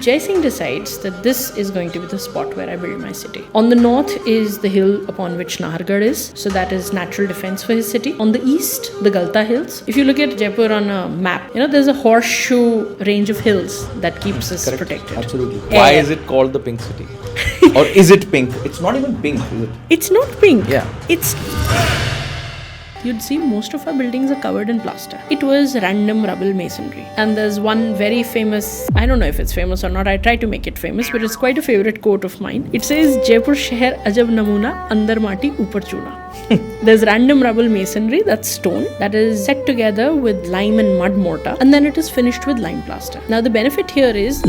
Jai Singh decides that this is going to be the spot where I build my city. On the north is the hill upon which Nahargarh is, so that is natural defense for his city. On the east, the Galta Hills. If you look at Jaipur on a map, there's a horseshoe range of hills that keeps us protected. Absolutely. Why is it called the Pink City? Or is it pink? It's not even pink, is it? It's not pink. Yeah. You'd see most of our buildings are covered in plaster. It was random rubble masonry. And there's one very famous, I don't know if it's famous or not, I try to make it famous, but it's quite a favorite quote of mine. It says, Jaipur Sheher Ajab Namuna, Andar Mati Upar Chuna. There's random rubble masonry, that's stone, that is set together with lime and mud mortar, and then it is finished with lime plaster. Now the benefit here is,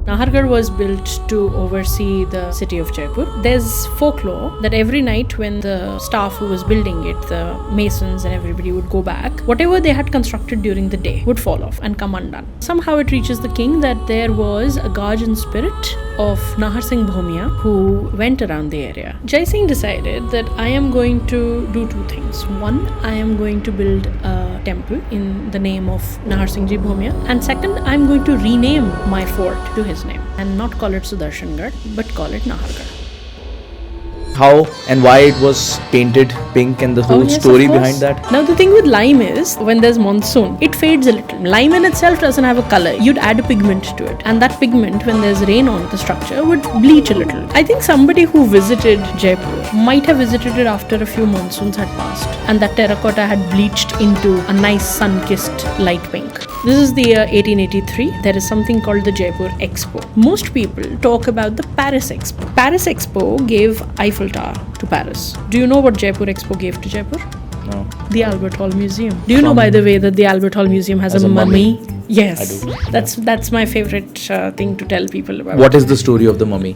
Nahargarh was built to oversee the city of Jaipur. There's folklore that every night when the staff who was building it, the masons and everybody would go back, whatever they had constructed during the day would fall off and come undone. Somehow it reaches the king that there was a guardian spirit of Nahar Singh Bhomia who went around the area. Jai Singh decided that I am going to do two things. One, I am going to build a temple in the name of Nahar Singh Ji Bhomia, and second, I am going to rename my fort to his name and not call it Sudarshangarh but call it Nahargarh. How and why it was painted pink and the whole story behind that? Now the thing with lime is, when there's monsoon, it fades a little. Lime in itself doesn't have a color. You'd add a pigment to it, and that pigment, when there's rain on the structure, would bleach a little. I think somebody who visited Jaipur might have visited it after a few monsoons had passed and that terracotta had bleached into a nice sun-kissed light pink. This is the year 1883. There is something called the Jaipur Expo. Most people talk about the Paris Expo. Paris Expo gave Eiffel Tower to Paris. Do you know what Jaipur Expo gave to Jaipur? No. The Albert Hall Museum. Do you know, by the way, that the Albert Hall Museum has a mummy? Yes. I do. That's my favorite thing to tell people about. What is the story of the mummy?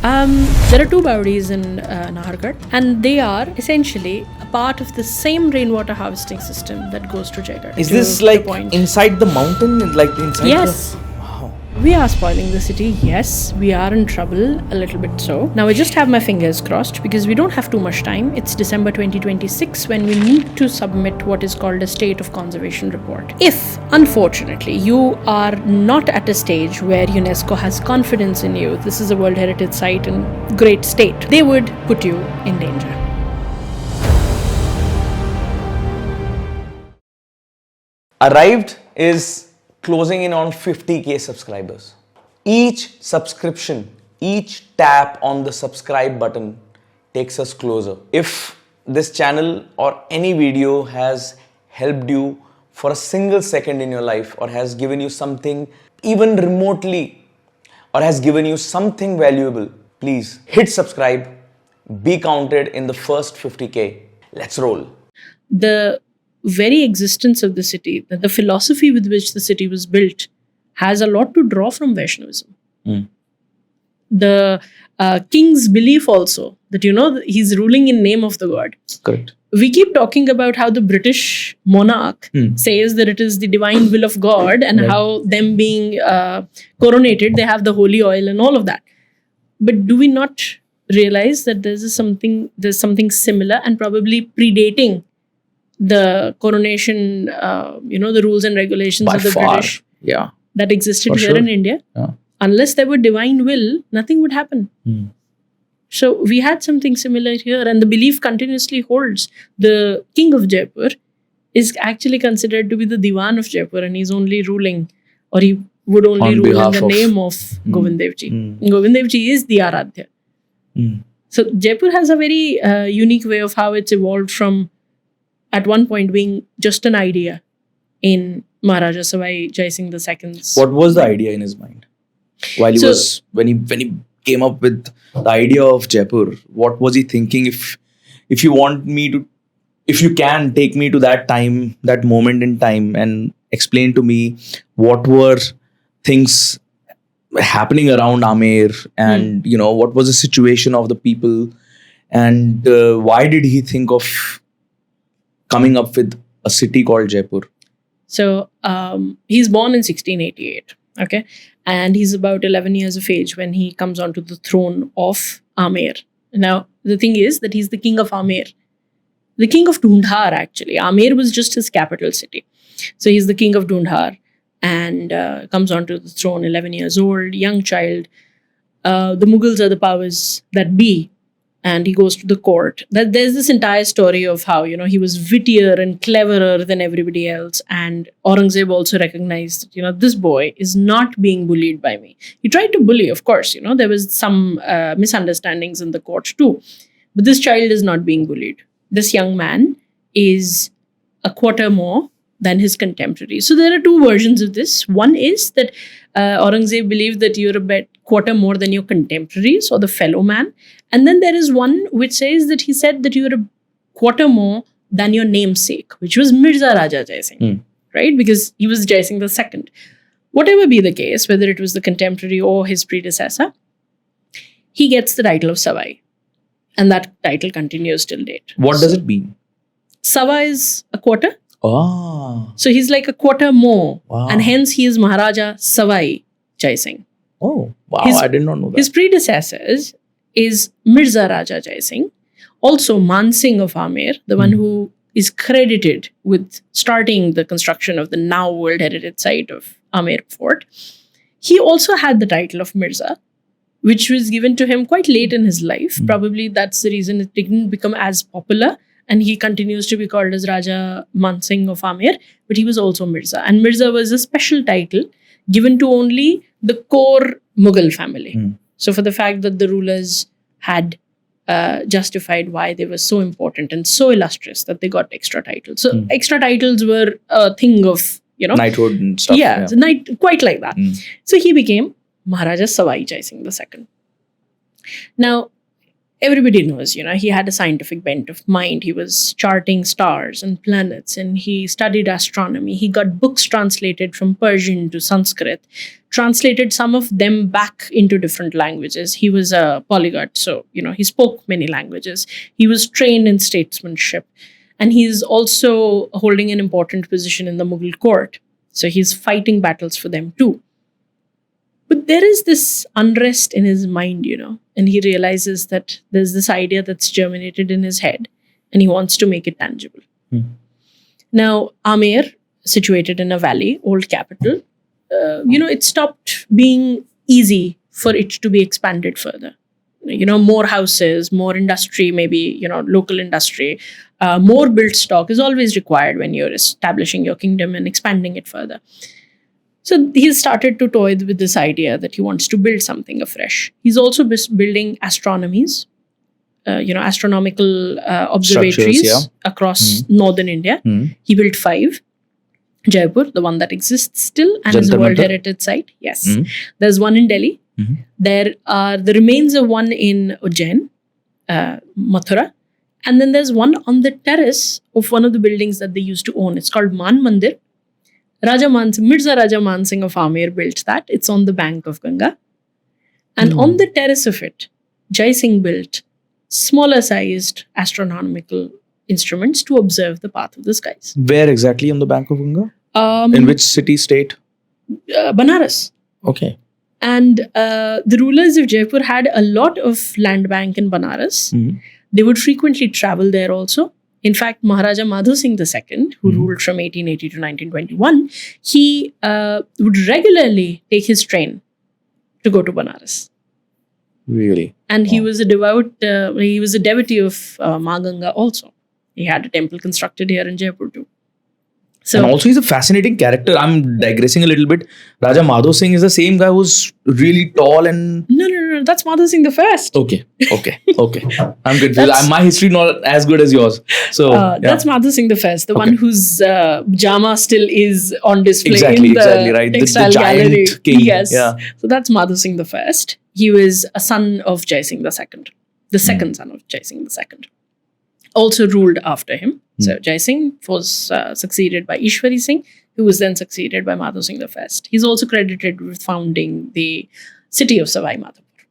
There are two Baudis in Nahargarh, and they are essentially a part of the same rainwater harvesting system that goes to Jaigarh. Is this like inside the mountain? Like inside Yes. Wow. We are spoiling the city. Yes, we are in trouble, a little bit so. Now I just have my fingers crossed because we don't have too much time. It's December 2026 when we need to submit what is called a State of Conservation Report. If, unfortunately, you are not at a stage where UNESCO has confidence in you, this is a World Heritage Site in great state, they would put you in danger. Arrived is closing in on 50k subscribers. Each subscription, each tap on the subscribe button takes us closer. If this channel or any video has helped you for a single second in your life or has given you something even remotely or has given you something valuable, please hit subscribe, be counted in the first 50k. Let's roll. The very existence of the city, the philosophy with which the city was built, has a lot to draw from Vaishnavism. The king's belief also that, he's ruling in name of the god. Correct. We keep talking about how the British monarch says that it is the divine will of God and how them being coronated, they have the holy oil and all of that. But do we not realize that there's something similar and probably predating the coronation, the rules and regulations By of the far, British that existed For here sure. in India? Yeah. Unless there were divine will, nothing would happen. So we had something similar here, and the belief continuously holds. The king of Jaipur is actually considered to be the Diwan of Jaipur, and he's only ruling, or he would only On rule in behalf the of- name of Govind Dev Ji. Govind Dev Ji is the Aradhya. So Jaipur has a very unique way of how it's evolved from, at one point, being just an idea in Maharaja Sawai Jai Singh II's. What was the idea in his mind? While when he came up with the idea of Jaipur, what was he thinking? If you can take me to that time, that moment in time, and explain to me what were things happening around Amer, and what was the situation of the people, and why did he think of coming up with a city called Jaipur? So he's born in 1688, okay? And he's about 11 years of age when he comes onto the throne of Amer. Now, the thing is that he's the king of Amer. The king of Dhundhar, actually. Amer was just his capital city. So he's the king of Dhundhar. and comes onto the throne 11 years old, young child. The Mughals are the powers that be, and he goes to the court. That there's this entire story of how he was wittier and cleverer than everybody else, and Aurangzeb also recognized this boy is not being bullied by me. He tried to bully, of course. There was some misunderstandings in the court too, but this child is not being bullied. This young man is a quarter more than his contemporaries. So there are two versions of this. One is that Aurangzeb believed that you're a quarter more than your contemporaries or the fellow man. And then there is one which says that he said that you're a quarter more than your namesake, which was Mirza Raja Jai Singh, right? Because he was Jai Singh II. Whatever be the case, whether it was the contemporary or his predecessor, he gets the title of Savai. And that title continues till date. What does it mean? Savai is a quarter. Ah. So he's like a quarter more. Wow. And hence he is Maharaja Sawai Jai Singh. Oh, wow. His- I did not know that. His predecessors is Mirza Raja Jai Singh, also Man Singh of Amer, the one who is credited with starting the construction of the now World Heritage Site of Amer Fort. He also had the title of Mirza, which was given to him quite late in his life. Probably that's the reason it didn't become as popular. And he continues to be called as Raja Man Singh of Amer, but he was also Mirza. And Mirza was a special title given to only the core Mughal family. So for the fact that the rulers had justified why they were so important and so illustrious that they got extra titles. So extra titles were a thing of, knighthood and stuff. Yeah, so quite like that. So he became Maharaja Sawai Jai Singh II. Now, everybody knows, he had a scientific bent of mind. He was charting stars and planets, and he studied astronomy. He got books translated from Persian to Sanskrit, translated some of them back into different languages. He was a polyglot, so, he spoke many languages. He was trained in statesmanship, and he's also holding an important position in the Mughal court. So he's fighting battles for them too. But there is this unrest in his mind, and he realizes that there's this idea that's germinated in his head, and he wants to make it tangible. Now, Amer, situated in a valley, old capital, it stopped being easy for it to be expanded further. More houses, more industry, maybe, local industry, more built stock is always required when you're establishing your kingdom and expanding it further. So he started to toy with this idea that he wants to build something afresh. He's also building astronomies, astronomical observatories across northern India. He built 5. Jaipur, the one that exists still and is a Jantar World Mantar? Heritage Site. Yes. There's one in Delhi. There are the remains of one in Ujjain, Mathura. And then there's one on the terrace of one of the buildings that they used to own. It's called Man Mandir. Mirza Raja Man Singh of Amer built that. It's on the bank of Ganga. And on the terrace of it, Jai Singh built smaller sized astronomical instruments to observe the path of the skies. Where exactly on the bank of Ganga? In which city, state? Banaras. Okay. And the rulers of Jaipur had a lot of land bank in Banaras. They would frequently travel there also. In fact, Maharaja Madhu Singh II, who ruled from 1880 to 1921, he would regularly take his train to go to Banaras. Really? And he was a devotee of Ma Ganga also. He had a temple constructed here in Jaipur too. And also he's a fascinating character. I'm digressing a little bit. Raja Madho Singh is the same guy who's really tall and... No. That's Madhu Singh I. Okay. I'm confused. My history not as good as yours. So that's Madhu Singh I, the one whose jama still is on display Exactly, in the right. textile The giant gallery. king. Yes. Yeah. So that's Madhu Singh I. He was a son of Jai Singh II, the second son of Jai Singh II. Also ruled after him. So Jai Singh was succeeded by Ishwari Singh, who was then succeeded by Madhu Singh I. He's also credited with founding the city of Savai Madhopur,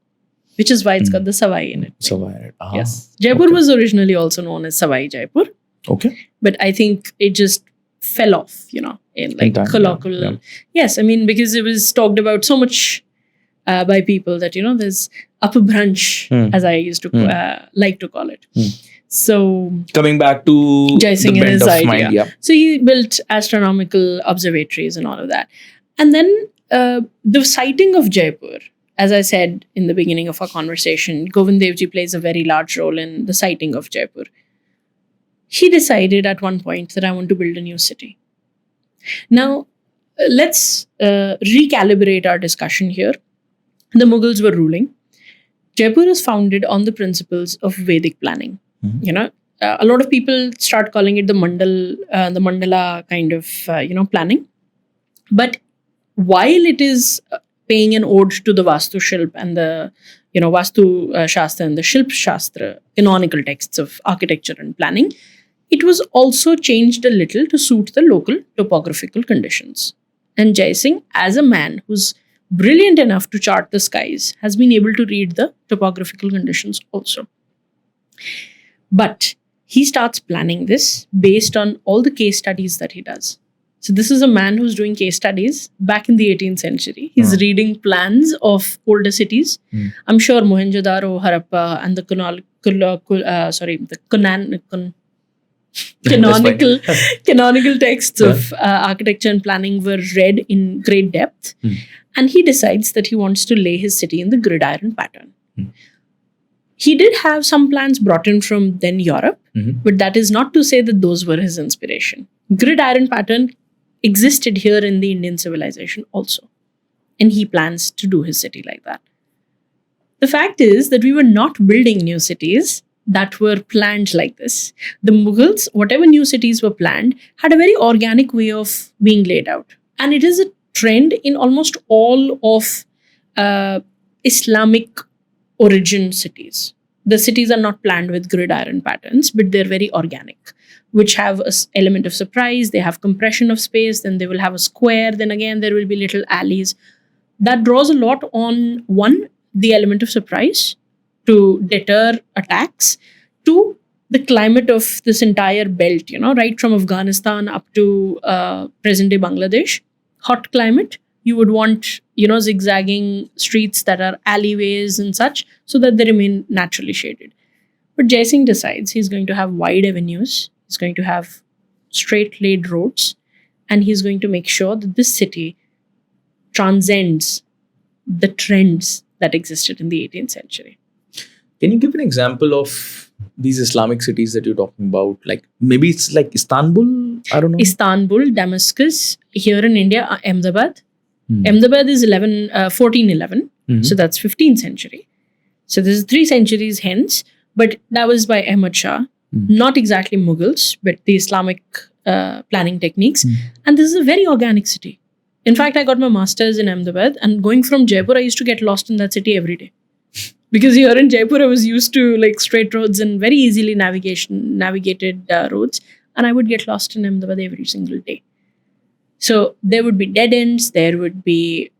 which is why it's got the Savai in it. Savai. Yes. Jaipur was originally also known as Sawai Jaipur. Okay. But I think it just fell off, in like time, colloquial. yeah. Yes, I mean, because it was talked about so much by people that, there's upper branch, as I used to like to call it. So Coming back to Jai Singh the and bent his of idea. mind, So he built astronomical observatories and all of that. And then the sighting of Jaipur, as I said in the beginning of our conversation, Govind Dev Ji plays a very large role in the sighting of Jaipur. He decided at one point that I want to build a new city. Now, let's recalibrate our discussion here. The Mughals were ruling. Jaipur is founded on the principles of Vedic planning. A lot of people start calling it the mandala kind of planning. But while it is paying an ode to the Vastu Shilp and the Vastu Shastra and the Shilp Shastra, canonical texts of architecture and planning, it was also changed a little to suit the local topographical conditions. And Jai Singh, as a man who's brilliant enough to chart the skies, has been able to read the topographical conditions also. But he starts planning this based on all the case studies that he does. So this is a man who's doing case studies back in the 18th century. He's reading plans of older cities. I'm sure Mohenjo-daro, Harappa, and the canonical texts of architecture and planning were read in great depth. And he decides that he wants to lay his city in the gridiron pattern. He did have some plans brought in from then Europe, but that is not to say that those were his inspiration. Gridiron pattern existed here in the Indian civilization also. And he plans to do his city like that. The fact is that we were not building new cities that were planned like this. The Mughals, whatever new cities were planned, had a very organic way of being laid out. And it is a trend in almost all of Islamic origin cities. The cities are not planned with gridiron patterns, but they're very organic, which have an element of surprise. They have compression of space. Then they will have a square. Then again, there will be little alleys. That draws a lot on, one, the element of surprise to deter attacks, two, the climate of this entire belt, right from Afghanistan up to present-day Bangladesh. Hot climate. You would want, zigzagging streets that are alleyways and such, so that they remain naturally shaded. But Jai Singh decides he's going to have wide avenues, he's going to have straight laid roads, and he's going to make sure that this city transcends the trends that existed in the 18th century. Can you give an example of these Islamic cities that you're talking about? Like maybe it's like Istanbul? I don't know. Istanbul, Damascus, here in India, Ahmedabad. Ahmedabad is 1411, so that's 15th century. So this is 3 centuries hence, but that was by Ahmad Shah, not exactly Mughals, but the Islamic planning techniques. And this is a very organic city. In fact, I got my master's in Ahmedabad, and going from Jaipur, I used to get lost in that city every day. Because here in Jaipur, I was used to like straight roads and very easily navigated roads, and I would get lost in Ahmedabad every single day. So there would be dead ends, there would be,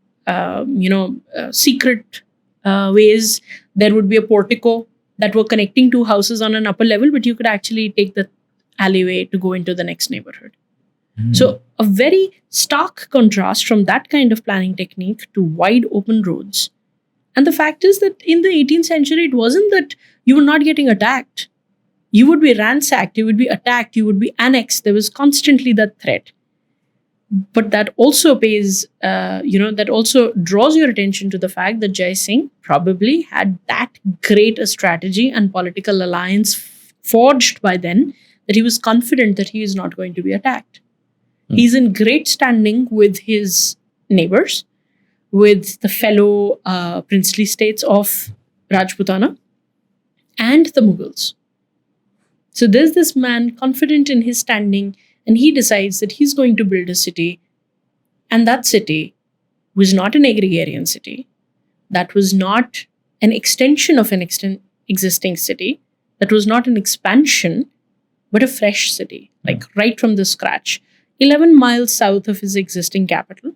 secret ways. There would be a portico that were connecting 2 houses on an upper level, but you could actually take the alleyway to go into the next neighborhood. So a very stark contrast from that kind of planning technique to wide open roads. And the fact is that in the 18th century, it wasn't that you were not getting attacked. You would be ransacked, you would be attacked, you would be annexed. There was constantly that threat. But that also that also draws your attention to the fact that Jai Singh probably had that great a strategy and political alliance forged by then that he was confident that he is not going to be attacked. He's in great standing with his neighbors, with the fellow princely states of Rajputana and the Mughals. So there's this man confident in his standing, and he decides that he's going to build a city. And that city was not an agrarian city. That was not an extension of an existing city. That was not an expansion, but a fresh city, like right from the scratch. 11 miles south of his existing capital.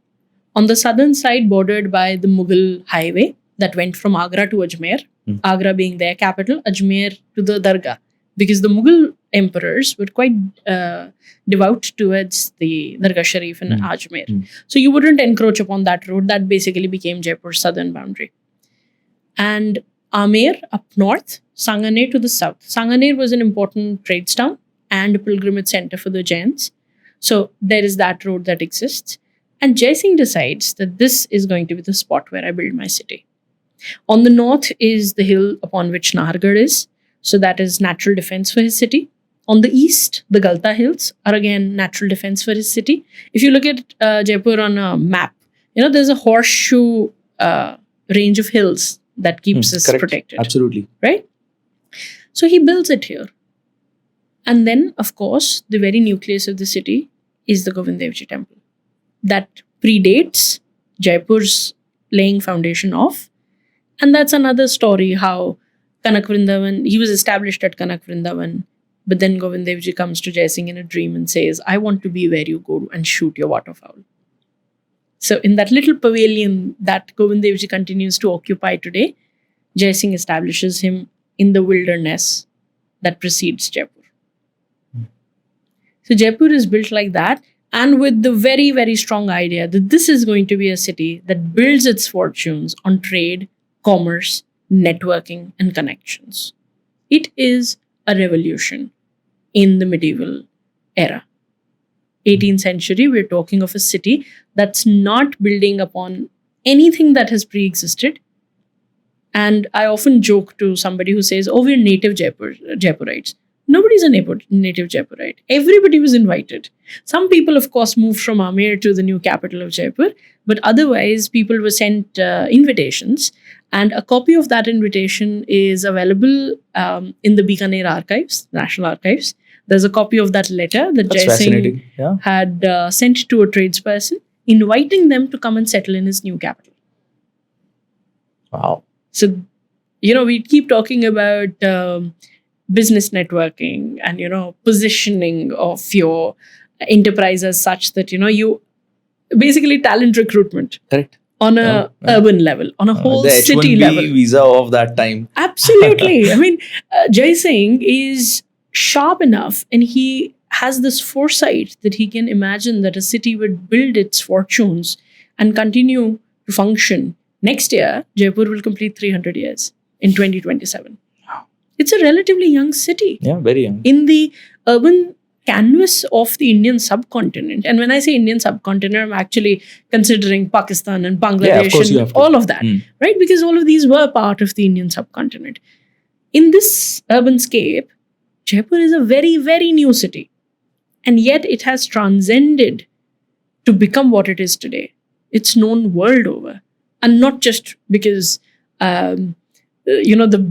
On the southern side, bordered by the Mughal highway that went from Agra to Ajmer. Agra being their capital, Ajmer to the Dargah. Because the Mughal emperors were quite devout towards the Dargah Sharif and Ajmer. So you wouldn't encroach upon that road. That basically became Jaipur's southern boundary. And Amer up north, Sanganer to the south. Sanganer was an important trade town and a pilgrimage center for the Jains. So there is that road that exists. And Jai Singh decides that this is going to be the spot where I build my city. On the north is the hill upon which Nahargarh is. So that is natural defense for his city. On the east, the Galta Hills are again natural defense for his city. If you look at Jaipur on a map, there's a horseshoe range of hills that keeps us Correct. protected. Absolutely. Right? So he builds it here. And then, of course, the very nucleus of the city is the Govind Dev Ji temple. That predates Jaipur's laying foundation of. And that's another story how Kanak Vrindavan, he was established at Kanak Vrindavan, but then Govind Dev Ji comes to Jai Singh in a dream and says, I want to be where you go and shoot your waterfowl. So in that little pavilion that Govind Dev Ji continues to occupy today, Jai Singh establishes him in the wilderness that precedes Jaipur. So Jaipur is built like that, and with the very, very strong idea that this is going to be a city that builds its fortunes on trade, commerce, networking, and connections. It is a revolution in the medieval era. 18th century, we're talking of a city that's not building upon anything that has pre-existed. And I often joke to somebody who says, oh, we're native Jaipurites. Nobody's a native Jaipurite. Everybody was invited. Some people, of course, moved from Amer to the new capital of Jaipur, but otherwise people were sent invitations, and a copy of that invitation is available in the Bikaner archives, National Archives. There's a copy of that letter that That's Jai Singh fascinating. Yeah. had sent to a tradesperson, inviting them to come and settle in his new capital. Wow. So, we keep talking about business networking and, positioning of your enterprise as such that, you basically talent recruitment. Correct. On a urban level, on a whole The city H1B level. visa of that time. Absolutely. I mean, Jai Singh is sharp enough, and he has this foresight that he can imagine that a city would build its fortunes and continue to function. Next year, Jaipur will complete 300 years in 2027. Wow. It's a relatively young city. Yeah, very young. In the urban canvas of the Indian subcontinent. And when I say Indian subcontinent, I'm actually considering Pakistan and Bangladesh Yeah, of course you and have to. all of that, right? Because all of these were part of the Indian subcontinent. In this urban scape, Jaipur is a very, very new city. And yet it has transcended to become what it is today. It's known world over. And not just because, the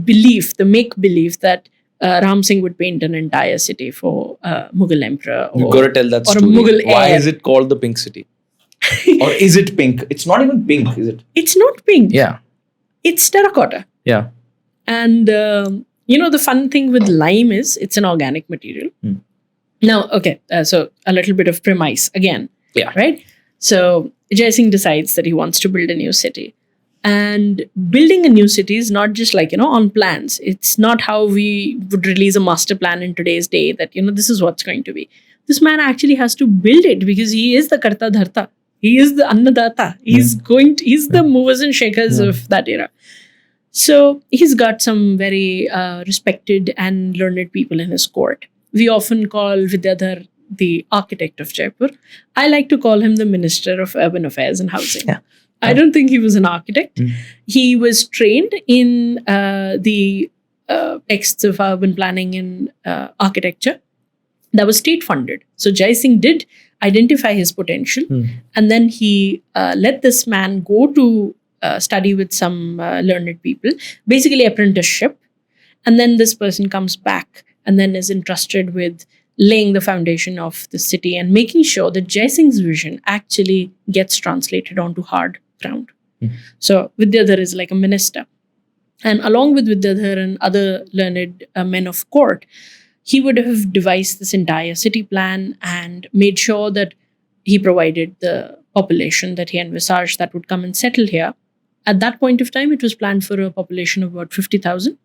belief, the make-believe that Ram Singh would paint an entire city for Mughal emperor. You've got to tell that or story. a Mughal Why heir. is it called the Pink City? Or is it pink? It's not even pink, is it? It's not pink. Yeah. It's terracotta. Yeah. And, the fun thing with lime is it's an organic material. Now, okay, so a little bit of premise again. Yeah. Right? So Jai Singh decides that he wants to build a new city. And building a new city is not just like, on plans. It's not how we would release a master plan in today's day that, this is what's going to be. This man actually has to build it because he is the Karta Dharta. He is the Annadata. He's the movers and shakers of that era. So he's got some very respected and learned people in his court. We often call Vidyadhar the architect of Jaipur. I like to call him the Minister of Urban Affairs and Housing. Yeah. I don't think he was an architect. He was trained in the texts of urban planning and architecture that was state funded. So Jai Singh did identify his potential, and then he let this man go to study with some learned people, basically apprenticeship. And then this person comes back and then is entrusted with laying the foundation of the city and making sure that Jai Singh's vision actually gets translated onto hard ground. So Vidyadhar is like a minister. And along with Vidyadhar and other learned men of court, he would have devised this entire city plan and made sure that he provided the population that he envisaged that would come and settle here. At that point of time, it was planned for a population of about 50,000.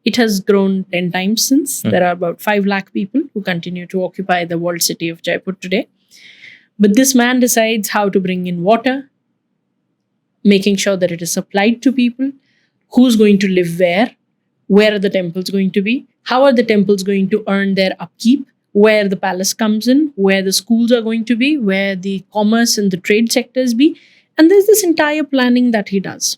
It has grown 10 times since. There are about 5 lakh people who continue to occupy the walled city of Jaipur today. But this man decides how to bring in water, making sure that it is supplied to people, who's going to live where are the temples going to be, how are the temples going to earn their upkeep, where the palace comes in, where the schools are going to be, where the commerce and the trade sectors be. And there's this entire planning that he does.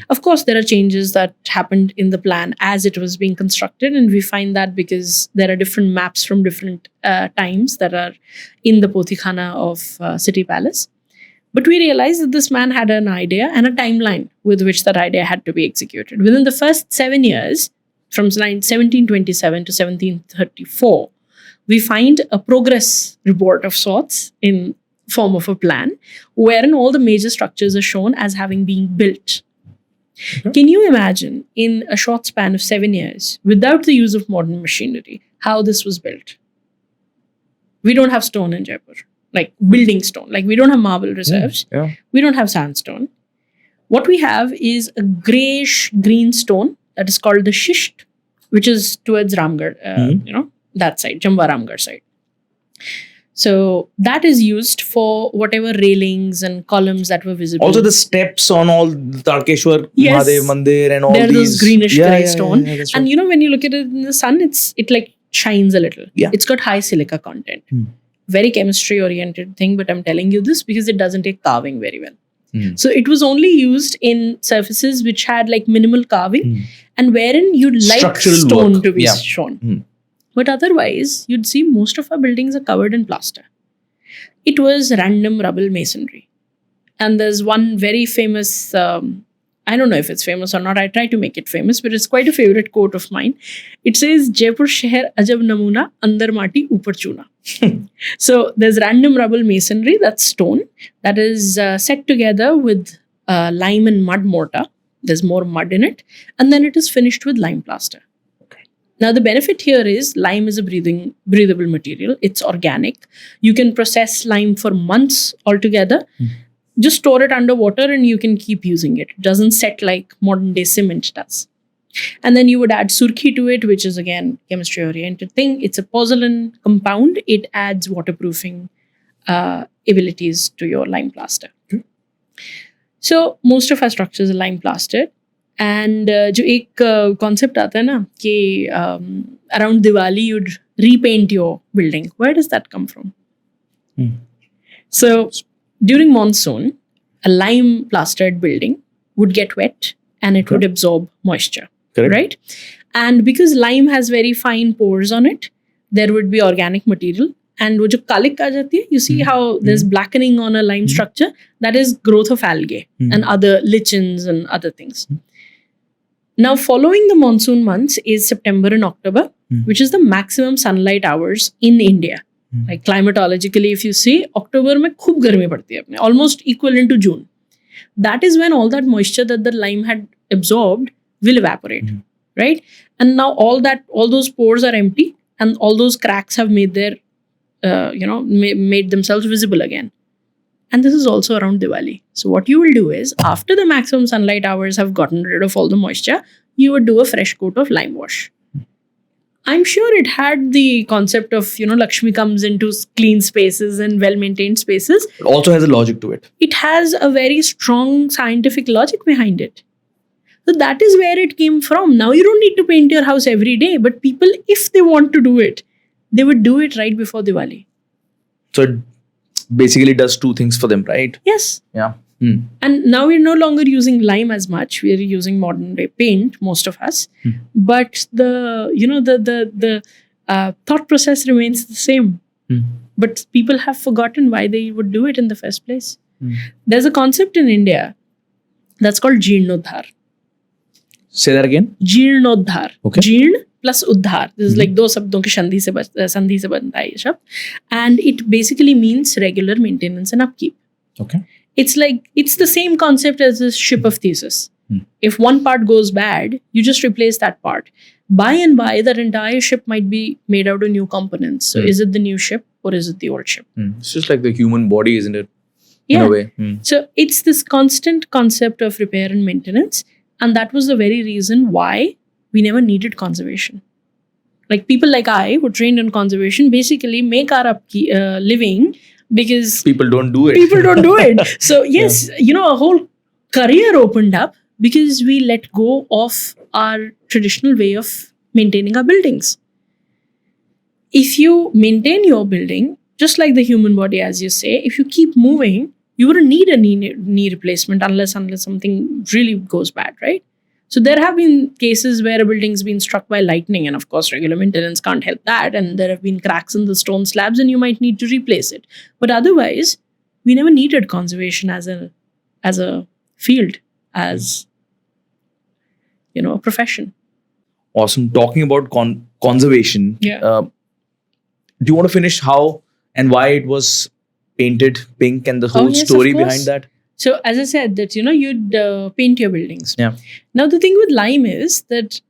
Of course, there are changes that happened in the plan as it was being constructed. And we find that because there are different maps from different times that are in the Pothikhana of City Palace. But we realized that this man had an idea and a timeline with which that idea had to be executed. Within the first 7 years, from 1727 to 1734, we find a progress report of sorts in form of a plan, wherein all the major structures are shown as having been built. Okay. Can you imagine, in a short span of 7 years, without the use of modern machinery, how this was built? We don't have stone in Jaipur, like building stone. Like we don't have marble reserves. Yeah. We don't have sandstone. What we have is a greyish green stone that is called the shisht, which is towards Ramgarh, that side, Chamba Ramgarh side. So that is used for whatever railings and columns that were visible. Also the steps on all the Tarkeshwar Mahadev Mandir and all these. They're those greenish grey stone. Yeah, and when you look at it in the sun, it like shines a little. Yeah. It's got high silica content. Very chemistry oriented thing, but I'm telling you this because it doesn't take carving very well. So it was only used in surfaces which had like minimal carving and wherein you'd like Structural stone work. to be shown. But otherwise, you'd see most of our buildings are covered in plaster. It was random rubble masonry. And there's one very famous, I don't know if it's famous or not, I try to make it famous, but it's quite a favorite quote of mine. It says, Jaipur Sheher Ajab Namuna, Andar Mati Upar Chuna. So there's random rubble masonry, that's stone, that is set together with lime and mud mortar. There's more mud in it. And then it is finished with lime plaster. Now, the benefit here is lime is a breathable material. It's organic. You can process lime for months altogether. Just store it under water and you can keep using it. It doesn't set like modern day cement does. And then you would add surki to it, which is again chemistry oriented thing. It's a pozzolan compound. It adds waterproofing abilities to your lime plaster. So most of our structures are lime plastered. And जो एक concept आता है ना कि around Diwali you'd repaint your building. Where does that come from? So during monsoon, a lime plastered building would get wet and it would absorb moisture. Correct. Right? And because lime has very fine pores on it, there would be organic material. And wo jo kalik aa jati hai, you see how there's blackening on a lime structure? That is growth of algae and other lichens and other things. Now, following the monsoon months is September and October, which is the maximum sunlight hours in India. Like climatologically, if you see, October mein khub garmi padti hai, almost equivalent to June. That is when all that moisture that the lime had absorbed will evaporate, right? And now all those pores are empty, and all those cracks have made their, made themselves visible again. And this is also around Diwali. So what you will do is, after the maximum sunlight hours have gotten rid of all the moisture, you would do a fresh coat of lime wash. I'm sure it had the concept of, Lakshmi comes into clean spaces and well-maintained spaces. It also has a logic to it. It has a very strong scientific logic behind it. So that is where it came from. Now you don't need to paint your house every day, but people, if they want to do it, they would do it right before Diwali. So it basically does two things for them, right? Yes. Yeah. And now we're no longer using lime as much. We're using modern day paint, most of us. But the thought process remains the same. But people have forgotten why they would do it in the first place. There's a concept in India that's called Jeernodhar. Say that again. Jeernodhar. Okay. Jeern plus Udhar. This is like दो शब्दों की संधि से बनता है ये शब्द. And it basically means regular maintenance and upkeep. Okay. It's the same concept as the ship of Theseus. If one part goes bad, you just replace that part. By and by, that entire ship might be made out of new components. So is it the new ship or is it the old ship? It's just like the human body, isn't it? Yeah. In a way. So it's this constant concept of repair and maintenance. And that was the very reason why we never needed conservation. Like people like I, who trained in conservation, basically make our living because people don't do it. People don't do it. So yes, a whole career opened up because we let go of our traditional way of maintaining our buildings. if you maintain your building, just like the human body, as you say, if you keep moving, you wouldn't need a knee replacement unless something really goes bad, right? So there have been cases where a building's been struck by lightning, and of course, regular maintenance can't help that. And there have been cracks in the stone slabs, and you might need to replace it. But otherwise, we never needed conservation as a field, as a profession. Awesome. Talking about conservation. Yeah. Do you want to finish how and why it was painted pink and the whole yes, story of course. behind that? So as I said, that you'd paint your buildings. Yeah. Now the thing with lime is that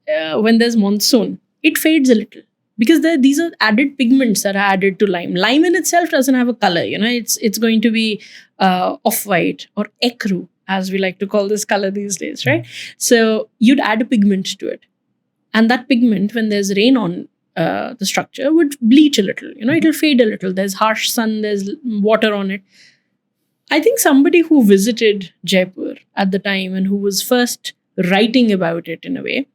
when there's monsoon, it fades a little because these are added pigments that are added to lime. Lime in itself doesn't have a color. It's going to be off-white or ecru, as we like to call this color these days, right? So you'd add a pigment to it, and that pigment, when there's rain on the structure, would bleach a little. It'll fade a little. There's harsh sun. There's water on it. I think somebody who visited Jaipur at the time and who was first writing about it in a way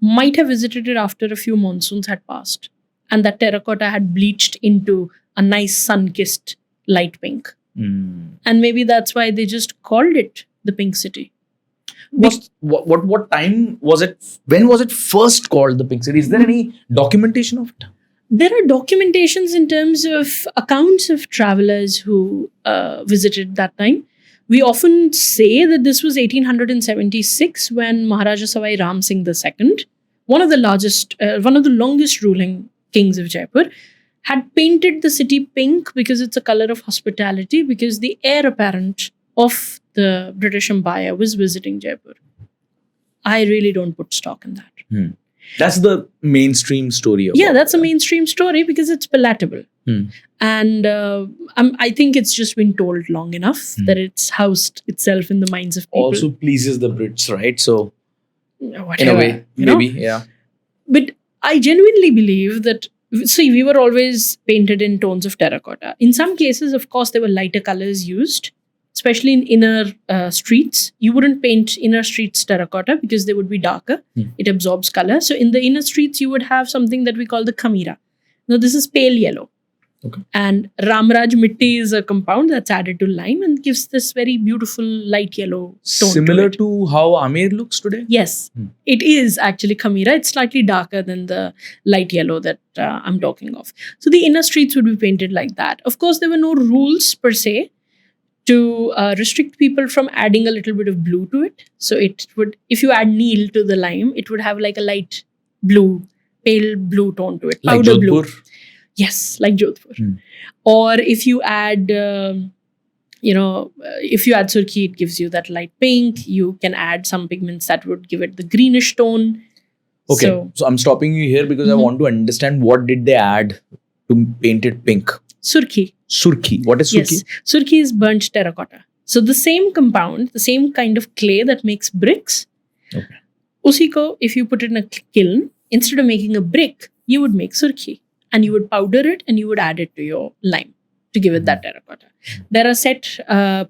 might have visited it after a few monsoons had passed and that terracotta had bleached into a nice sun-kissed light pink. And maybe that's why they just called it the Pink City. What time was it? When was it first called the Pink City? Is there any documentation of it? There are documentations in terms of accounts of travelers who visited that time. We often say that this was 1876 when Maharaja Sawai Ram Singh II, one of the longest ruling kings of Jaipur, had painted the city pink because it's a color of hospitality, because the heir apparent of the British Empire was visiting Jaipur. I really don't put stock in that. That's the mainstream story. That's a mainstream story because it's palatable. And I think it's just been told long enough that it's housed itself in the minds of people. Also pleases the Brits, right? So, Whatever, in a way, maybe, yeah. But I genuinely believe that, see, we were always painted in tones of terracotta. In some cases, of course, there were lighter colors used, especially in inner streets. You wouldn't paint inner streets terracotta because they would be darker. It absorbs color. So in the inner streets, you would have something that we call the khamira. Now, this is pale yellow. Okay. And Ramraj Mitti is a compound that's added to lime and gives this very beautiful light yellow tone. Similar to how Amer looks today? Yes, it is actually khamira. It's slightly darker than the light yellow that I'm talking of. So the inner streets would be painted like that. Of course, there were no rules per se to restrict people from adding a little bit of blue to it. So it would, if you add Neel to the lime, it would have like a light blue, pale blue tone to it. Like Powder Jodhpur? blue. Yes, like Jodhpur. Or if you add, if you add surki, it gives you that light pink. You can add some pigments that would give it the greenish tone. Okay, so I'm stopping you here because I want to understand what did they add to paint it pink. Surki. Surki. What is surki? Yes, surki is burnt terracotta. So the same compound, the same kind of clay that makes bricks. Okay. Usi ko, if you put it in a kiln, instead of making a brick, you would make surki. And you would powder it and you would add it to your lime to give it that terracotta. There are set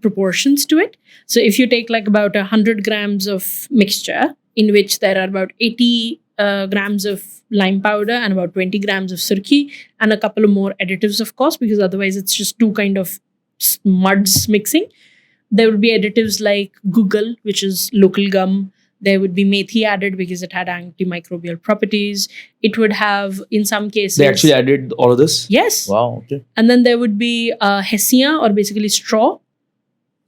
proportions to it. So if you take like about 100 grams of mixture, in which there are about 80 grams of lime powder and about 20 grams of surki and a couple of more additives, of course, because otherwise it's just two kind of muds mixing. There would be additives like gugal, which is local gum. There would be methi added because it had antimicrobial properties. It would have, in some cases... They actually added all of this? Yes. Wow, okay. And then there would be hessian, or basically straw,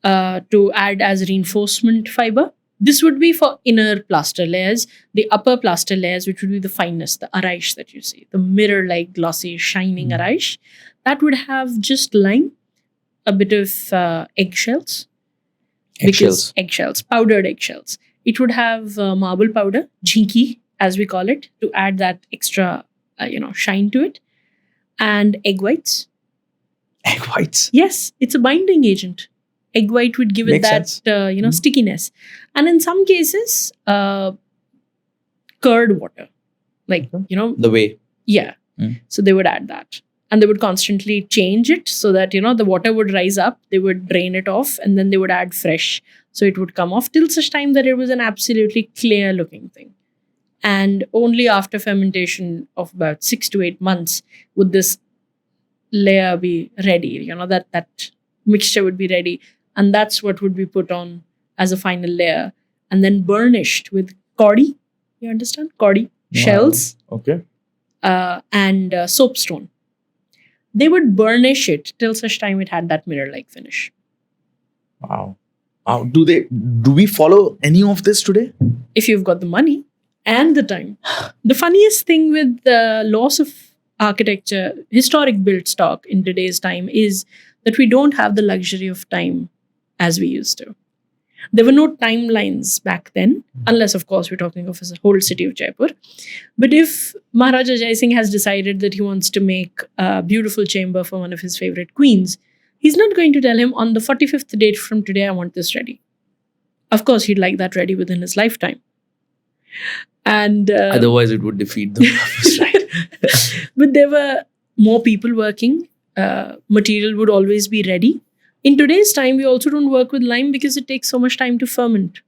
to add as reinforcement fiber. This would be for inner plaster layers. The upper plaster layers, which would be the finest, the araish that you see, the mirror-like glossy, shining araish, that would have just lime, a bit of eggshells. Eggshells, powdered eggshells. It would have marble powder, jhinki, as we call it, to add that extra, shine to it, and egg whites. Egg whites? Yes, it's a binding agent. Egg white would give it that, stickiness. And in some cases, curd water, the way. Yeah. So they would add that. And they would constantly change it so that, the water would rise up, they would drain it off, and then they would add fresh. So it would come off till such time that it was an absolutely clear looking thing. And only after fermentation of about 6 to 8 months would this layer be ready. That mixture would be ready. And that's what would be put on as a final layer and then burnished with kauri. You understand? Kauri shells Okay. and soapstone. They would burnish it till such time it had that mirror-like finish. Wow. Do we follow any of this today? If you've got the money and the time. The funniest thing with the loss of architecture, historic built stock in today's time is that we don't have the luxury of time as we used to. There were no timelines back then, unless, of course, we're talking of as a whole city of Jaipur. But if Maharaja Jai Singh has decided that he wants to make a beautiful chamber for one of his favorite queens, he's not going to tell him on the 45th date from today, I want this ready. Of course, he'd like that ready within his lifetime. And Otherwise, it would defeat the purpose, right? but there were more people working. Material would always be ready. In today's time, we also don't work with lime because it takes so much time to ferment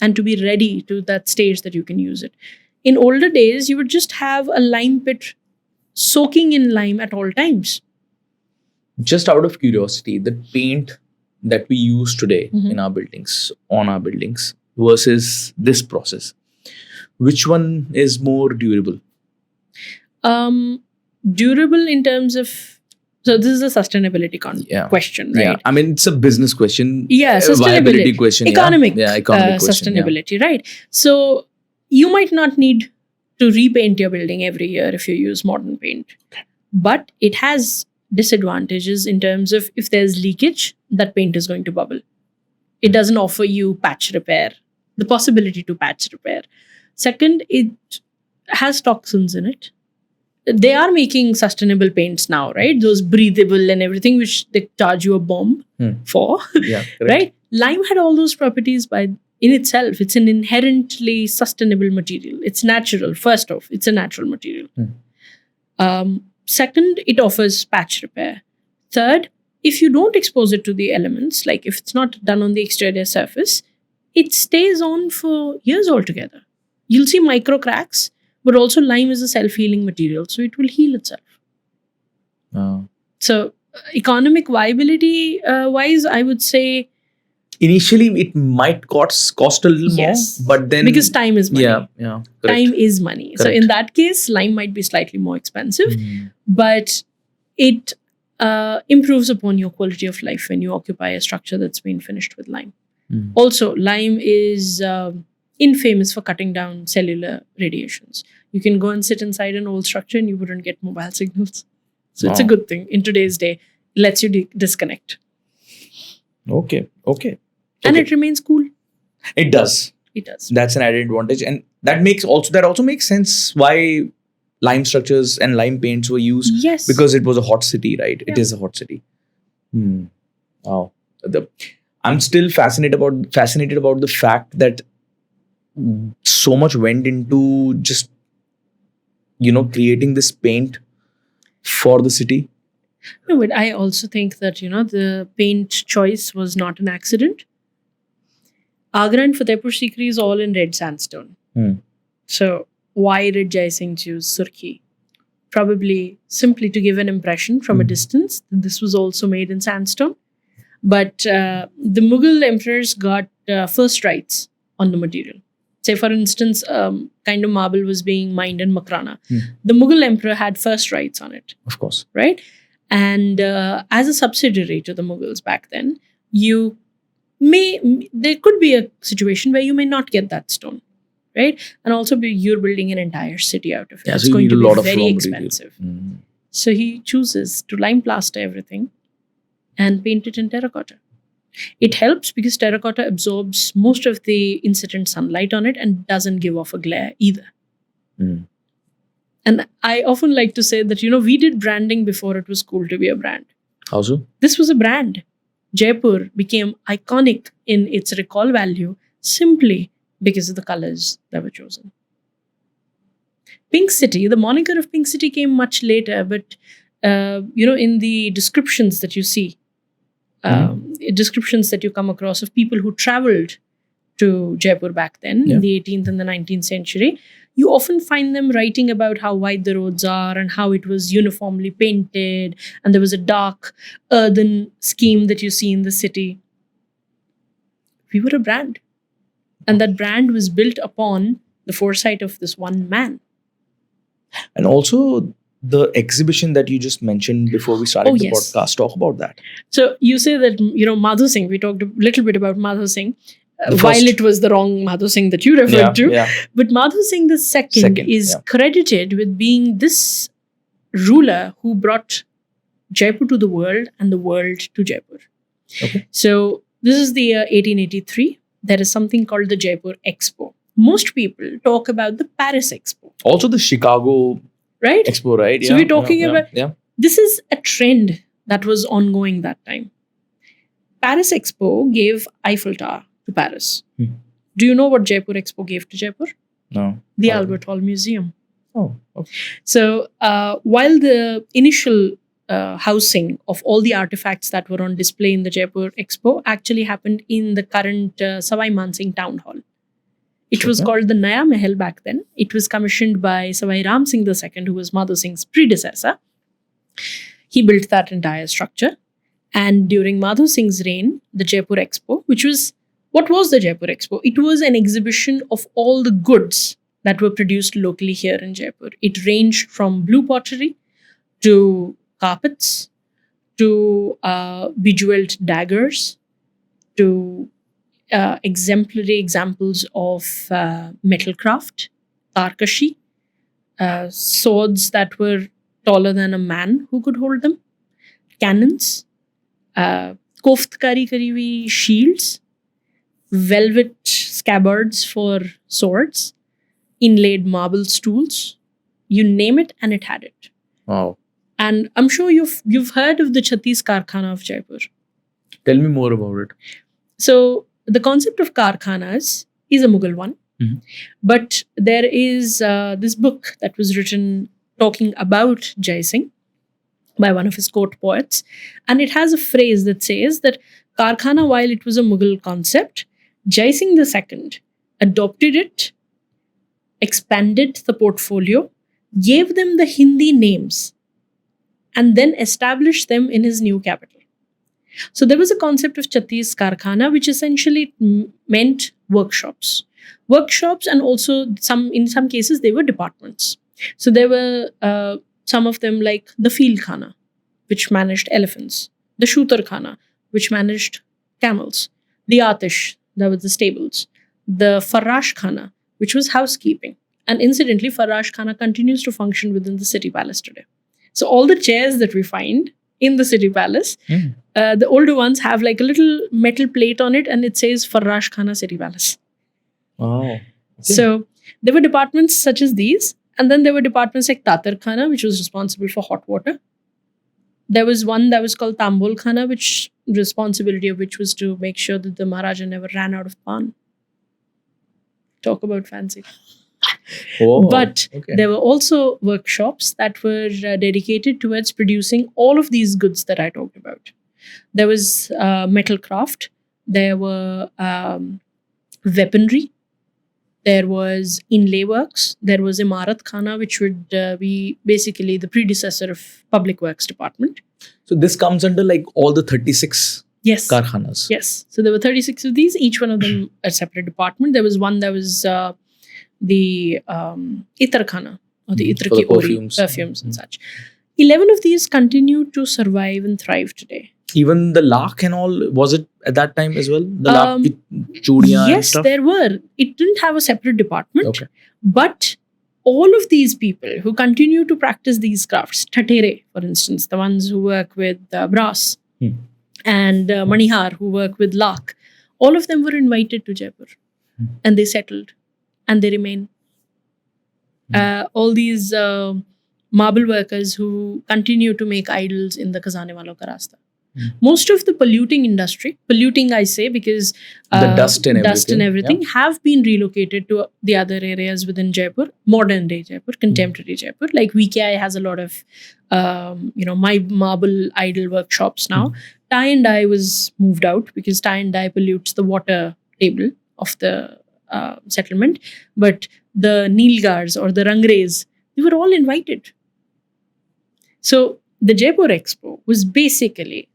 and to be ready to that stage that you can use it. In older days, you would just have a lime pit soaking in lime at all times. Just out of curiosity, the paint that we use today Mm-hmm. in our buildings, on our buildings, versus this process, which one is more durable? Durable in terms of, so this is a sustainability question, right? Yeah, I mean, it's a business question. Yeah, Viability sustainability, question. economic, economic question. sustainability, right? So you might not need to repaint your building every year if you use modern paint, but it has disadvantages in terms of if there's leakage, that paint is going to bubble. It doesn't offer you patch repair, the possibility to patch repair. Second, it has toxins in it. They are making sustainable paints now, right? Those breathable and everything, which they charge you a bomb for, Yeah, correct. right? Lime had all those properties in itself. It's an inherently sustainable material. It's natural. First off, it's a natural material. Second, it offers patch repair. Third, if you don't expose it to the elements, like if it's not done on the exterior surface, it stays on for years altogether. You'll see micro cracks, but also lime is a self-healing material, so it will heal itself. So economic viability wise, I would say Initially, it might cost a little yes, more, but then because time is money. Yeah, correct. Time is money. So Correct. in that case, lime might be slightly more expensive, but it improves upon your quality of life when you occupy a structure that's been finished with lime. Also, lime is infamous for cutting down cellular radiations. You can go and sit inside an old structure and you wouldn't get mobile signals. So it's a good thing in today's day. It lets you disconnect. Okay. And it remains cool. It does. It does. That's an added advantage, and that also makes sense why lime structures and lime paints were used. Yes. Because it was a hot city, right? Yeah. It is a hot city. Wow. I'm still fascinated about the fact that so much went into just creating this paint for the city. No, but I also think that, the paint choice was not an accident. Agra and Fatehpur Sikri is all in red sandstone. So why did Jai Singh choose Surki? Probably simply to give an impression from a distance that this was also made in sandstone. But the Mughal emperors got first rights on the material. Say, for instance, kind of marble was being mined in Makrana. The Mughal emperor had first rights on it. Of course. Right? And as a subsidiary to the Mughals back then, there could be a situation where you may not get that stone, right? And also you're building an entire city out of it. Yeah, it's so you going need to a be lot of very raw expensive. material. So he chooses to lime plaster everything and paint it in terracotta. It helps because terracotta absorbs most of the incident sunlight on it and doesn't give off a glare either. And I often like to say that, we did branding before it was cool to be a brand. How so? This was a brand. Jaipur became iconic in its recall value simply because of the colors that were chosen. Pink City, the moniker of Pink City came much later, but, in the descriptions that you see, descriptions that you come across of people who traveled to Jaipur back then in the 18th and the 19th century, you often find them writing about how wide the roads are and how it was uniformly painted and there was a dark earthen scheme that you see in the city. We were a brand. And that brand was built upon the foresight of this one man. And also the exhibition that you just mentioned before we started the podcast, talk about that. So you say that, Madhu Singh, we talked a little bit about Madhu Singh, while it was the wrong Madhu Singh that you referred to. Yeah. But Madhu Singh II is credited with being this ruler who brought Jaipur to the world and the world to Jaipur. Okay. So this is the year 1883. There is something called the Jaipur Expo. Most people talk about the Paris Expo. Also the Chicago Expo, right? So we're talking about... This is a trend that was ongoing that time. Paris Expo gave Eiffel Tower to Paris. Do you know what Jaipur Expo gave to Jaipur? No. The Albert Hall Museum. Oh, okay. So while the initial housing of all the artifacts that were on display in the Jaipur Expo actually happened in the current Sawai Jai Town Hall. It was called the Naya Mahal back then. It was commissioned by Savai Ram Singh II, who was Madhu Singh's predecessor. He built that entire structure. And during Madhu Singh's reign, the Jaipur Expo, what was the Jaipur Expo? It was an exhibition of all the goods that were produced locally here in Jaipur. It ranged from blue pottery to carpets, to bejeweled daggers, to exemplary examples of metal craft, tarkashi, swords that were taller than a man who could hold them, cannons, koftkari kari hui shields, velvet scabbards for swords, inlaid marble stools, you name it and it had it. Wow. And I'm sure you've heard of the Chhattis Karkhana of Jaipur. Tell me more about it. So the concept of Karkhanas is a Mughal one. But there is this book that was written talking about Jai Singh by one of his court poets. And it has a phrase that says that Karkhana, while it was a Mughal concept, Jai Singh II adopted it, expanded the portfolio, gave them the Hindi names, and then established them in his new capital. So there was a concept of Chhattis Karkhana, which essentially meant workshops. Workshops, and also in some cases they were departments. So there were some of them like the Field Khana, which managed elephants, the Shootar Khana, which managed camels, the Atish, that was the stables, the Farrash Khana, which was housekeeping. And incidentally, Farrash Khana continues to function within the city palace today. So all the chairs that we find in the city palace, the older ones have like a little metal plate on it and it says Farrash Khana City Palace. Wow. Okay. So there were departments such as these. And then there were departments like Tatar Khana, which was responsible for hot water. There was one that was called Tambol Khana, which responsibility of which was to make sure that the Maharaja never ran out of pan. Talk about fancy. But there were also workshops that were dedicated towards producing all of these goods that I talked about. There was metal craft. There were weaponry. There was inlay works. There was Imarat Khana, which would be basically the predecessor of Public Works Department. So this comes under like all the 36 Karkhanas. Yes. So there were 36 of these, each one of them a separate department. There was one that was the Itar Khana, or the Itar ki perfumes and such. 11 of these continue to survive and thrive today. Even the Lakh and all, was it at that time as well? The Lakh with chudiyan and stuff? Yes, there were. It didn't have a separate department. But all of these people who continue to practice these crafts, Thatere, for instance, the ones who work with brass, and Manihar, who work with Lakh, all of them were invited to Jaipur. And they settled. And they remain. All these marble workers who continue to make idols in the Khazane Walo Ka Rasta. Most of the polluting I say because the dust and everything have been relocated to the other areas within Jaipur, modern day Jaipur, contemporary Jaipur. Like VKI has a lot of, my marble idol workshops now. Tie and dye was moved out because tie and dye pollutes the water table of the settlement, but the Nilgars or the Rangres, they were all invited. So the Jaipur Expo was basically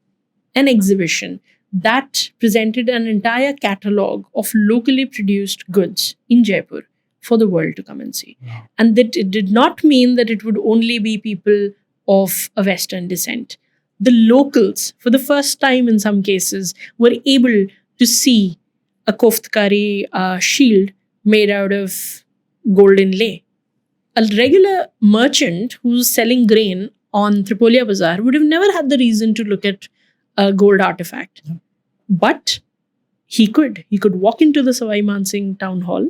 an exhibition that presented an entire catalogue of locally produced goods in Jaipur for the world to come and see. And that it did not mean that it would only be people of a Western descent. The locals, for the first time in some cases, were able to see a Koftkari shield made out of gold inlay. A regular merchant who's selling grain on Tripolia Bazaar would have never had the reason to look at a gold artifact. But he could. He could walk into the Sawai Mansingh town hall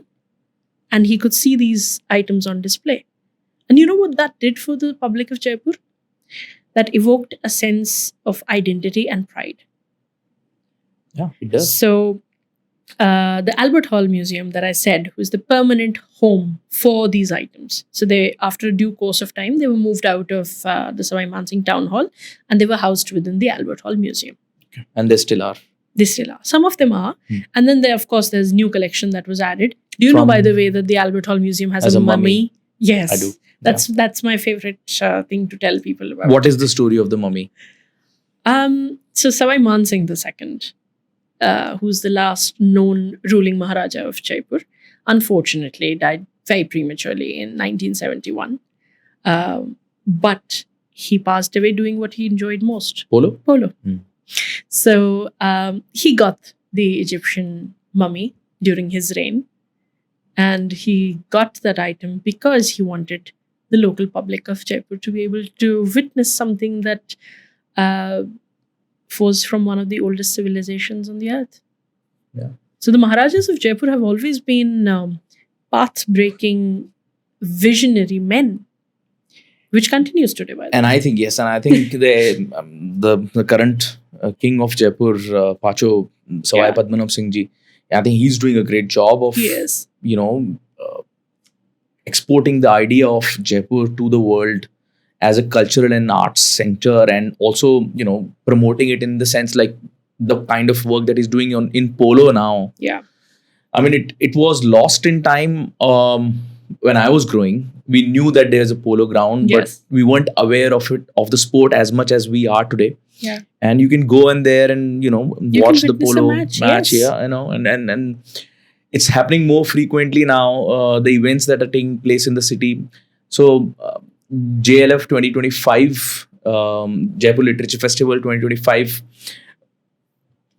and he could see these items on display. And you know what that did for the public of Jaipur? That evoked a sense of identity and pride. Yeah, it does. So the Albert Hall Museum that I said was the permanent home for these items. So they, after a due course of time, they were moved out of the Savai Mansingh Town Hall and they were housed within the Albert Hall Museum. And they still are. They still are. Some of them are. And then there, of course, there's new collection that was added. Do you know, by the way, that the Albert Hall Museum has a mummy? Yes. I do. That's my favorite thing to tell people about. What is the story of the mummy? So Savai Mansingh II, who's the last known ruling Maharaja of Jaipur, unfortunately died very prematurely in 1971. But he passed away doing what he enjoyed most. Polo? So he got the Egyptian mummy during his reign. And he got that item because he wanted the local public of Jaipur to be able to witness something that was from one of the oldest civilizations on the earth. Yeah. So the Maharajas of Jaipur have always been path-breaking, visionary men, which continues today, by the way. And I think, yes, and I think the current king of Jaipur, Pacho, Sawai Padmanabh Singh Ji, I think he's doing a great job of, exporting the idea of Jaipur to the world as a cultural and arts center, and also, promoting it in the sense like the kind of work that he's doing in Polo now. Yeah. I mean, it was lost in time when I was growing. We knew that there's a polo ground, but we weren't aware of the sport as much as we are today. Yeah. And you can go in there and, watch the polo match. Yes. Yeah, and it's happening more frequently now, the events that are taking place in the city. So, JLF 2025, Jaipur Literature Festival 2025,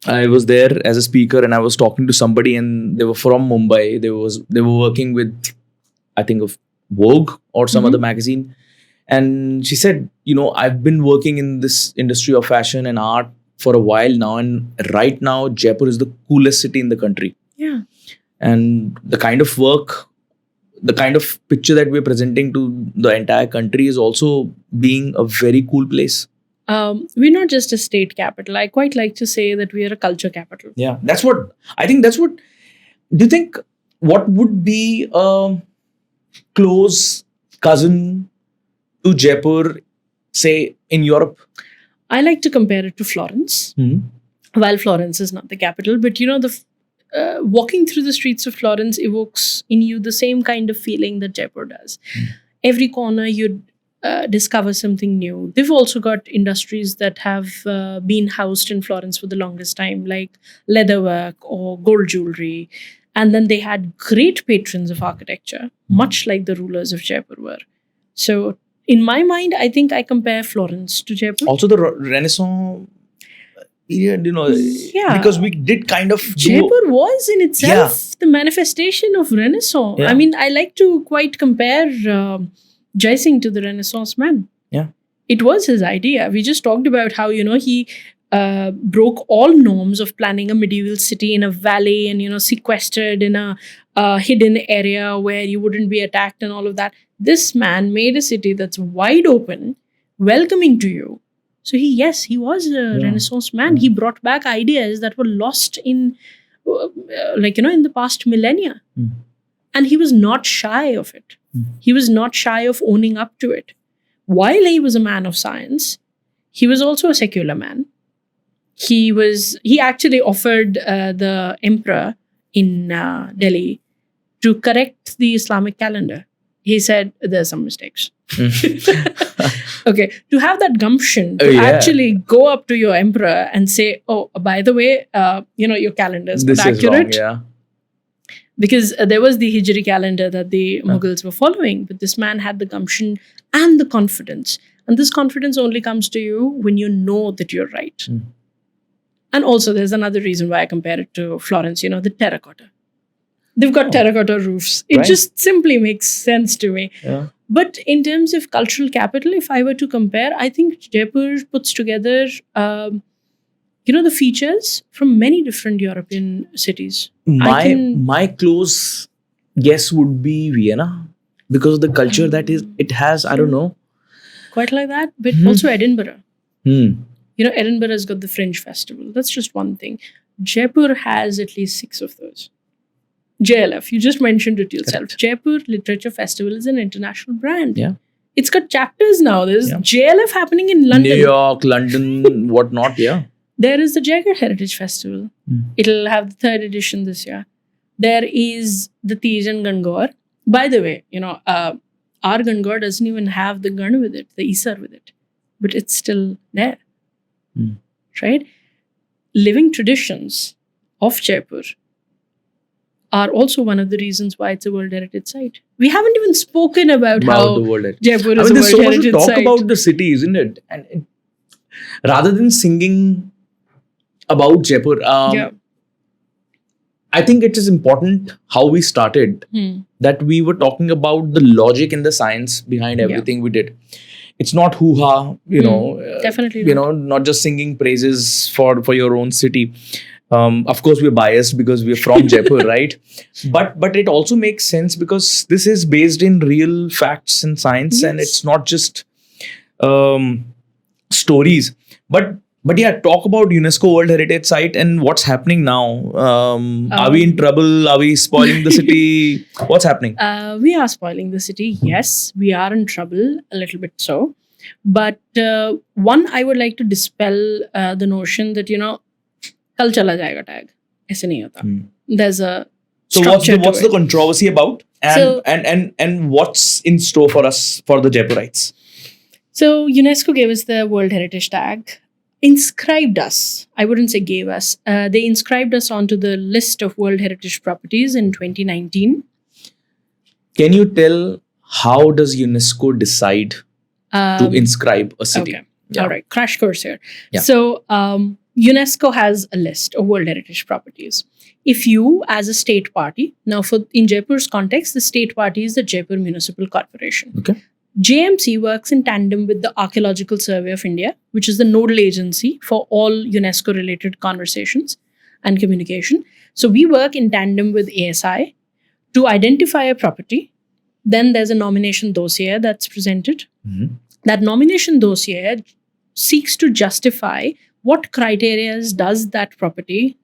I was there as a speaker and I was talking to somebody and they were from Mumbai. They were working with, I think, of Vogue or some other magazine. And she said, I've been working in this industry of fashion and art for a while now. And right now, Jaipur is the coolest city in the country. Yeah. And the kind of work, the kind of picture that we're presenting to the entire country is also being a very cool place. We're not just a state capital. I quite like to say that we are a culture capital. Yeah, do you think, what would be a close cousin to Jaipur, say, in Europe? I like to compare it to Florence. While Florence is not the capital, but walking through the streets of Florence evokes in you the same kind of feeling that Jaipur does. Every corner you'd discover something new. They've also got industries that have been housed in Florence for the longest time, like leatherwork or gold jewelry. And then they had great patrons of architecture, much like the rulers of Jaipur were. So, in my mind, I think I compare Florence to Jaipur. Also, the Renaissance period, because we did kind of Jaipur was in itself the manifestation of Renaissance. Yeah. I mean, I like to quite compare Jai Singh to the Renaissance man. Yeah. It was his idea. We just talked about how, he broke all norms of planning a medieval city in a valley and, sequestered in a hidden area where you wouldn't be attacked and all of that. This man made a city that's wide open, welcoming to you. So he was a Renaissance man. He brought back ideas that were lost in, in the past millennia. And he was not shy of it. He was not shy of owning up to it. While he was a man of science, he was also a secular man. He actually offered the emperor in Delhi to correct the Islamic calendar. He said there's some mistakes. Okay, to have that gumption to actually go up to your emperor and say, "Oh, by the way, your calendar is not accurate." Is wrong, Because there was the Hijri calendar that the Mughals were following, but this man had the gumption and the confidence. And this confidence only comes to you when you know that you're right. And also, there's another reason why I compare it to Florence, the terracotta. They've got terracotta roofs. It just simply makes sense to me. Yeah. But in terms of cultural capital, if I were to compare, I think Jaipur puts together, the features from many different European cities. My close guess would be Vienna, because of the culture that it has. I don't know. Quite like that, but also Edinburgh. Edinburgh has got the Fringe Festival. That's just one thing. Jaipur has at least 6 of those. JLF, you just mentioned it yourself. Correct. Jaipur Literature Festival is an international brand. Yeah. It's got chapters now. There's JLF happening in London. New York, London, whatnot, yeah. There is the Jaigarh Heritage Festival. It'll have the 3rd edition this year. There is the Tej and Gangaur. By the way, our Gangaur doesn't even have the gun with it, the Isar with it. But it's still there. Right? Living traditions of Jaipur are also one of the reasons why it's a World Heritage Site. We haven't even spoken about how the World Heritage. Jaipur is a there's World so much Heritage to talk Site. about the city, isn't it? And rather than singing about Jaipur, I think it is important how we started, that we were talking about the logic and the science behind everything we did. It's not hoo-ha, definitely not just singing praises for your own city. Of course, we're biased because we're from Jaipur, right? But it also makes sense because this is based in real facts and science, and it's not just stories. But yeah, talk about UNESCO World Heritage Site and what's happening now. Are we in trouble? Are we spoiling the city? What's happening? We are spoiling the city. Yes, we are in trouble, a little bit so. But one, I would like to dispel the notion that, kal chala jayega tag. Aise nahi hota. There's a so what's the controversy about? And what's in store for us, for the Jaipurites? So UNESCO gave us the World Heritage tag. Inscribed us. I wouldn't say gave us. They inscribed us onto the list of World Heritage properties in 2019. Can you tell how does UNESCO decide to inscribe a city? Okay. All right. Crash course here. Yeah. So UNESCO has a list of World Heritage properties. If you, as a state party, now in Jaipur's context, the state party is the Jaipur Municipal Corporation. Okay. JMC works in tandem with the Archaeological Survey of India, which is the nodal agency for all UNESCO-related conversations and communication. So we work in tandem with ASI to identify a property. Then there's a nomination dossier that's presented. That nomination dossier seeks to justify what criteria does that property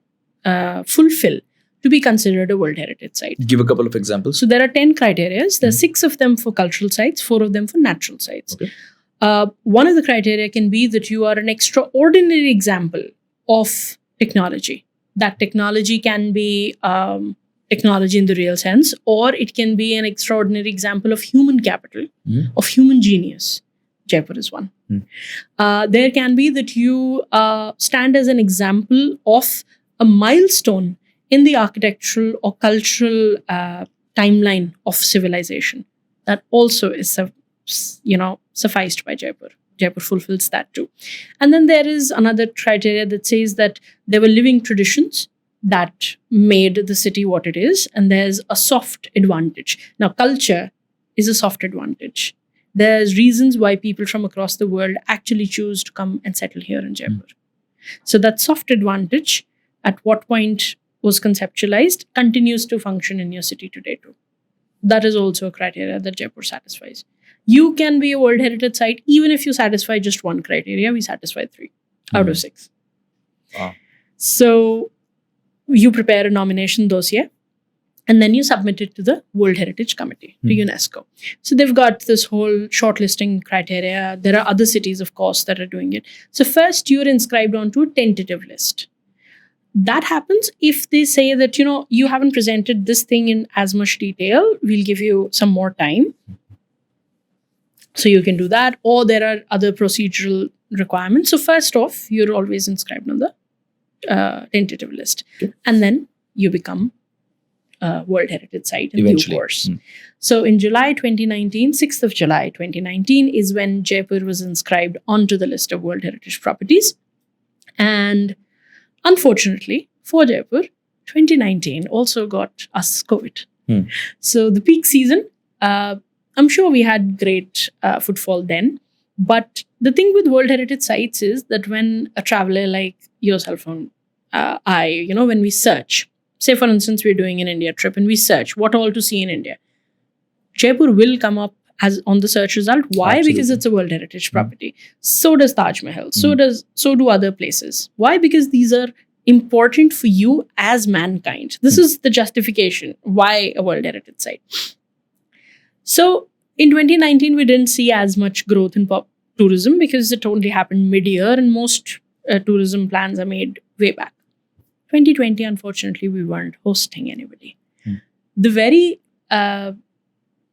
fulfill to be considered a World Heritage Site. Give a couple of examples. So there are 10 criteria. There are 6 of them for cultural sites, 4 of them for natural sites. Okay. One of the criteria can be that you are an extraordinary example of technology. That technology can be technology in the real sense, or it can be an extraordinary example of human capital, of human genius. Jaipur is one. There can be that you stand as an example of a milestone in the architectural or cultural timeline of civilization. That also is, sufficed by Jaipur. Jaipur fulfills that too. And then there is another criteria that says that there were living traditions that made the city what it is, and there's a soft advantage. Now, culture is a soft advantage. There's reasons why people from across the world actually choose to come and settle here in Jaipur. So that soft advantage, at what point was conceptualized, continues to function in your city today too. That is also a criteria that Jaipur satisfies. You can be a World Heritage Site even if you satisfy just one criteria. We satisfy 3 out of 6. Wow. So you prepare a nomination dossier and then you submit it to the World Heritage Committee, to UNESCO. So they've got this whole shortlisting criteria. There are other cities, of course, that are doing it. So first you're inscribed onto a tentative list. That happens if they say that, you haven't presented this thing in as much detail, we'll give you some more time. So you can do that, or there are other procedural requirements. So first off, you're always inscribed on the tentative list. Okay. And then you become a World Heritage Site in due course. Mm. So in July 2019, 6th of July 2019 is when Jaipur was inscribed onto the list of World Heritage Properties. And unfortunately for Jaipur, 2019 also got us COVID. Mm. So the peak season, I'm sure we had great footfall then. But the thing with World Heritage Sites is that when a traveler like yourself and when we search, say for instance, we're doing an India trip and we search what all to see in India, Jaipur will come up as on the search result. Why? Absolutely. Because it's a World Heritage property. So does Taj Mahal. So do other places. Why? Because these are important for you as mankind. This is the justification why a World Heritage Site. So in 2019, we didn't see as much growth in tourism because it only happened mid-year and most tourism plans are made way back. 2020, unfortunately, we weren't hosting anybody. The very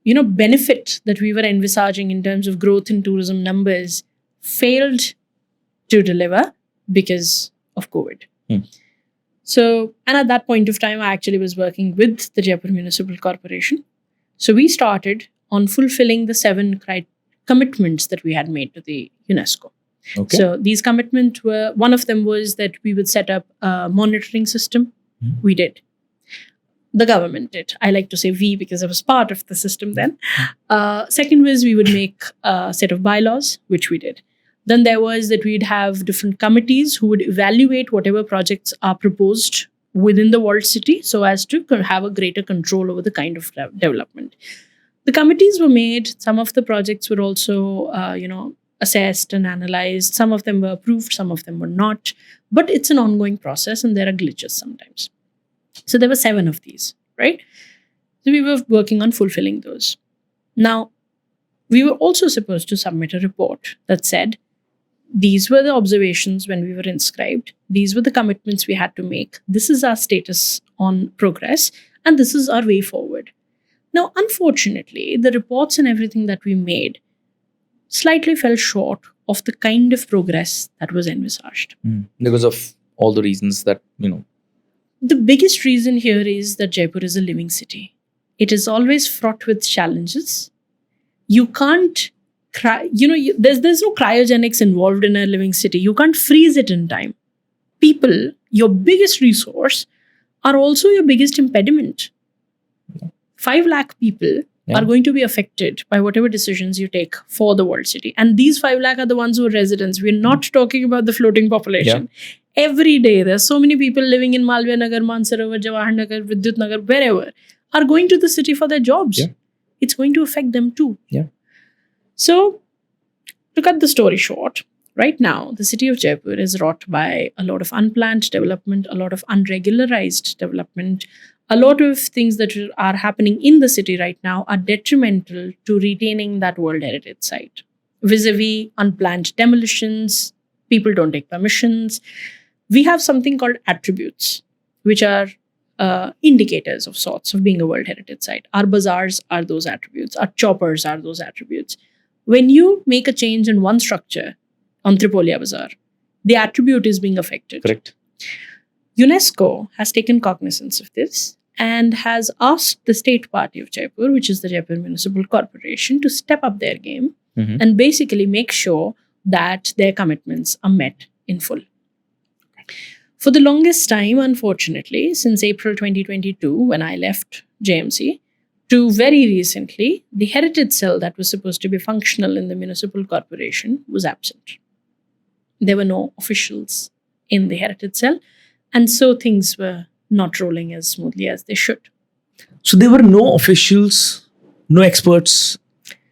benefit that we were envisaging in terms of growth in tourism numbers failed to deliver because of COVID. So, and at that point of time, I actually was working with the Jaipur Municipal Corporation. So we started on fulfilling the 7 commitments that we had made to the UNESCO. Okay. So these commitments were, one of them was that we would set up a monitoring system. We did. The government did. I like to say we because I was part of the system then. Second was we would make a set of bylaws, which we did. Then there was that we'd have different committees who would evaluate whatever projects are proposed within the walled city so as to have a greater control over the kind of development. The committees were made. Some of the projects were also, assessed and analyzed. Some of them were approved, some of them were not. But it's an ongoing process and there are glitches sometimes. So there were 7 of these, right? So we were working on fulfilling those. Now, we were also supposed to submit a report that said, these were the observations when we were inscribed. These were the commitments we had to make. This is our status on progress. And this is our way forward. Now, unfortunately, the reports and everything that we made slightly fell short of the kind of progress that was envisaged. Because of all the reasons that, The biggest reason here is that Jaipur is a living city. It is always fraught with challenges. You can't there's no cryogenics involved in a living city. You can't freeze it in time. People, your biggest resource, are also your biggest impediment. 5 lakh people are going to be affected by whatever decisions you take for the world city. And these 5 lakh are the ones who are residents. We're not talking about the floating population. Every day, there's so many people living in Malviya Nagar, Mansarovar, Jawahar Nagar, Vidyut Nagar, wherever, are going to the city for their jobs. It's going to affect them too. So, to cut the story short, right now, the city of Jaipur is wrought by a lot of unplanned development, a lot of unregularized development. A lot of things that are happening in the city right now are detrimental to retaining that World Heritage Site. Vis-a-vis unplanned demolitions, people don't take permissions. We have something called attributes, which are indicators of sorts of being a World Heritage Site. Our bazaars are those attributes. Our choppers are those attributes. When you make a change in one structure on Tripolia Bazaar, the attribute is being affected. Correct. UNESCO has taken cognizance of this and has asked the state party of Jaipur, which is the Jaipur Municipal Corporation, to step up their game and basically make sure that their commitments are met in full. For the longest time, unfortunately, since April 2022, when I left JMC, to very recently, the heritage cell that was supposed to be functional in the municipal corporation was absent. There were no officials in the heritage cell, and so things were not rolling as smoothly as they should. So there were no officials, no experts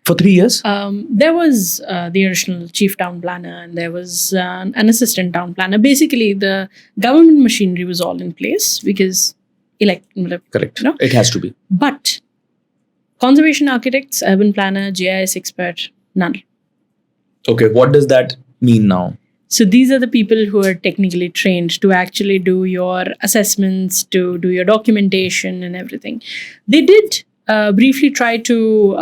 for 3 years? There was the original chief town planner and there was an assistant town planner. Basically, the government machinery was all in place because Correct. It has to be. But conservation architects, urban planner, GIS expert, none. Okay, what does that mean now? So these are the people who are technically trained to actually do your assessments, to do your documentation and everything. They did briefly try to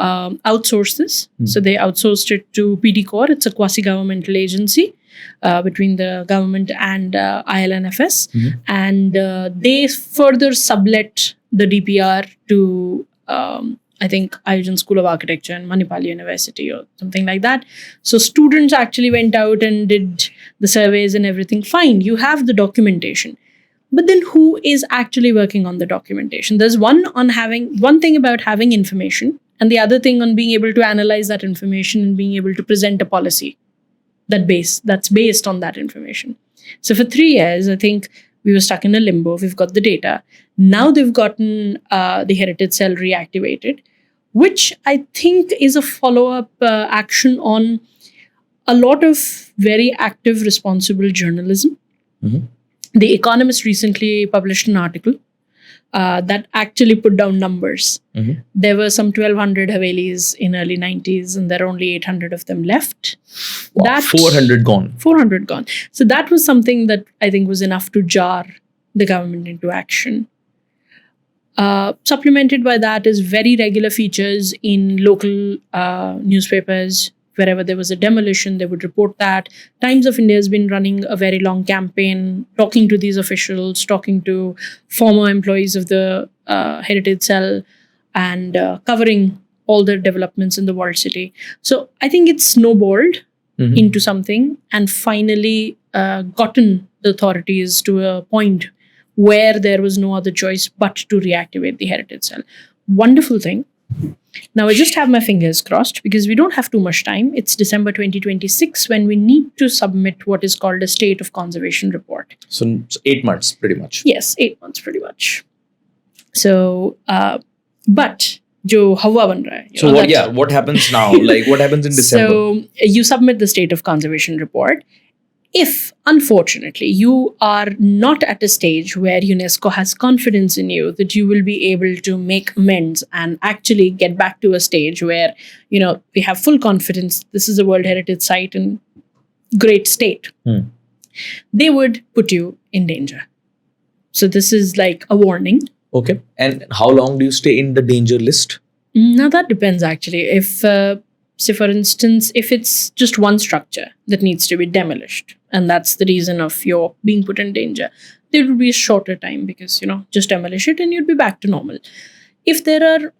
outsource this. So they outsourced it to PD Corps. It's a quasi-governmental agency between the government and ILNFS. And they further sublet the DPR to I think Ayujan School of Architecture and Manipal University or something like that. So students actually went out and did the surveys and everything. Fine, you have the documentation. But then who is actually working on the documentation? There's one thing about having information, and the other thing on being able to analyze that information and being able to present a policy that's based on that information. So for 3 years, I think we were stuck in a limbo. We've got the data. Now they've gotten the heritage cell reactivated, which I think is a follow-up action on a lot of very active, responsible journalism. The Economist recently published an article that actually put down numbers. There were some 1,200 havelis in early 90s, and there are only 800 of them left. Wow, 400 gone. 400 gone. So that was something that I think was enough to jar the government into action. Supplemented by that is very regular features in local newspapers. Wherever there was a demolition, they would report that. Times of India has been running a very long campaign, talking to these officials, talking to former employees of the Heritage Cell, and covering all the developments in the walled city. So I think it's snowballed into something and finally gotten the authorities to a point where there was no other choice but to reactivate the Heritage Cell. Wonderful thing. Now, I just have my fingers crossed because we don't have too much time. It's December 2026 when we need to submit what is called a State of Conservation Report. So 8 months, pretty much. Yes, 8 months, pretty much. So, but jo hawa ban raha hai. So what happens now? Like what happens in December? So you submit the State of Conservation Report. If, unfortunately, you are not at a stage where UNESCO has confidence in you that you will be able to make amends and actually get back to a stage where, we have full confidence this is a World Heritage Site in great state, they would put you in danger. So this is like a warning. Okay. And how long do you stay in the danger list? Now that depends actually. If, say for instance, if it's just one structure that needs to be demolished, and that's the reason of your being put in danger, there would be a shorter time because, just demolish it and you'd be back to normal. If there are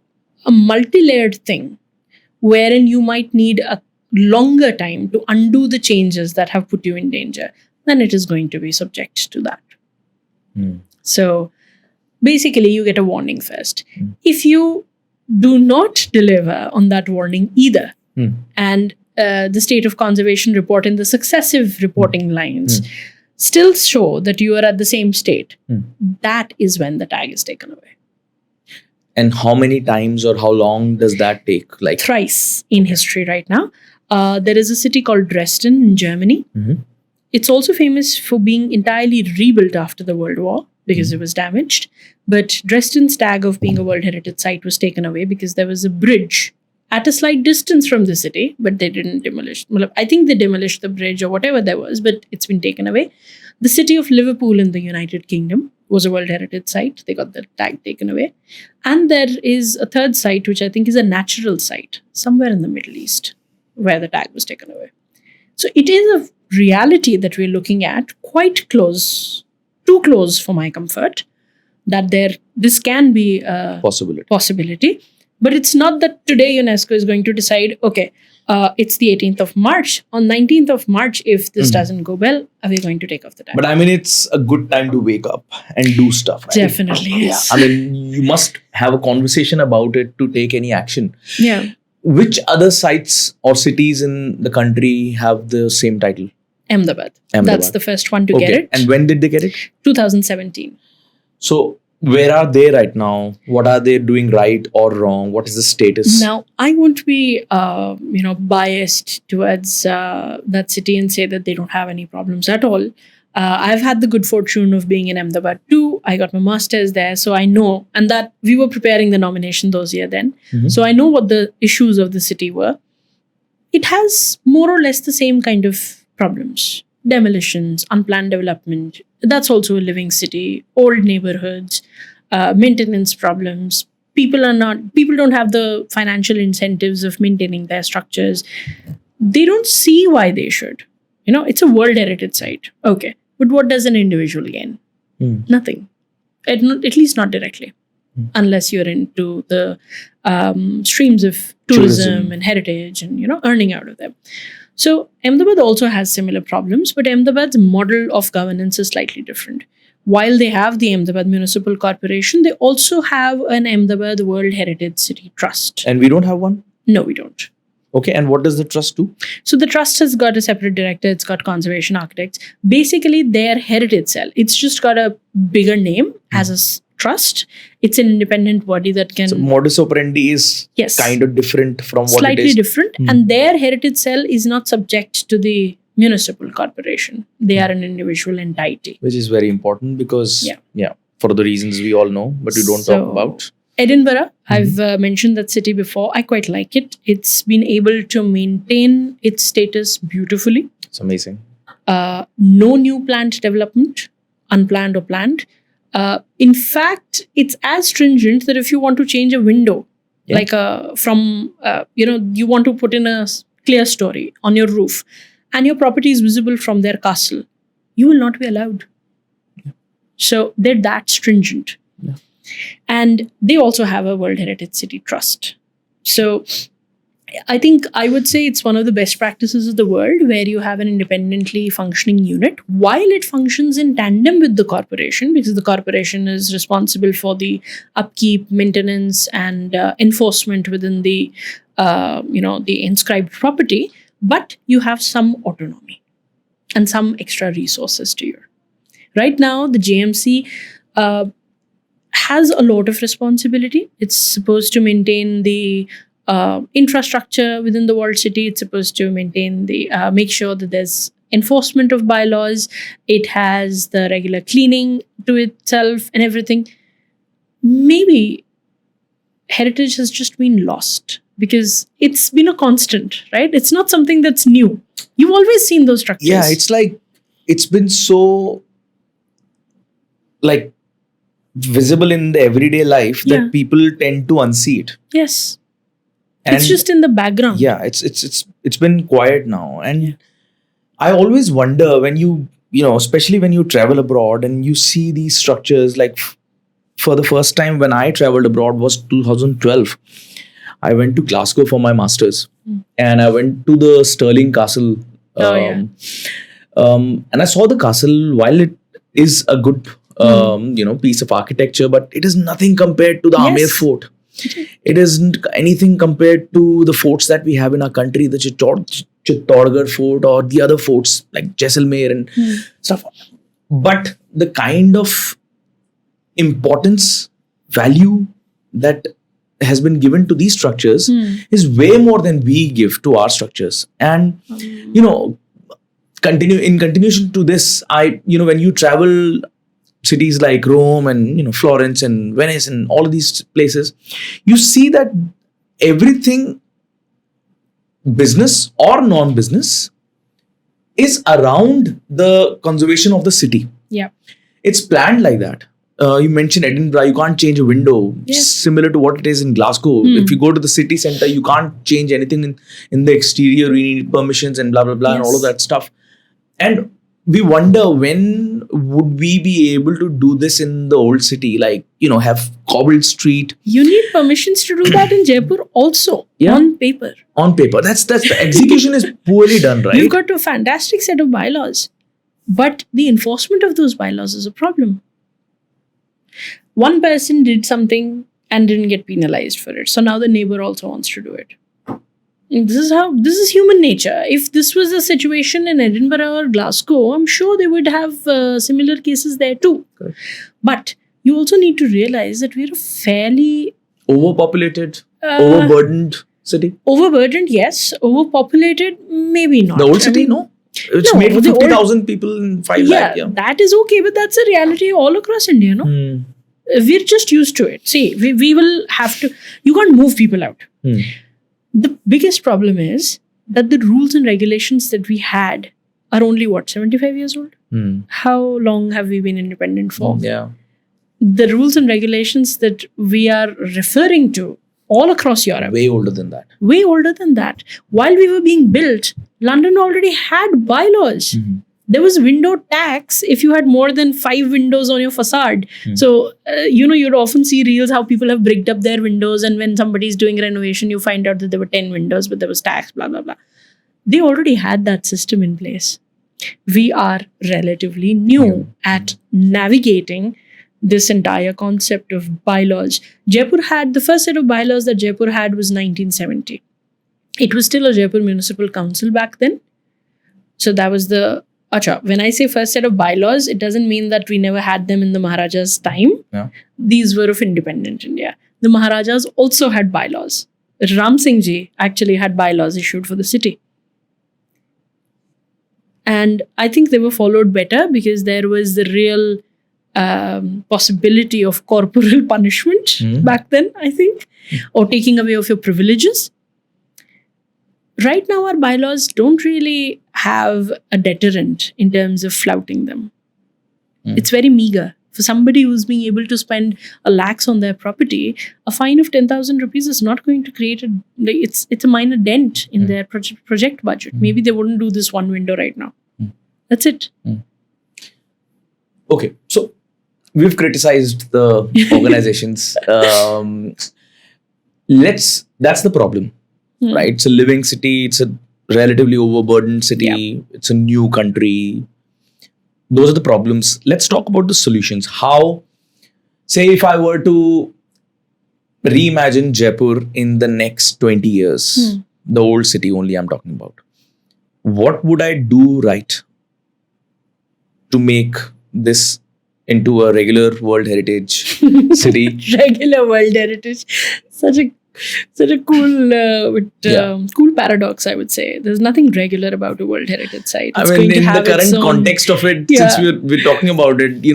a multi-layered thing wherein you might need a longer time to undo the changes that have put you in danger, then it is going to be subject to that. So basically you get a warning first. If you do not deliver on that warning either, and the State of Conservation Report in the successive reporting lines still show that you are at the same state, that is when the tag is taken away. And how many times or how long does that take? Like thrice in history right now. There is a city called Dresden in Germany. It's also famous for being entirely rebuilt after the World War because it was damaged. But Dresden's tag of being a World Heritage Site was taken away because there was a bridge at a slight distance from the city, but they didn't demolish. I think they demolished the bridge or whatever there was, but it's been taken away. The city of Liverpool in the United Kingdom was a World Heritage Site. They got the tag taken away. And there is a third site, which I think is a natural site, somewhere in the Middle East, where the tag was taken away. So it is a reality that we're looking at quite close, too close for my comfort, that this can be a possibility. But it's not that today UNESCO is going to decide, okay, it's the 18th of March. On 19th of March, if this doesn't go well, are we going to take off the tag? But I mean, it's a good time to wake up and do stuff. Right? Definitely, yes. I mean, you must have a conversation about it to take any action. Yeah. Which other sites or cities in the country have the same title? Ahmedabad. That's the first one to get it. And when did they get it? 2017. So where are they right now? What are they doing right or wrong? What is the status? Now, I won't be, biased towards that city and say that they don't have any problems at all. I've had the good fortune of being in Ahmedabad too. I got my master's there, so I know, and that we were preparing the nomination those years then. So I know what the issues of the city were. It has more or less the same kind of problems. demolitions, unplanned development. That's also a living city. Old neighborhoods, maintenance problems. People don't have the financial incentives of maintaining their structures. They don't see why they should. It's a World Heritage Site. Okay. But what does an individual gain? Nothing. At least not directly. Unless you're into the streams of tourism and heritage and, earning out of them. So Ahmedabad also has similar problems, but Ahmedabad's model of governance is slightly different. While they have the Ahmedabad Municipal Corporation, they also have an Ahmedabad World Heritage City Trust. And we don't have one? No, we don't. Okay, and what does the trust do? So the trust has got a separate director. It's got conservation architects. Basically, their heritage cell. It's just got a bigger name as a trust. It's an independent body that can... So modus operandi is kind of different from what slightly it is. Different. And their heritage cell is not subject to the municipal corporation. They are an individual entity. Which is very important because, for the reasons we all know, but we don't talk about. Edinburgh, I've mentioned that city before. I quite like it. It's been able to maintain its status beautifully. It's amazing. No new planned development, unplanned or planned. In fact, it's as stringent that if you want to change a window, like you want to put in a clear story on your roof and your property is visible from their castle, you will not be allowed. So they're that stringent. Yeah. And they also have a World Heritage City Trust. So I think I would say it's one of the best practices of the world where you have an independently functioning unit while it functions in tandem with the corporation, because the corporation is responsible for the upkeep, maintenance and enforcement within the the inscribed property, but you have some autonomy and some extra resources to you. Right now, the JMC has a lot of responsibility. It's supposed to maintain the infrastructure within the walled city. It's supposed to maintain make sure that there's enforcement of bylaws. It has the regular cleaning to itself and everything. Maybe heritage has just been lost because it's been a constant, right? It's not something that's new. You've always seen those structures. Yeah, it's like, it's been so visible in the everyday life that people tend to unsee it. Yes. And it's just in the background. Yeah, it's been quiet now. And I always wonder when you especially when you travel abroad and you see these structures, for the first time when I traveled abroad was 2012. I went to Glasgow for my master's and I went to the Stirling Castle. And I saw the castle. While it is a good piece of architecture, but it is nothing compared to the Amer Fort. It isn't anything compared to the forts that we have in our country, the Chittorgarh Fort or the other forts like Jaisalmer and stuff. But the kind of importance, value that has been given to these structures is way more than we give to our structures. And, continuation to this, when you travel cities like Rome and Florence and Venice and all of these places, you see that everything, business or non-business, is around the conservation of the city. Yeah, it's planned like that. You mentioned Edinburgh, you can't change a window, similar to what it is in Glasgow. If you go to the city center, you can't change anything in the exterior. You need permissions and blah blah blah and all of that stuff. And we wonder, when would we be able to do this in the old city? Have cobbled street. You need permissions to do that in Jaipur also, on paper. On paper. That's the execution is poorly done, right? You've got a fantastic set of bylaws, but the enforcement of those bylaws is a problem. One person did something and didn't get penalized for it. So now the neighbor also wants to do it. This is human nature. If this was a situation in Edinburgh or Glasgow, I'm sure they would have similar cases there too. Correct. But you also need to realize that we're a fairly overpopulated, overburdened city. Overburdened, yes. Overpopulated, maybe not. The old city, no. It's made for 50,000 people in 5 lakh. Yeah, that is okay, but that's a reality all across India, no? We're just used to it. See, we will have to... You can't move people out. The biggest problem is that the rules and regulations that we had are only 75 years old? How long have we been independent for? Yeah. The rules and regulations that we are referring to all across Europe, Way older than that. way older than that. While we were being built, London already had bylaws. There was window tax if you had more than 5 windows on your facade. So, you'd often see reels how people have bricked up their windows, and when somebody's doing renovation, you find out that there were 10 windows, but there was tax, blah, blah, blah. They already had that system in place. We are relatively new at navigating this entire concept of bylaws. The first set of bylaws that Jaipur had was 1970. It was still a Jaipur Municipal Council back then. So that was when I say first set of bylaws, it doesn't mean that we never had them in the Maharaja's time. Yeah. These were of independent India. The Maharajas also had bylaws. Ram Singh Ji actually had bylaws issued for the city. And I think they were followed better because there was the real possibility of corporal punishment back then, I think, or taking away of your privileges. Right now, our bylaws don't really have a deterrent in terms of flouting them. It's very meager. For somebody who's being able to spend a lakhs on their property, a fine of 10,000 rupees is not going to create it's a minor dent in their project budget. Maybe they wouldn't do this one window right now. That's it. Okay, so we've criticized the organizations. That's the problem, right? It's a living city. It's a relatively overburdened city. It's a new country. Those are the problems. Let's talk about the solutions. How, say, if I were to reimagine Jaipur in the next 20 years, the old city only I'm talking about, what would I do right to make this into a regular World Heritage city? Regular World Heritage. Such a cool cool paradox, I would say. There's nothing regular about a World Heritage site. It's in the current context of it, since we're talking about it,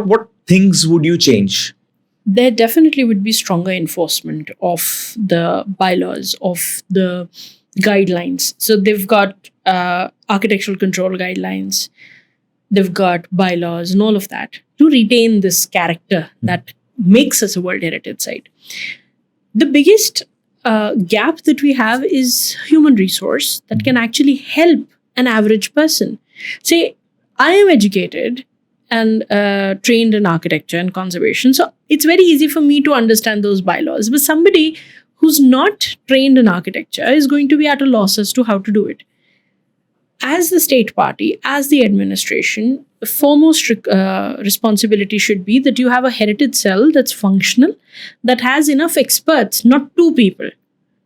what things would you change? There definitely would be stronger enforcement of the bylaws, of the guidelines. So they've got architectural control guidelines, they've got bylaws and all of that to retain this character that makes us a World Heritage Site. The biggest gap that we have is human resource that can actually help an average person. Say, I am educated and trained in architecture and conservation, so it's very easy for me to understand those bylaws. But somebody who's not trained in architecture is going to be at a loss as to how to do it. As the state party, as the administration, the foremost responsibility should be that you have a heritage cell that's functional, that has enough experts, not 2 people,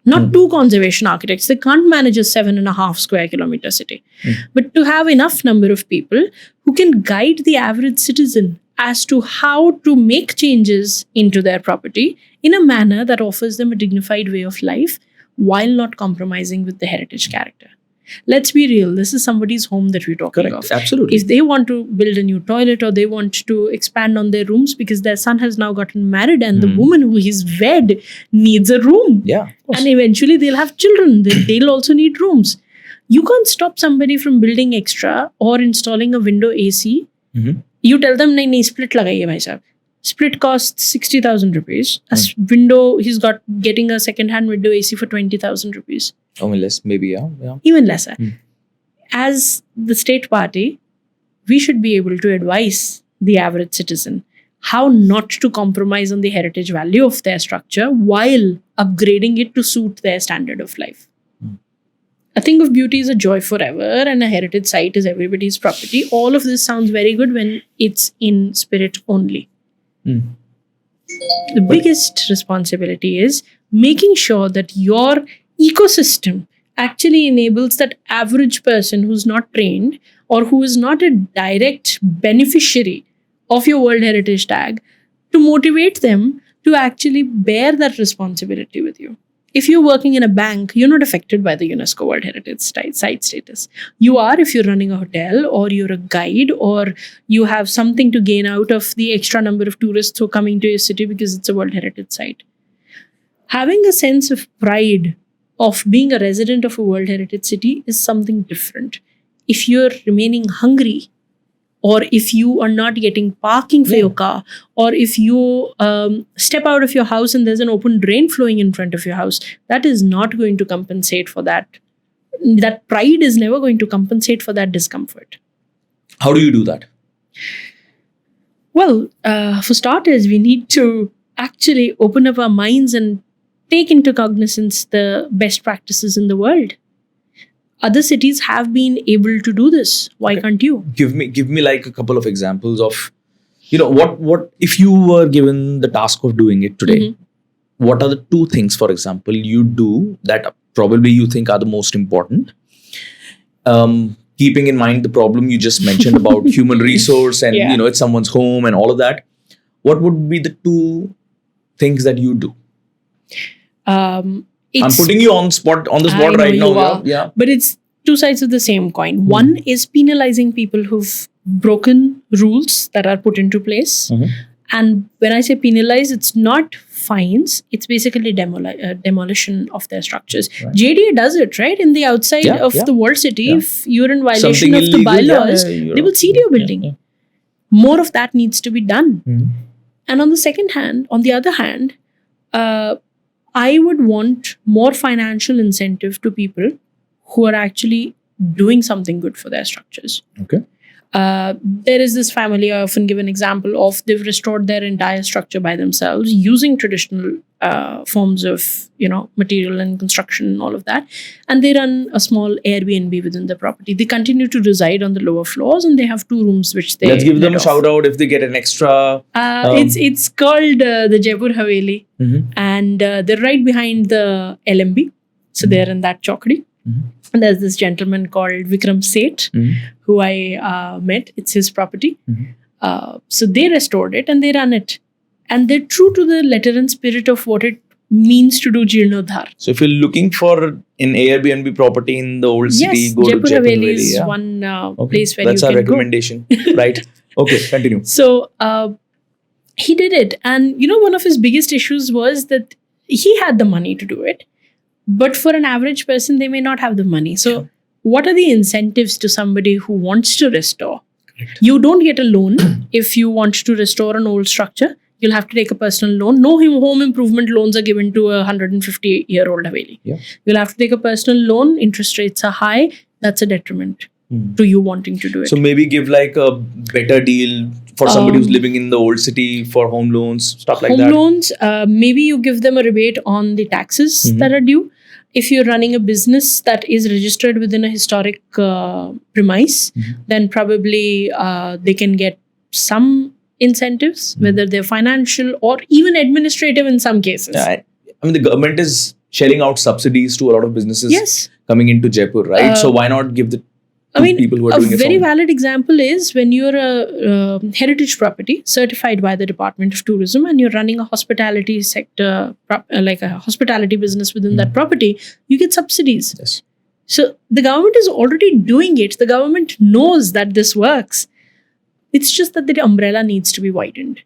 not 2 conservation architects. They can't manage a 7.5 square kilometer city. But to have enough number of people who can guide the average citizen as to how to make changes into their property in a manner that offers them a dignified way of life while not compromising with the heritage character. Let's be real. This is somebody's home that we're talking of. Absolutely. If they want to build a new toilet or they want to expand on their rooms because their son has now gotten married and the woman who he's wed needs a room. Yeah. And eventually they'll have children. They'll also need rooms. You can't stop somebody from building extra or installing a window AC. You tell them, nahi, split lagaiye bhai sahab. Split costs 60,000 rupees. A window, he's getting a second-hand window AC for 20,000 rupees. Only less, maybe, yeah. Even lesser. As the state party, we should be able to advise the average citizen how not to compromise on the heritage value of their structure while upgrading it to suit their standard of life. A thing of beauty is a joy forever, and a heritage site is everybody's property. All of this sounds very good when it's in spirit only. The biggest responsibility is making sure that your ecosystem actually enables that average person who's not trained or who is not a direct beneficiary of your World Heritage tag to motivate them to actually bear that responsibility with you. If you're working in a bank, you're not affected by the UNESCO World Heritage Site status. You are if you're running a hotel or you're a guide or you have something to gain out of the extra number of tourists who are coming to your city because it's a World Heritage Site. Having a sense of pride of being a resident of a World Heritage City is something different. if you're remaining hungry, or if you are not getting parking for your car, or if you step out of your house and there's an open drain flowing in front of your house, that is not going to compensate for that. That pride is never going to compensate for that discomfort. How do you do that? Well, for starters, we need to actually open up our minds and take into cognizance the best practices in the world. Other cities have been able to do this. Why can't you? Give me like a couple of examples of, what if you were given the task of doing it today, what are the 2 things, for example, you do that probably you think are the most important? Keeping in mind the problem you just mentioned about human resource and, it's someone's home and all of that. What would be the 2 things that you do? I'm putting you on the spot right now. Yeah. But it's 2 sides of the same coin. One is penalizing people who've broken rules that are put into place. And when I say penalize, it's not fines. It's basically demolition of their structures. Right. JDA does it, right? In the outside of the World City, if you're in violation Something of the illegal, bylaws, they will seal your building. More of that needs to be done. And on the other hand, I would want more financial incentive to people who are actually doing something good for their structures. Okay. There is this family, I often give an example of, they've restored their entire structure by themselves using traditional forms of, material and construction and all of that. And they run a small Airbnb within the property. They continue to reside on the lower floors and they have 2 rooms which they Let's give them a let off. shout out if they get an extra. It's called the Jaipur Haveli, and they're right behind the LMB. So they're in that chokdi. And there's this gentleman called Vikram Seth, who I met. It's his property. So they restored it and they run it. And they're true to the letter and spirit of what it means to do Jeernodhar. So if you're looking for an Airbnb property in the old city, go Jaipur to Jaipur Haveli is yeah. one place where That's you our can recommendation. Right. Okay, continue. So he did it. And, one of his biggest issues was that he had the money to do it. But for an average person, they may not have the money. So what are the incentives to somebody who wants to restore? Correct. You don't get a loan if you want to restore an old structure. You'll have to take a personal loan. No home improvement loans are given to a 150-year-old Haveli. Yeah. You'll have to take a personal loan. Interest rates are high. That's a detriment to you wanting to do it. So maybe give like a better deal for somebody who's living in the old city for home loans, stuff like that. Home loans, maybe you give them a rebate on the taxes that are due. If you're running a business that is registered within a historic premise, then probably they can get some incentives, whether they're financial or even administrative in some cases. Yeah, I mean, the government is shelling out subsidies to a lot of businesses coming into Jaipur, right? So why not give the people who are doing a it? very valid example is when you're a heritage property certified by the Department of Tourism and you're running a hospitality sector, like a hospitality business within that property, you get subsidies. Yes. So the government is already doing it. The government knows that this works. It's just that the umbrella needs to be widened.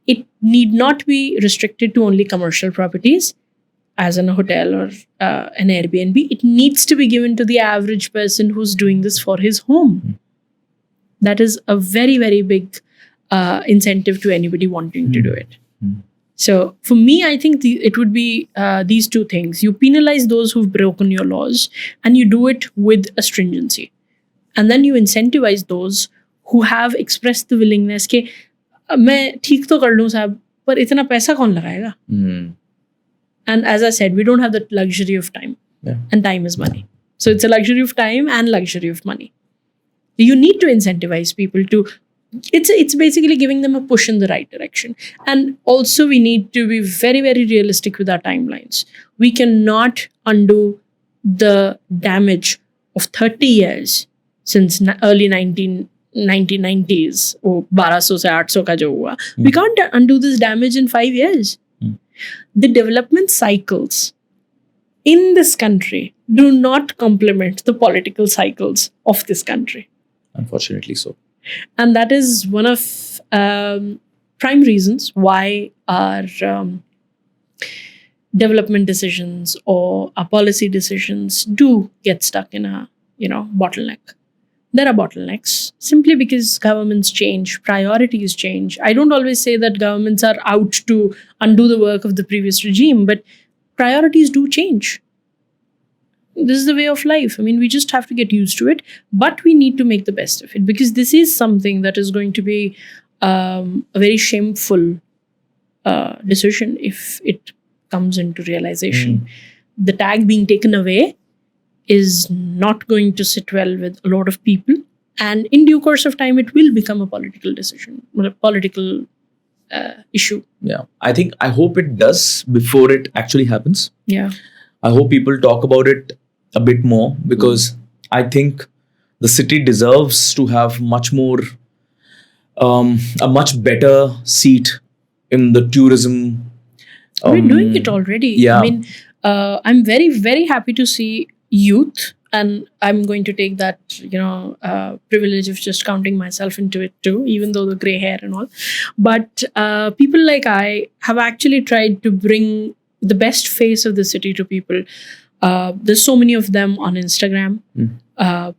It need not be restricted to only commercial properties, as in a hotel or an Airbnb. It needs to be given to the average person who's doing this for his home. That is a very, very big incentive to anybody wanting to do it. So for me, I think it would be these 2 things. You penalize those who've broken your laws and you do it with a stringency. And then you incentivize those who have expressed the willingness कि मैं ठीक तो कर लूँ साहब, पर इतना पैसा कौन लगाएगा? And as I said, we don't have the luxury of time. And time is money. So it's a luxury of time and luxury of money. You need to incentivize people to, it's basically giving them a push in the right direction. And also we need to be very, very realistic with our timelines. We cannot undo the damage of 30 years since early 1990s. Oh, 1200 se 800 ka jo hua. We can't undo this damage in 5 years. The development cycles in this country do not complement the political cycles of this country. Unfortunately so. And that is one of prime reasons why our development decisions or our policy decisions do get stuck in a bottleneck. there are bottlenecks simply because governments change, priorities change. I don't always say that governments are out to undo the work of the previous regime, but priorities do change. This is the way of life. I mean, we just have to get used to it, but we need to make the best of it because this is something that is going to be a very shameful decision if it comes into realization. The tag being taken away is not going to sit well with a lot of people, and in due course of time, it will become a political decision, a political issue. Yeah, I hope it does before it actually happens. Yeah. I hope people talk about it a bit more because I think the city deserves to have much more, a much better seat in the tourism. We're doing it already. Yeah. I mean, I'm very, very happy to see youth, and I'm going to take that, privilege of just counting myself into it too, even though the gray hair and all. But people like I have actually tried to bring the best face of the city to people. There's so many of them on Instagram.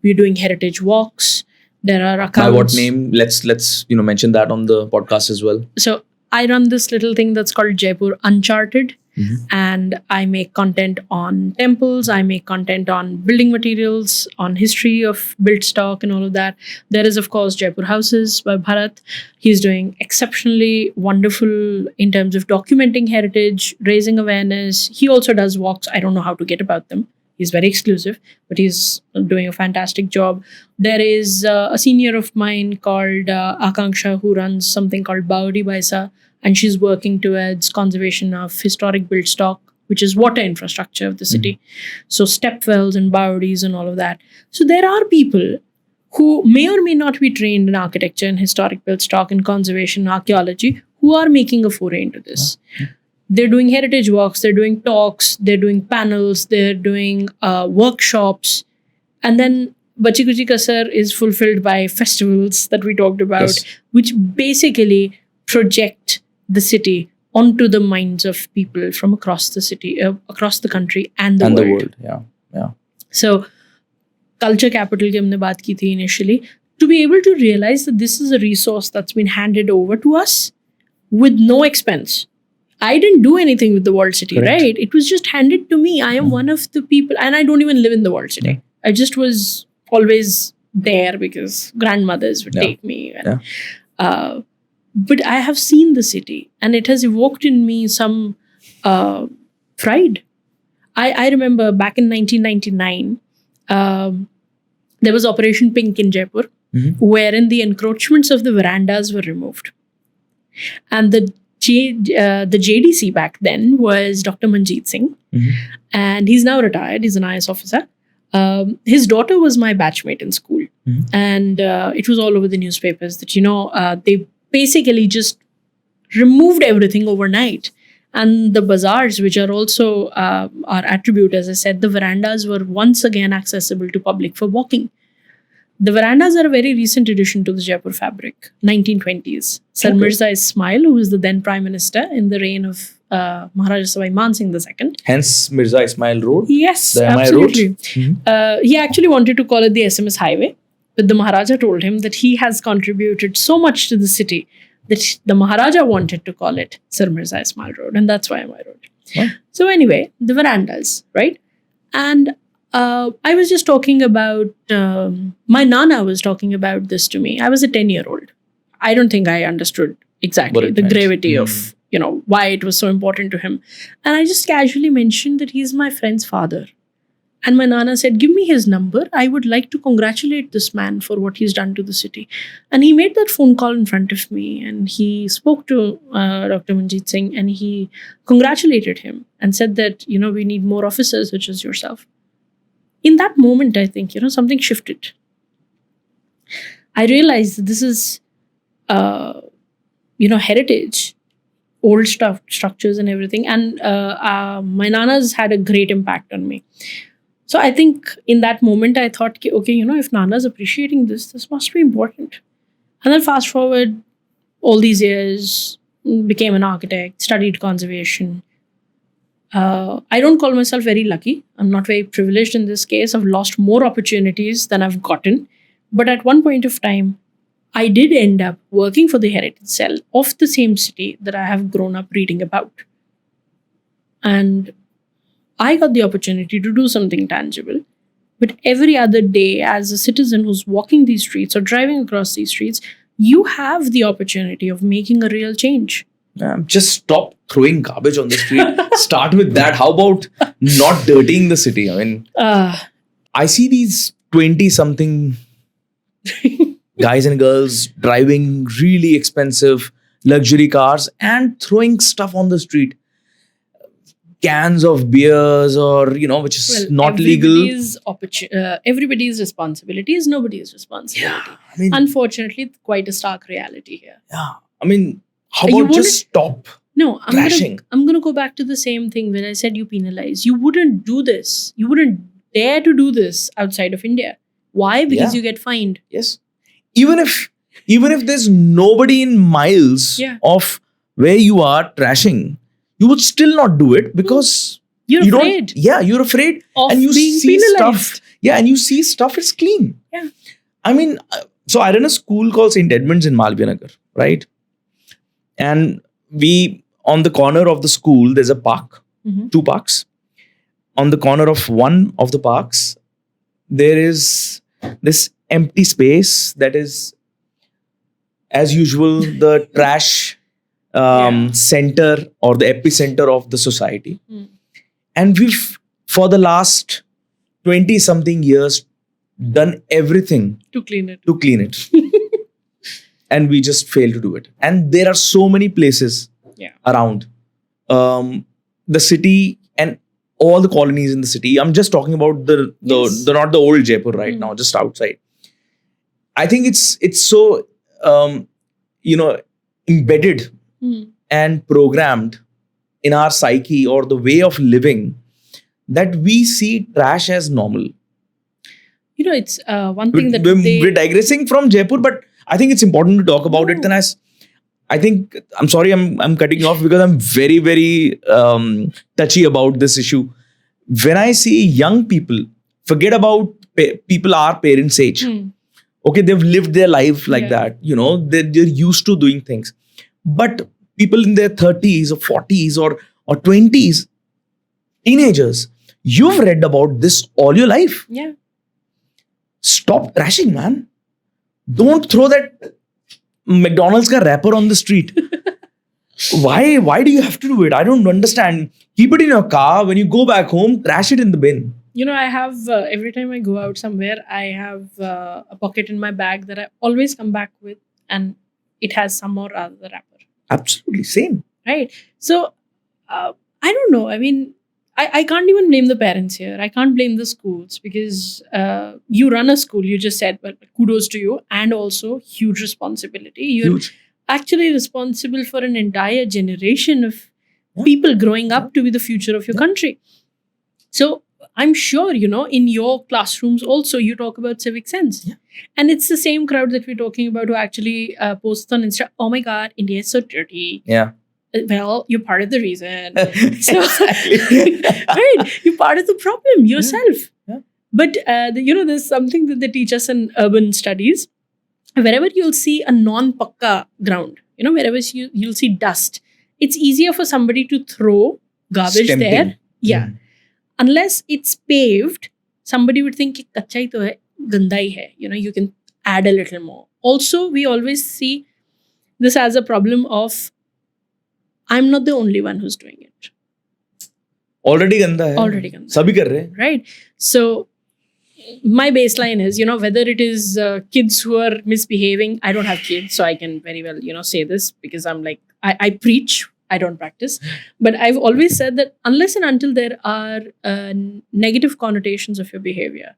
We're doing heritage walks. There are accounts. By what name? Let's mention that on the podcast as well. So I run this little thing that's called Jaipur Uncharted. And I make content on temples, I make content on building materials, on history of built stock and all of that. There is, of course, Jaipur Houses by Bharat. He's doing exceptionally wonderful in terms of documenting heritage, raising awareness. He also does walks. I don't know how to get about them. He's very exclusive, but he's doing a fantastic job. There is a senior of mine called Akanksha who runs something called Baudi Baisa, and she's working towards conservation of historic built stock, which is water infrastructure of the city. So step wells and Baudis and all of that. So there are people who may or may not be trained in architecture and historic built stock and conservation archaeology who are making a foray into this. They're doing heritage walks, they're doing talks, they're doing panels, they're doing workshops. And then Bachi Kuchi Kasar is fulfilled by festivals that we talked about, which basically project the city onto the minds of people from across the city, across the country and the world. Yeah. So, culture capital ki humne baat ki thi initially, to be able to realize that this is a resource that's been handed over to us with no expense. I didn't do anything with the walled city, right? It was just handed to me. I am one of the people, and I don't even live in the walled city. I just was always there because grandmothers would take me. And, but I have seen the city, and it has evoked in me some pride. I remember back in 1999, there was Operation Pink in Jaipur, wherein the encroachments of the verandas were removed. And the JDC back then was Dr. Manjeet Singh, and he's now retired. He's an IS officer. His daughter was my batchmate in school, and it was all over the newspapers that, they basically just removed everything overnight. And the bazaars, which are also our attribute, as I said, the verandas were once again accessible to public for walking. The verandas are a very recent addition to the Jaipur fabric, 1920s. Sir Mirza Ismail, who was the then Prime Minister in the reign of Maharaja Savai Man Singh II. Hence Mirza Ismail Road? Yes, the absolutely. He actually wanted to call it the SMS Highway, but the Maharaja told him that he has contributed so much to the city that the Maharaja wanted to call it Sir Mirza Ismail Road, and that's why I wrote it. So anyway, the verandas, right? And I was just talking about, my Nana was talking about this to me. I was a 10-year-old. I don't think I understood exactly the gravity of, why it was so important to him. And I just casually mentioned that he's my friend's father. And my Nana said, give me his number. I would like to congratulate this man for what he's done to the city. And he made that phone call in front of me, and he spoke to Dr. Manjeet Singh, and he congratulated him and said that, we need more officers such as yourself. In that moment, I think, something shifted. I realized that this is, heritage, old structures and everything. And my Nana's had a great impact on me. So I think in that moment, I thought, okay, if Nana's appreciating this must be important. And then fast forward all these years, became an architect, studied conservation. I don't call myself very lucky. I'm not very privileged in this case. I've lost more opportunities than I've gotten. But at one point of time, I did end up working for the heritage cell of the same city that I have grown up reading about. And I got the opportunity to do something tangible. But every other day, as a citizen who's walking these streets or driving across these streets, you have the opportunity of making a real change. Just stop throwing garbage on the street. Start with that. How about not dirtying the city? I mean, I see these 20-something guys and girls driving really expensive luxury cars and throwing stuff on the street. Cans of beers or, which is not legal. Everybody's responsibility is nobody's responsibility. Yeah, I mean, unfortunately, it's quite a stark reality here. Yeah, I mean, how about just stop crashing? I'm gonna go back to the same thing when I said you penalize. You wouldn't do this. You wouldn't dare to do this outside of India. Why? Because you get fined. Yes. Even if there's nobody in miles of where you are trashing, you would still not do it because you're afraid. You're afraid of and you being see penalized. Stuff. Yeah, and you see stuff is clean. Yeah. I mean, so I run a school called St. Edmunds in Malviya Nagar, right? And on the corner of the school, there's a park, 2 parks. On the corner of one of the parks, there is this empty space that is, as usual, the trash center or the epicenter of the society. And we've, for the last 20-something years, done everything to clean it. And we just fail to do it. And there are so many places around the city and all the colonies in the city. I'm just talking about the not the old Jaipur right now, just outside. I think it's so embedded and programmed in our psyche or the way of living that we see trash as normal. It's one thing that we're digressing from Jaipur, but I think it's important to talk about it. Then I think, I'm sorry, I'm cutting you off because I'm very, very touchy about this issue. When I see young people, forget about people our parents' age. Okay, they've lived their life like that. They're used to doing things. But people in their 30s or 40s or 20s, teenagers, you've read about this all your life. Yeah. Stop trashing, man. Don't throw that McDonald's ka wrapper on the street. Why do you have to do it? I don't understand. Keep it in your car. When you go back home, trash it in the bin. I have, every time I go out somewhere, I have a pocket in my bag that I always come back with, and it has some or other wrapper. Absolutely, same. Right. So, I don't know. I mean, I can't even blame the parents here. I can't blame the schools because you run a school. You just said, well, kudos to you. And also huge responsibility. You're actually responsible for an entire generation of people growing up to be the future of your country. So I'm sure, in your classrooms also, you talk about civic sense. Yeah. And it's the same crowd that we're talking about who actually posts on Instagram, oh my God, India is so dirty. Yeah. Well, you're part of the reason. So, right, you're part of the problem yourself. Yeah. But, there's something that they teach us in urban studies. Wherever you'll see a non-pakka ground, wherever you'll see dust, it's easier for somebody to throw garbage there. Yeah. Unless it's paved, somebody would think, kacha hi to hai, ganda hi hai. You can add a little more. Also, we always see this as a problem of, I'm not the only one who's doing it. Already ganda hai. Already ganda. Sabhi kar rahe. Right. So, my baseline is, whether it is kids who are misbehaving. I don't have kids, so I can very well, say this because I'm like, I preach. I don't practice. But I've always said that unless and until there are negative connotations of your behavior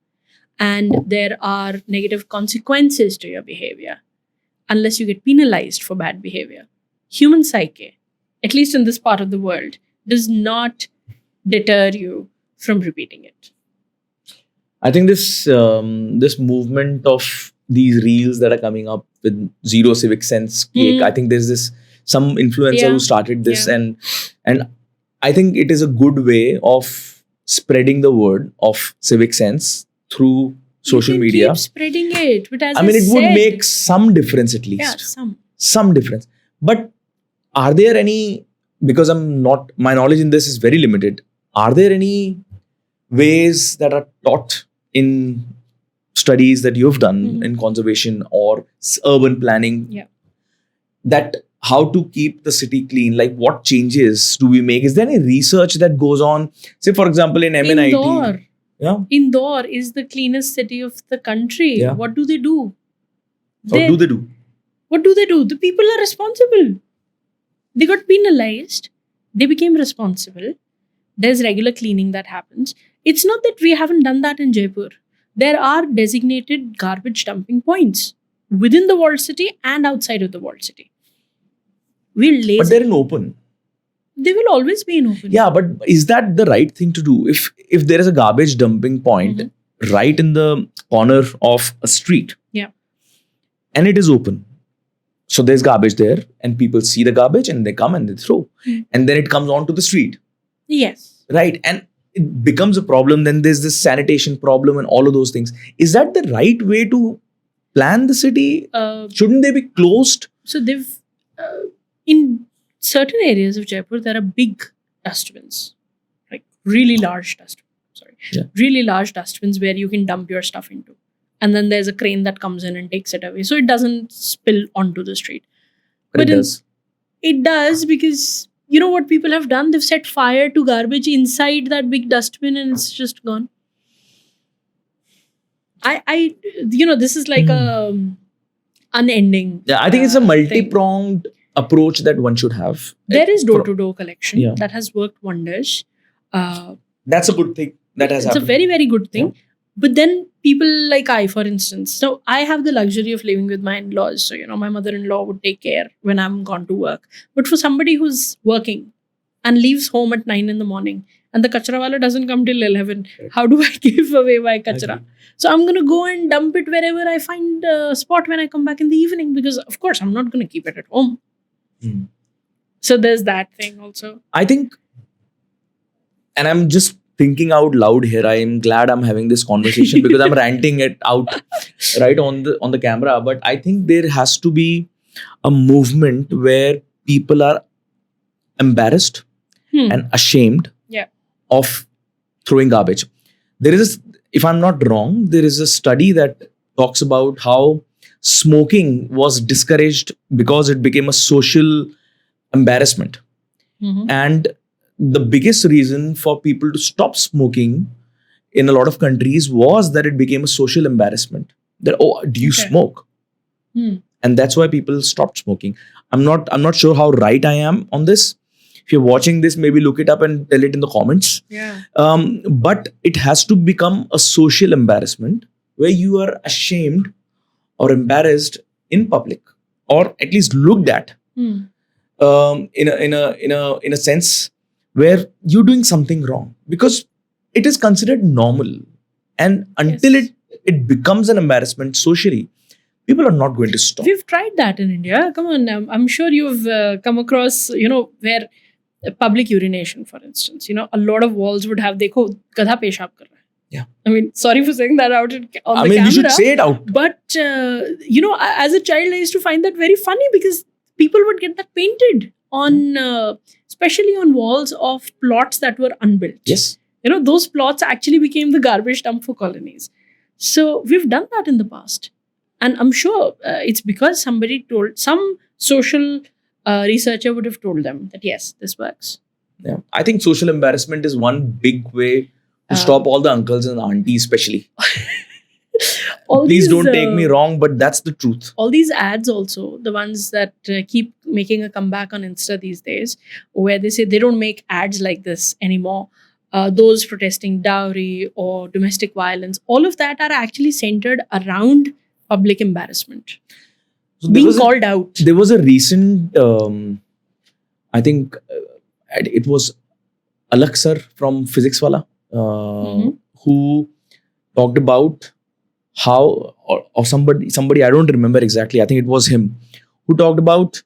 and there are negative consequences to your behavior, unless you get penalized for bad behavior, human psyche, at least in this part of the world, does not deter you from repeating it. I think this movement of these reels that are coming up with zero civic sense cake, I think there's some influencer who started this and I think it is a good way of spreading the word of civic sense through social You can media. keep spreading it, but as I mean, it would said, make some difference at least. yeah, Some difference. But are there any, because my knowledge in this is very limited, are there any ways that are taught in studies that you've done in conservation or urban planning that how to keep the city clean? Like, what changes do we make? Is there any research that goes on? Say, for example, in MNIT. Indore. Yeah. Indore is the cleanest city of the country. Yeah. What do they do? What do they do? What do they do? The people are responsible. They got penalized. They became responsible. There's regular cleaning that happens. It's not that we haven't done that in Jaipur. There are designated garbage dumping points within the walled city and outside of the walled city. We're lazy. But they're in open. They will always be in open. Yeah, but is that the right thing to do? If there is a garbage dumping point right in the corner of a street, and it is open, so there's garbage there, and people see the garbage and they come and they throw, and then it comes onto the street. Yes. Right, and it becomes a problem. Then there's this sanitation problem and all of those things. Is that the right way to plan the city? Shouldn't they be closed? So they've in certain areas of Jaipur, there are big dustbins, like really large dustbins. Really large dustbins where you can dump your stuff into. And then there's a crane that comes in and takes it away. So it doesn't spill onto the street. But it does. It does because, you know what people have done? They've set fire to garbage inside that big dustbin and it's just gone. This is like a unending. Yeah, I think it's a multi-pronged approach that one should have. There is door-to-door collection that has worked wonders. That's a good thing that has happened. It's a very, very good thing. Yeah. But then people like I, for instance, so I have the luxury of living with my in-laws. So, my mother-in-law would take care when I'm gone to work. But for somebody who's working and leaves home at 9 in the morning and the kachra wala doesn't come till 11, how do I give away my kachra? So I'm going to go and dump it wherever I find a spot when I come back in the evening because, of course, I'm not going to keep it at home. So there's that thing also. I think, and I'm just thinking out loud here. I am glad I'm having this conversation because I'm ranting it out right on the camera. But I think there has to be a movement where people are embarrassed and ashamed of throwing garbage. There is, if I'm not wrong, there is a study that talks about how smoking was discouraged because it became a social embarrassment. And the biggest reason for people to stop smoking in a lot of countries was that it became a social embarrassment. That, do you smoke? And that's why people stopped smoking. I'm not sure how right I am on this. If you're watching this, maybe look it up and tell it in the comments. But it has to become a social embarrassment where you are ashamed or embarrassed in public, or at least looked at in a sense where you're doing something wrong, because it is considered normal, and until it becomes an embarrassment socially, people are not going to stop. We've tried that in India. Come on, I'm sure you've come across, where public urination, for instance, a lot of walls would have, dekho, gadha peshab kar raha hai. Yeah. I mean, sorry for saying that out on the camera. You should say it out. But, as a child, I used to find that very funny because people would get that painted on, especially on walls of plots that were unbuilt. Yes. Those plots actually became the garbage dump for colonies. So we've done that in the past. And I'm sure it's because somebody told, some social researcher would have told them that, yes, this works. Yeah. I think social embarrassment is one big way to stop all the uncles and aunties especially. Please don't take me wrong, but that's the truth. All these ads also, the ones that keep making a comeback on Insta these days, where they say they don't make ads like this anymore. Those protesting dowry or domestic violence, all of that are actually centered around public embarrassment. So being called out. There was a recent, I think it was Alak sir from Physics Wala, who talked about how, or somebody, I don't remember exactly, I think it was him, who talked about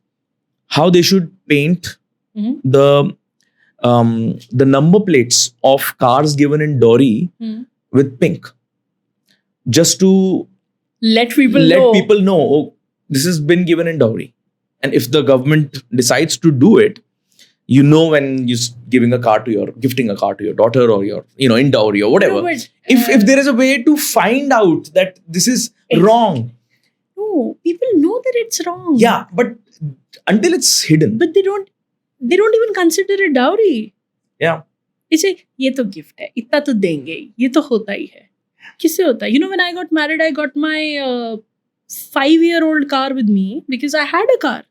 how they should paint the number plates of cars given in dowry with pink. just to let people let know. people know, oh, this has been given in dowry. And if the government decides to do it, you know, when you're gifting a car to your daughter or your, in dowry or whatever. No, but, if there is a way to find out that this is wrong. No, people know that it's wrong. Yeah, but until it's hidden. But they don't even consider it dowry. Yeah. It's a, ये तो gift है, इतना तो देंगे ही, ये तो होता ही है. किससे होता है? When I got married, I got my 5-year-old car with me because I had a car.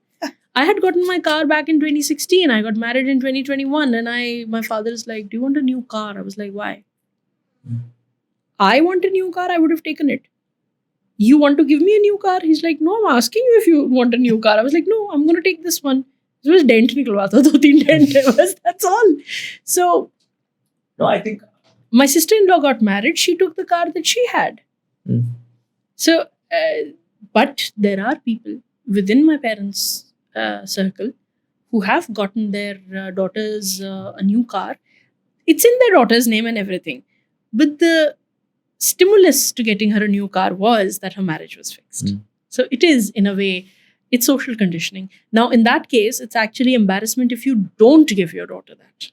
I had gotten my car back in 2016. I got married in 2021 and my father is like, do you want a new car? I was like, why? I want a new car, I would have taken it. You want to give me a new car? He's like, no, I'm asking you if you want a new car. I was like, no, I'm going to take this one. It was dent निकलवा था, 2-3 dent was, that's all. So, no, I think my sister-in-law got married. She took the car that she had. So, but there are people within my parents' circle who have gotten their daughters a new car. It's in their daughter's name and everything. But the stimulus to getting her a new car was that her marriage was fixed. So it is, in a way, it's social conditioning. Now, in that case, it's actually embarrassment if you don't give your daughter that.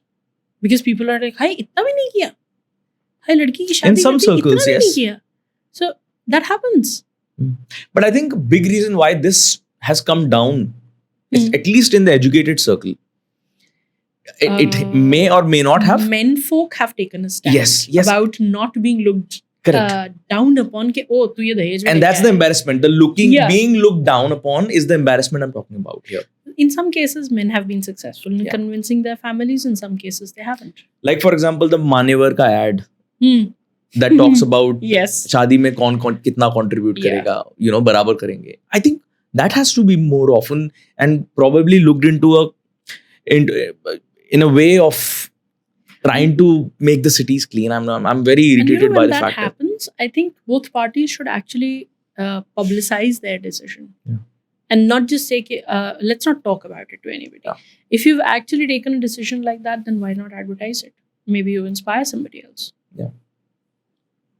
Because people are like, "Hi, itna bhi nahi kiya. Hi, ladki ki shaadi in some circles, itna bhi nahi yes. kiya." So that happens. But I think a big reason why this has come down is, at least in the educated circle, it may or may not have. Men folk have taken a stand Yes. about not being looked down upon. Ke, oh, tu ye dahej mein And that's lekya the hai. embarrassment. Being looked down upon is the embarrassment I'm talking about here. In some cases, men have been successful in convincing their families. In some cases, they haven't. Like, for example, the Manevar ka ad that talks about Yes. शादी में कौन कितना contribute करेगा, बराबर करेंगे. I think that has to be more often and probably looked into in a way of trying to make the cities clean. I'm very irritated by the fact that happens, I think both parties should actually publicize their decision. And not just say, let's not talk about it to anybody. Yeah. If you've actually taken a decision like that, then why not advertise it? Maybe you inspire somebody else. Yeah.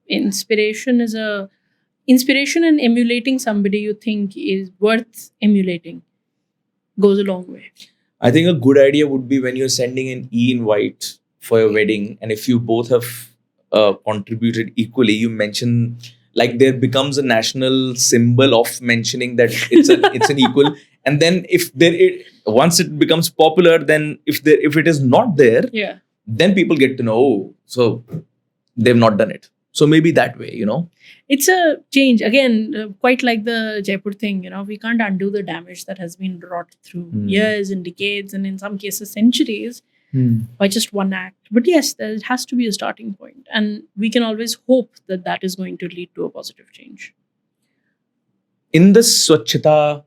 Inspiration and emulating somebody you think is worth emulating goes a long way. I think a good idea would be when you're sending an e-invite for your wedding, and if you both have contributed equally, you mention, like, there becomes a national symbol of mentioning that it's an equal. And then once it becomes popular, then if it is not there, then people get to know, oh, so they've not done it. So maybe that way, It's a change. Again, quite like the Jaipur thing, we can't undo the damage that has been wrought through years and decades, and in some cases centuries, by just one act. But yes, there has to be a starting point. And we can always hope that that is going to lead to a positive change. In the Swachhata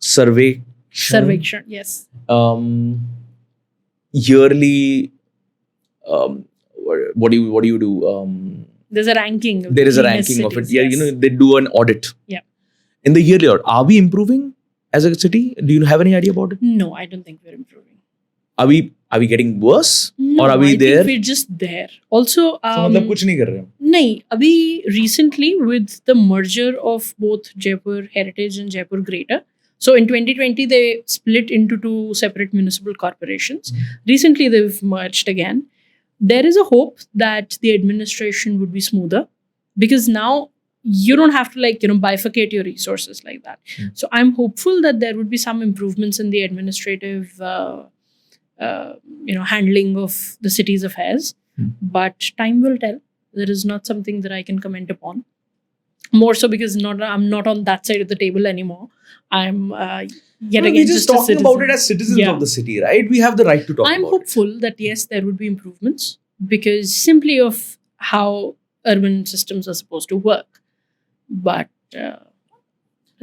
Survekshan, yes. Yearly, what do you do? There's a ranking. There is a ranking of it. Cities, Yeah, they do an audit. Yeah. In the yearly audit, are we improving as a city? Do you have any idea about it? No, I don't think we're improving. Are we getting worse? No, or are we I there? think we're just there. Also, So मतलब कुछ नहीं कर रहे हैं. nahi, abhi recently with the merger of both Jaipur Heritage and Jaipur Greater. So in 2020, they split into 2 separate municipal corporations. Recently, they've merged again. There is a hope that the administration would be smoother because now you don't have to bifurcate your resources like that. So I'm hopeful that there would be some improvements in the administrative handling of the city's affairs. But time will tell. There is not something that I can comment upon. More so because I'm not on that side of the table anymore. I'm We're just talking about it as citizens of the city, right? We have the right to talk about it. I'm hopeful that yes, there would be improvements because simply of how urban systems are supposed to work. But the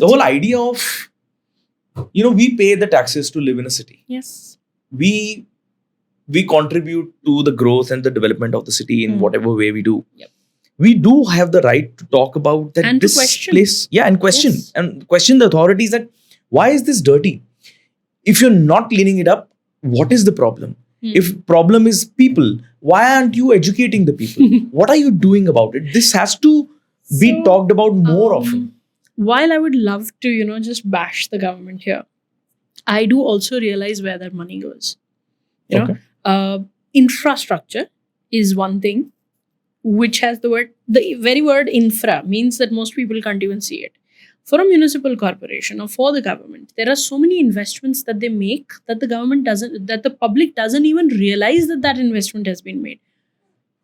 whole idea of, we pay the taxes to live in a city. Yes. We contribute to the growth and the development of the city in whatever way we do. Yep. We do have the right to talk about that. And this to question. Place, and question. Yes. And question the authorities that, why is this dirty? If you're not cleaning it up, what is the problem? If problem is people, why aren't you educating the people? What are you doing about it? This has to be So, talked about more often. While I would love to, just bash the government here, I do also realize where that money goes. Okay. Infrastructure is one thing which has the very word infra means that most people can't even see it. For a municipal corporation or for the government, there are so many investments that they make that the public doesn't even realize that investment has been made.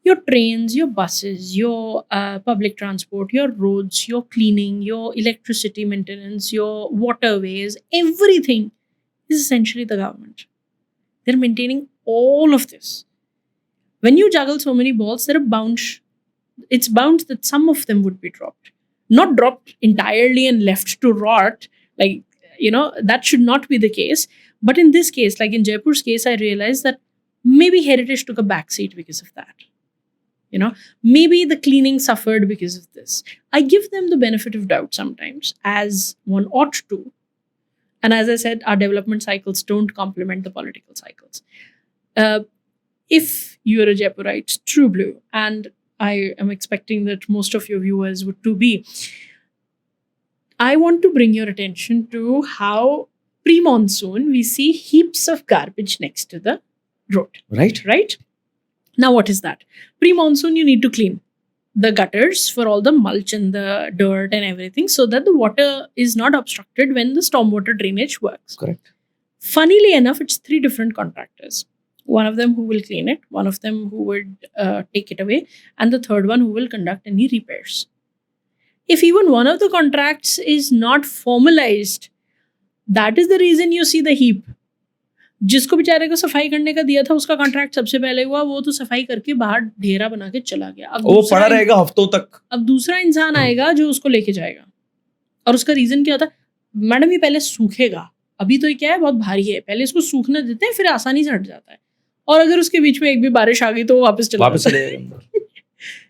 Your trains, your buses, your public transport, your roads, your cleaning, your electricity maintenance, your waterways, everything is essentially the government. They're maintaining all of this. When you juggle so many balls, it's bound that some of them would be dropped. Not dropped entirely and left to rot. That should not be the case. But in this case, like in Jaipur's case, I realized that maybe heritage took a backseat because of that. Maybe the cleaning suffered because of this. I give them the benefit of doubt sometimes, as one ought to. And as I said, our development cycles don't complement the political cycles. If you are a Jaipurite, true blue, and I am expecting that most of your viewers would too be, I want to bring your attention to how pre-monsoon we see heaps of garbage next to the road. Right? Now, what is that? Pre-monsoon, you need to clean the gutters for all the mulch and the dirt and everything so that the water is not obstructed when the stormwater drainage works. Correct. Funnily enough, it's 3 different contractors. One of them who will clean it, one of them who would take it away, and the third one who will conduct any repairs. If even one of the contracts is not formalized, that is the reason you see the heap. जिसको बेचारे को सफाई करने का दिया था उसका contract सबसे पहले हुआ, वो तो सफाई करके बाहर ढेरा बना के चला गया. अब वो पड़ा रहेगा हफ्तों तक. अब दूसरा इंसान आएगा जो उसको लेके जाएगा, और उसका रीजन क्या होता है? मैडम ये पहले सूखेगा, अभी तो ये क्या है बहुत भारी है, पहले इसको सूखने देते हैं फिर आसानी से हट जाता है, और अगर उसके बीच में एक भी बारिश आ गई तो वो वापस चला जाएगा.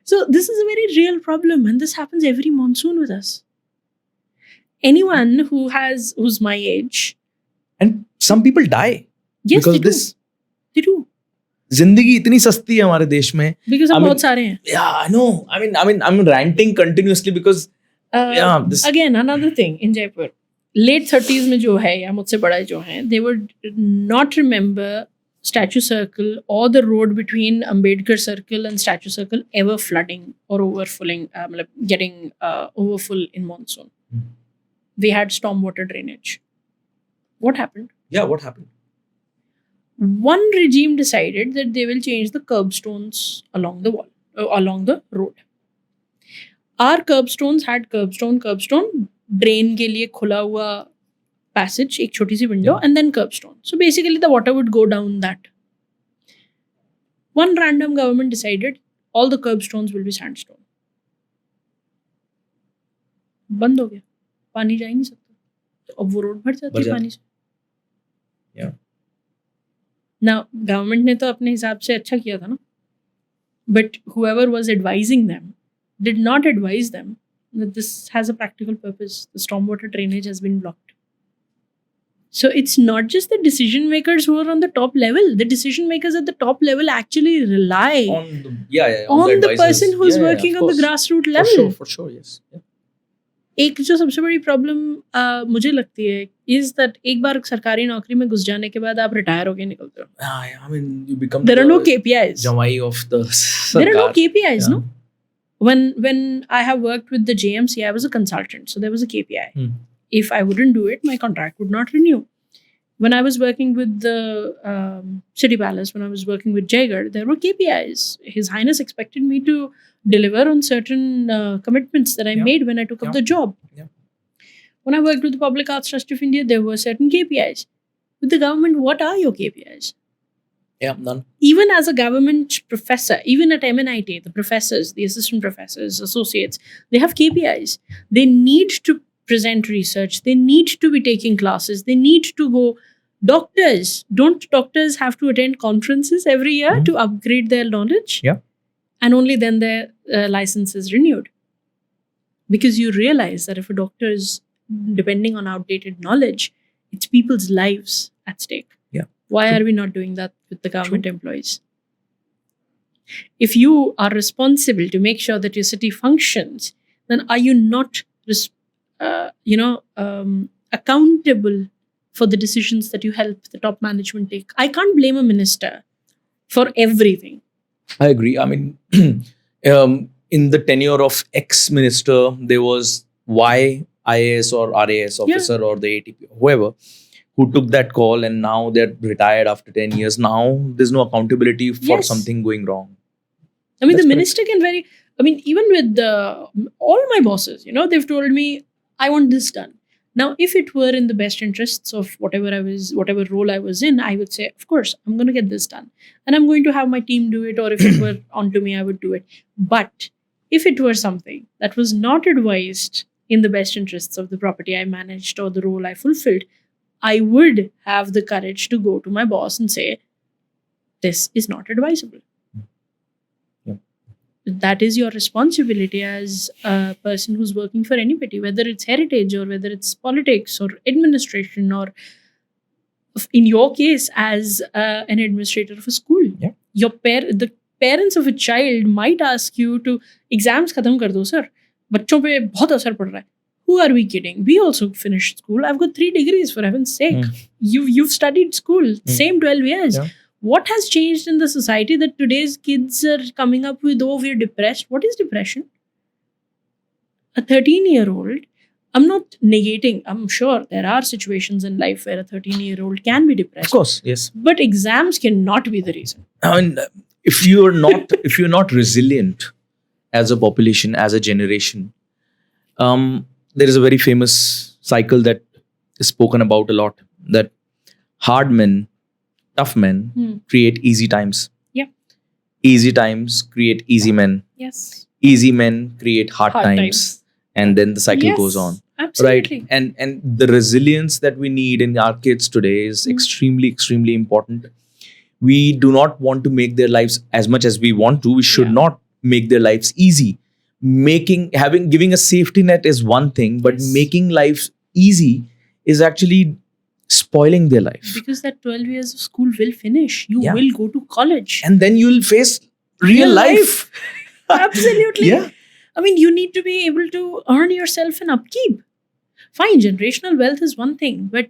So this is a very real problem, and this happens every monsoon with us. Anyone who's my age, and some people die. Yes, because they do. जिंदगी इतनी सस्ती है हमारे देश में. Because हम बहुत सारे हैं. Yeah, I know. I mean, I'm ranting continuously because again another thing in Jaipur, late 30s में जो है या मुझसे बड़ा जो है, they would not remember Statue Circle or the road between Ambedkar Circle and Statue Circle ever flooding or overflowing, getting overfull in monsoon. They had stormwater drainage. What happened? Yeah, what happened? One regime decided that they will change the curbstones along the wall, along the road. Our curbstones had curbstone, drain के लिए खुला हुआ passage, एक छोटी सी window, and then curbstone. So basically the water would go down that. One random government decided all the curbstones will be sandstone. बंद हो गया, पानी जा ही नहीं सकता, तो अब वो रोड भर जाती है पानी से. Yeah. Now, government ने तो अपने हिसाब से अच्छा किया था ना, but whoever was advising them did not advise them that this has a practical purpose. The stormwater drainage has been blocked. So it's not just the decision makers who are on the top level. The decision makers at the top level actually rely on the person who is working on the grassroots level. For sure, yes. Yeah. एक जो सबसे बड़ी problem मुझे लगती है is that एक बार सरकारी नौकरी में घुस जाने के बाद आप रिटायर होके निकलते हो. I mean, you become there are no KPIs. Jawai of the sarkar. There are no KPIs, no. When I have worked with the JMC, I was a consultant, so there was a KPI. If I wouldn't do it, my contract would not renew. When I was working with the City Palace, when I was working with Jaigarh, there were KPIs. His Highness expected me to deliver on certain commitments that I made when I took up the job. Yeah. When I worked with the Public Arts Trust of India, there were certain KPIs. With the government, what are your KPIs? Yeah, none. Even as a government professor, even at MNIT, the professors, the assistant professors, associates, they have KPIs. They need to present research. They need to be taking classes. They need to go. Don't doctors have to attend conferences every year to upgrade their knowledge? Yeah. And only then their license is renewed. Because you realize that if a doctor is depending on outdated knowledge, it's people's lives at stake. Yeah. Why are we not doing that with the government employees? If you are responsible to make sure that your city functions, then are you not, accountable for the decisions that you help the top management take? I can't blame a minister for everything. I agree. I mean, in the tenure of ex-minister, there was Y IAS or RAS officer or the ATP, whoever, who took that call, and now they're retired after 10 years. Now there's no accountability for something going wrong. I mean, the minister can even with all my bosses, they've told me, I want this done. Now, if it were in the best interests of whatever role I was in, I would say, of course, I'm going to get this done. And I'm going to have my team do it, or if it were onto me, I would do it. But if it were something that was not advised in the best interests of the property I managed or the role I fulfilled, I would have the courage to go to my boss and say, this is not advisable. Yeah. That is your responsibility as a person who's working for anybody, whether it's heritage or whether it's politics or administration, or in your case, as an administrator of a school. Yeah. The parents of a child might ask you to, exams khatam kar do, sir. बच्चों पे बहुत असर पड़ रहा है. Who are we kidding? We also finished school. I've got 3 degrees, for heaven's sake. You've studied school, same 12 years. Yeah. What has changed in the society that today's kids are coming up with, oh, we're depressed? What is depression? A 13-year-old, I'm not negating, I'm sure there are situations in life where a 13-year-old can be depressed. Of course, yes. But exams cannot be the reason. I mean, if you're not resilient as a population, as a generation, there is a very famous cycle that is spoken about a lot, that hard men, tough men create easy times. Yeah. Easy times create easy men. Yes. Easy men create hard times. And then the cycle goes on. Absolutely. Right. And the resilience that we need in our kids today is extremely, extremely important. We do not want to make their lives as much as we want to. We should not make their lives easy. Giving a safety net is one thing, but making life easy is actually spoiling their life. Because that 12 years of school will finish. You will go to college. And then you'll face real life. Absolutely. Yeah. I mean, you need to be able to earn yourself an upkeep. Fine, generational wealth is one thing, but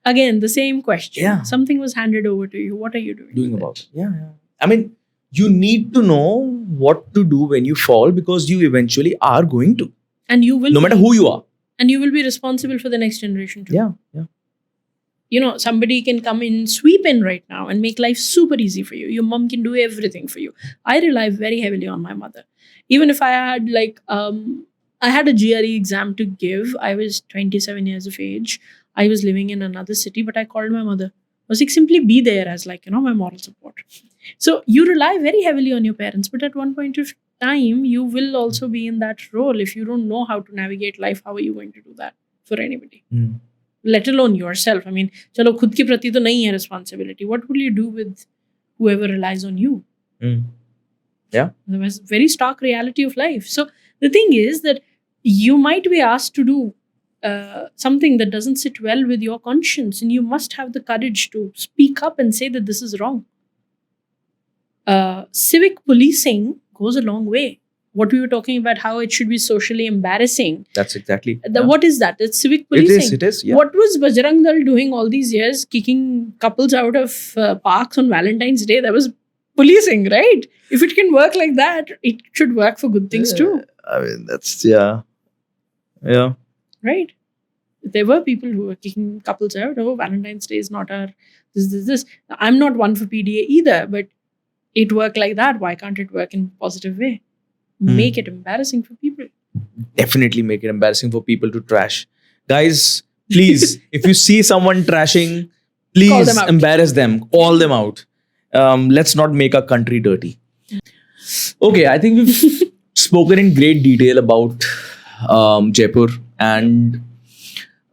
again, the same question. Yeah. Something was handed over to you. What are you doing with about it? it? Yeah. I mean, you need to know what to do when you fall, because you eventually are going to. And you will, no matter who you are. And you will be responsible for the next generation too. Yeah. Somebody can come in, sweep in right now and make life super easy for you. Your mom can do everything for you. I rely very heavily on my mother. Even if I had I had a GRE exam to give. I was 27 years of age. I was living in another city, but I called my mother. I was like, simply be there as my moral support. So you rely very heavily on your parents, but at one point of time, you will also be in that role. If you don't know how to navigate life, how are you going to do that for anybody? Let alone yourself. I mean, chalo khud ki prati to nahi hai responsibility. What will you do with whoever relies on you? Yeah. That's a very stark reality of life. So the thing is that you might be asked to do something that doesn't sit well with your conscience, and you must have the courage to speak up and say that this is wrong. Civic policing goes a long way. What we were talking about, how it should be socially embarrassing. That's exactly. What is that? It's civic policing. It is. Yeah. What was Bajrang Dal doing all these years, kicking couples out of parks on Valentine's Day? That was policing, right? If it can work like that, it should work for good things too. I mean, that's, yeah. Right. There were people who were kicking couples out. Oh, Valentine's Day is not our this. I'm not one for PDA either, but it worked like that. Why can't it work in a positive way? Make it embarrassing for people. Definitely make it embarrassing for people to trash. Guys, please, if you see someone trashing, please embarrass them. Call them out. Let's not make our country dirty. Okay, I think we've spoken in great detail about Jaipur and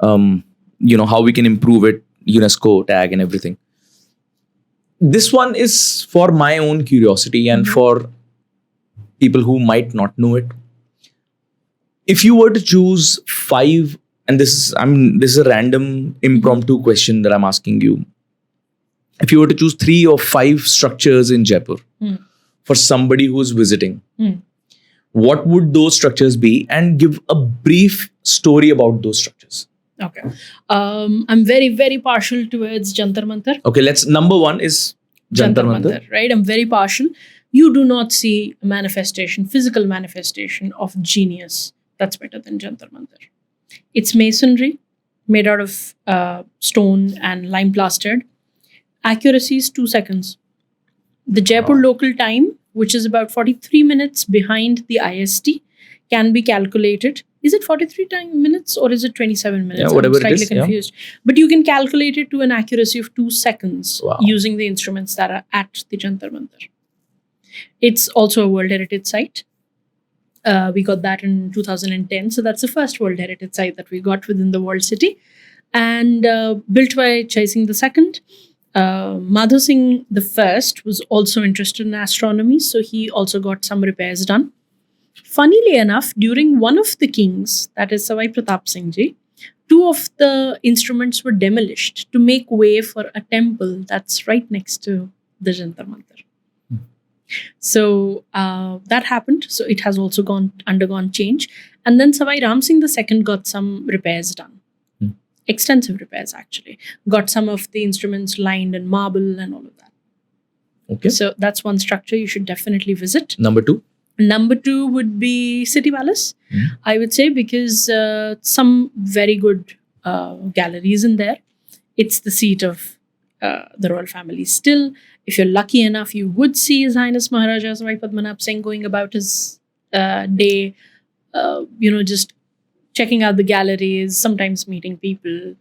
how we can improve it, UNESCO tag and everything. This one is for my own curiosity and for people who might not know it. If you were to choose 5, and this is a random impromptu question that I'm asking you. If you were to choose 3 or 5 structures in Jaipur for somebody who's visiting, what would those structures be, and give a brief story about those structures. Okay. I'm very, very partial towards Jantar Mantar. Okay, number one is Jantar Mantar. Right? I'm very partial. You do not see a manifestation, physical manifestation of genius that's better than Jantar Mantar. It's masonry made out of stone and lime plastered. Accuracy is 2 seconds. The Jaipur local time, which is about 43 minutes behind the IST, can be calculated. Is it 43 minutes or is it 27 minutes? Yeah, whatever I'm slightly it is, confused. But you can calculate it to an accuracy of 2 seconds using the instruments that are at the Jantar Mantar. It's also a World Heritage Site. We got that in 2010. So that's the first World Heritage Site that we got within the World City. And built by Jai Singh II. Madhav Singh I was also interested in astronomy. So he also got some repairs done. Funnily enough, during one of the kings, that is Sawai Pratap Singh Ji, 2 of the instruments were demolished to make way for a temple that's right next to the Jantar Mantar. So that happened. So it has also undergone change. And then Savai Ram Singh II got some repairs done. Extensive repairs, actually. Got some of the instruments lined in marble and all of that. Okay. So that's one structure you should definitely visit. Number 2? Number 2 would be City Palace, I would say, because some very good galleries in there. It's the seat of the royal family still. If you're lucky enough, you would see His Highness Maharaja Savai Padmanabh Singh going about his day, just checking out the galleries, sometimes meeting people,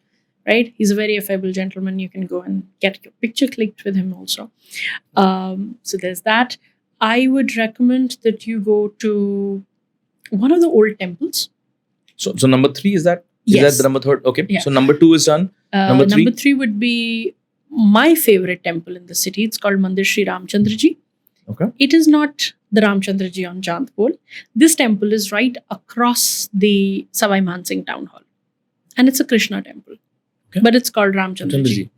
right? He's a very affable gentleman. You can go and get your picture clicked with him also. So there's that. I would recommend that you go to one of the old temples. So number 3 is that? Is Yes. that the number 3rd? Okay. Yeah. So number 2 is done. Number 3? Number 3 would be my favorite temple in the city. It's called Mandir Shri Ramchandra Ji. Okay. It is not the Ramchandra Ji on Chandpol. This temple is right across the Savai Man Singh Town Hall. And it's a Krishna temple. Okay. But it's called Ramchandra Ji.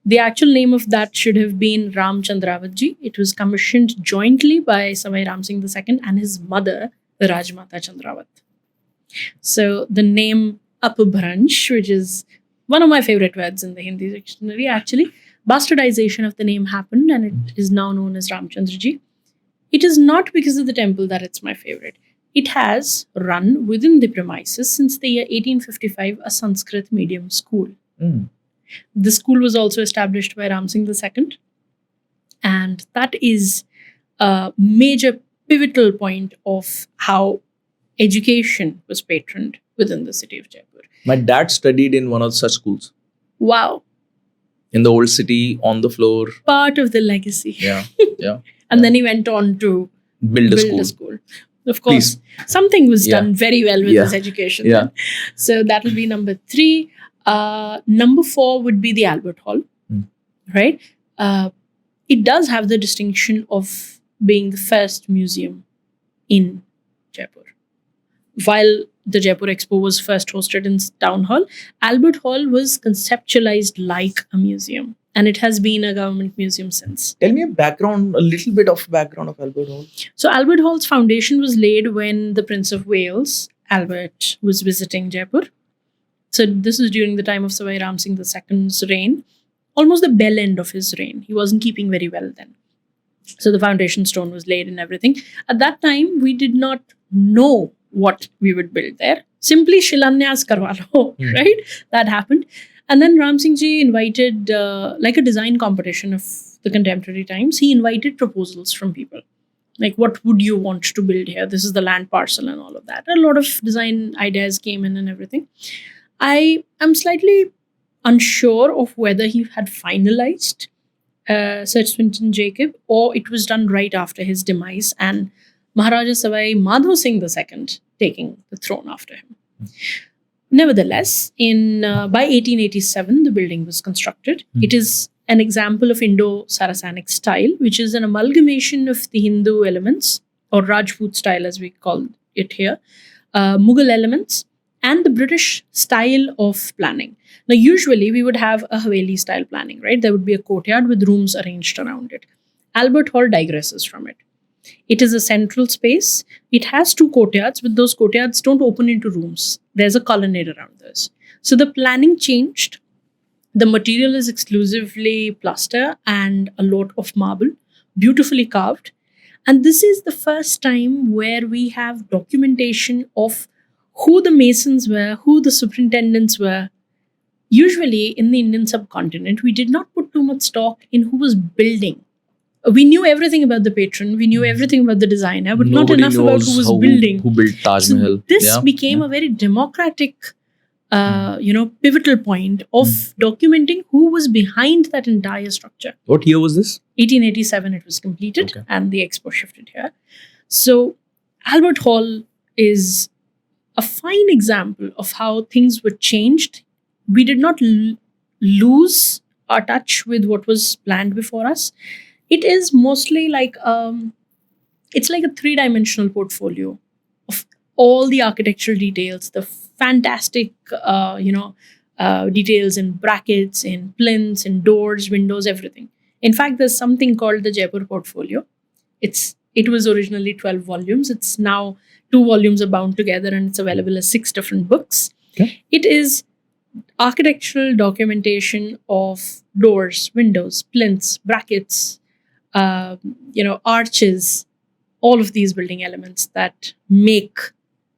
The actual name of that should have been Ramchandravat Ji. It was commissioned jointly by Savai Ram Singh II and his mother, the Rajmata Chandrawat. So the name Apabhransh, which is one of my favorite words in the Hindi dictionary, actually, bastardization of the name happened and it is now known as Ramchandra Ji. It is not because of the temple that it's my favorite. It has run within the premises since the year 1855 a Sanskrit medium school. The school was also established by Ram Singh II. And that is a major pivotal point of how education was patroned within the city of Jaipur. My dad studied in one of such schools. Wow. In the old city, on the floor. Part of the legacy. Yeah. And then he went on to Build a a school. school. Of course, something was done very well with Yeah. his education. Yeah. then. So that will be number 3. Number 4 would be the Albert Hall, right? It does have the distinction of being the first museum in Jaipur. While the Jaipur Expo was first hosted in Town Hall, Albert Hall was conceptualized like a museum. And it has been a government museum since. Tell me a little bit of background of Albert Hall. So Albert Hall's foundation was laid when the Prince of Wales, Albert, was visiting Jaipur. So this was during the time of Savai Ram Singh II's reign, almost the bell end of his reign. He wasn't keeping very well then. So the foundation stone was laid and everything. At that time, we did not know what we would build there. Simply Shilanyas karwa lo, right? That happened. And then Ram Singh Ji invited, like a design competition of the contemporary times, he invited proposals from people. Like, what would you want to build here? This is the land parcel and all of that. A lot of design ideas came in and everything. I am slightly unsure of whether he had finalized Sir Swinton Jacob or it was done right after his demise and Maharaja Savai Madhav Singh II taking the throne after him. Nevertheless, by 1887, the building was constructed. It is an example of Indo-Saracenic style, which is an amalgamation of the Hindu elements, or Rajput style as we call it here, Mughal elements, and the British style of planning. Now, usually we would have a haveli style planning, right? There would be a courtyard with rooms arranged around it. Albert Hall digresses from it. It is a central space. It has 2 courtyards, but those courtyards don't open into rooms. There's a colonnade around this. So the planning changed. The material is exclusively plaster and a lot of marble, beautifully carved. And this is the first time where we have documentation of who the masons were, who the superintendents were. Usually in the Indian subcontinent, we did not put too much stock in who was building. We knew everything about the patron, we knew everything about the designer, but Nobody not enough about who was building. Who built Taj So Mahal. this became a very democratic, pivotal point of documenting who was behind that entire structure. What year was this? 1887 it was completed, Okay. and the Expo shifted here. So Albert Hall is a fine example of how things were changed. We did not lose our touch with what was planned before us. It is mostly like it's like a 3-dimensional portfolio of all the architectural details, the fantastic details in brackets, in plinths, in doors, windows, everything. In fact, there's something called the Jaipur portfolio. It was originally 12 volumes. It's now 2 volumes are bound together, and it's available as 6 different books. Okay. It is architectural documentation of doors, windows, plinths, brackets, arches, all of these building elements that make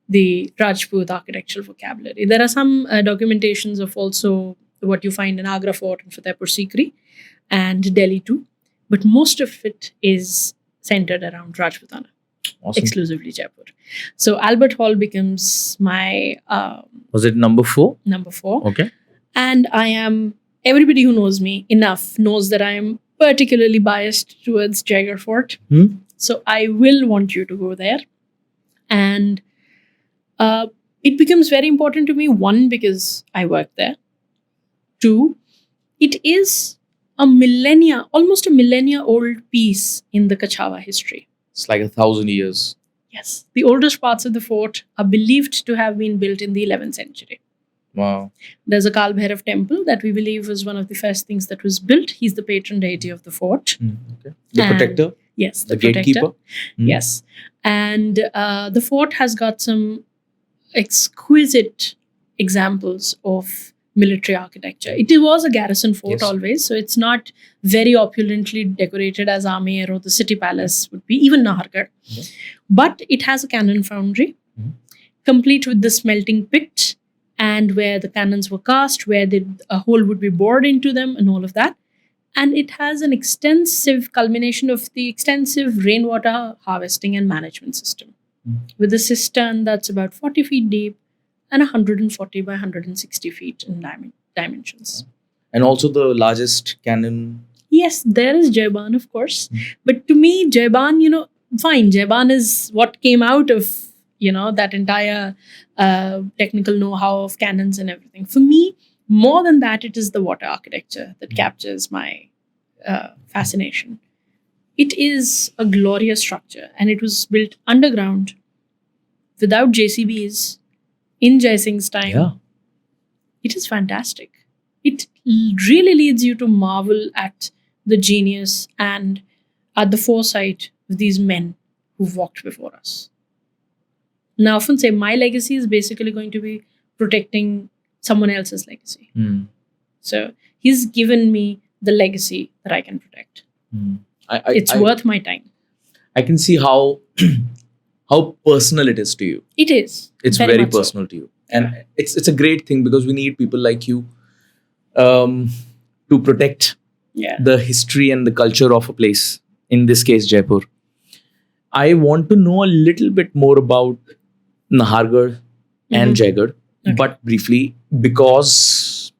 the Rajput architectural vocabulary. There are some documentations of also what you find in Agra Fort and Fatehpur Sikri and Delhi too, but most of it is centered around Rajputana, Awesome. exclusively Jaipur. So Albert Hall becomes my Was it number 4? number 4. Okay. And everybody who knows me enough knows that I am particularly biased towards Jaigarh Fort. So I will want you to go there. And it becomes very important to me, 1, because I work there. 2, it is almost a millennia old piece in the Kachawa history. It's like 1,000 years. Yes. The oldest parts of the fort are believed to have been built in the 11th century. Wow. There's a Kal Bhairav temple that we believe was one of the first things that was built. He's the patron deity of the fort. Okay. The And- protector? Yes, The protector. gatekeeper? Yes. And the fort has got some exquisite examples of military architecture. It was a garrison fort Yes. always, so it's not very opulently decorated as Amer or the city palace would be, even Nahargarh. Okay. But it has a cannon foundry, complete with the smelting pit, and where the cannons were cast, where a hole would be bored into them, and all of that. And it has an extensive culmination of the extensive rainwater harvesting and management system, with a cistern that's about 40 feet deep and 140 by 160 feet in dimensions. And also the largest cannon. Yes, there is Jaiban, of course. But to me, Jaiban, fine. Jaiban is what came out of, that entire technical know-how of cannons and everything. For me, more than that, it is the water architecture that captures my fascination. It is a glorious structure, and it was built underground without JCBs in Jai Singh's time. Yeah. It is fantastic. It really leads you to marvel at the genius and at the foresight of these men who've walked before us. Now, I often say my legacy is basically going to be protecting someone else's legacy. So he's given me the legacy that I can protect. It's worth my time. I can see how personal it is to you. It is. It's very much so. personal to you. And it's a great thing because we need people like you to protect Yeah. the history and the culture of a place, in this case Jaipur. I want to know a little bit more about Nahargarh and Jaigarh, Okay. but briefly, because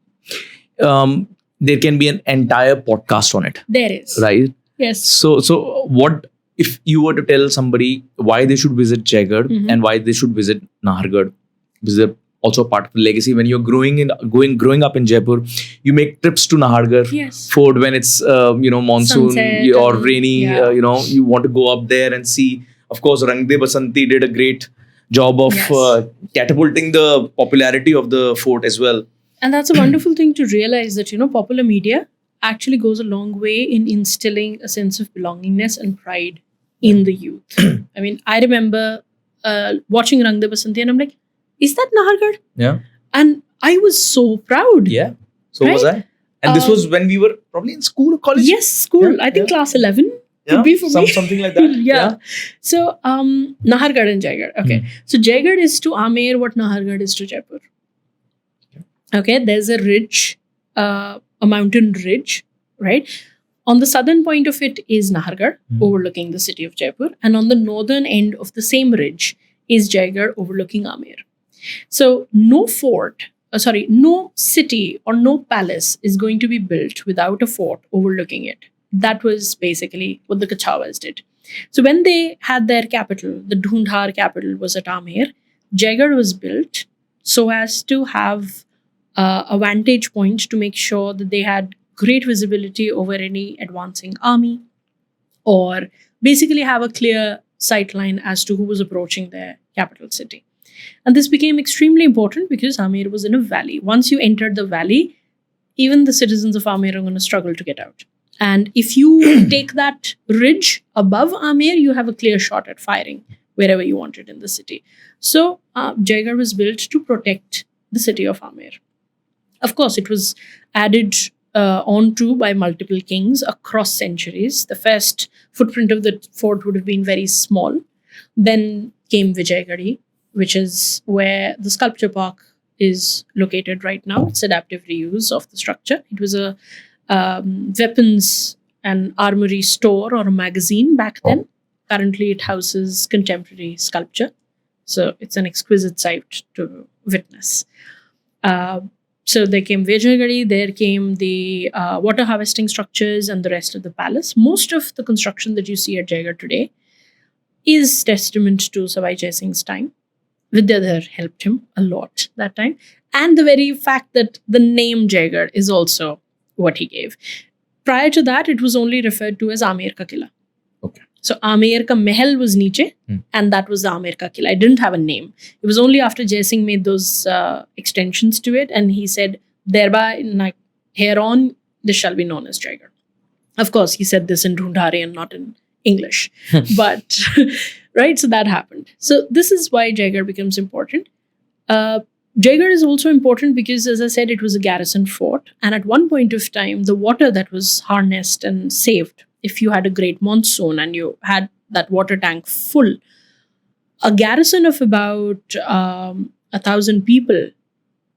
there can be an entire podcast on it, There is. right? Yes. So what if you were to tell somebody why they should visit Jaigarh and why they should visit Nahargarh? Because they're also a part of the legacy. When you're growing up in Jaipur, you make trips to Nahargarh Yes. Fort when it's monsoon Sunset or and- rainy. yeah. You want to go up there and see. Of course, Rang De Basanti did a great job of Yes. catapulting the popularity of the fort as well. And that's a wonderful thing to realize that, popular media actually goes a long way in instilling a sense of belongingness and pride in the youth. I mean, I remember watching Rang De Basanti and I'm like, is that Nahargarh? Yeah. And I was so proud. Yeah. So was Right? I. And this was when we were probably in school or college? Yes, school. Yeah, I think yeah. class 11 Yeah, could be for me. something like that. Yeah. So, Nahargarh and Jaigarh. Okay. So, Jaigarh is to Amer what Nahargarh is to Jaipur. Okay. There's a ridge, a mountain ridge, right? On the southern point of it is Nahargarh, overlooking the city of Jaipur. And on the northern end of the same ridge is Jaigarh, overlooking Amer. So, no no city or no palace is going to be built without a fort overlooking it. That was basically what the Kachawas did. So when they had their capital, the Dhundhar capital was at Amer, Jaigarh was built so as to have a vantage point to make sure that they had great visibility over any advancing army, or basically have a clear sight line as to who was approaching their capital city. And this became extremely important because Amer was in a valley. Once you entered the valley, even the citizens of Amer are going to struggle to get out. And if you take that ridge above Amer, you have a clear shot at firing wherever you wanted in the city. So Jaigarh was built to protect the city of Amer. Of course, it was added onto by multiple kings across centuries. The first footprint of the fort would have been very small. Then came Vijaygarhi, which is where the sculpture park is located right now. It's adaptive reuse of the structure. It was a weapons and armory store or a magazine back then. Currently, it houses contemporary sculpture. So it's an exquisite sight to witness. So there came Vijaygarhi, there came the water harvesting structures and the rest of the palace. Most of the construction that you see at Jaigarh today is testament to Sawai Jai Singh's time. Vidyadhar helped him a lot that time. And the very fact that the name Jaigarh is also what he gave. Prior to that, it was only referred to as Amer Ka Kila. Okay. So Amer Ka Mahal was niche, and that was the Amer Ka Kila. It didn't have a name. It was only after Jai Singh made those extensions to it, and he said, thereby, here on, this shall be known as Jaigarh. Of course, he said this in Dhundhari and not in English. But, right, so that happened. So this is why Jaigarh becomes important. Jaigarh is also important because, as I said, it was a garrison fort. And at one point of time, the water that was harnessed and saved, if you had a great monsoon and you had that water tank full, a garrison of about 1,000 people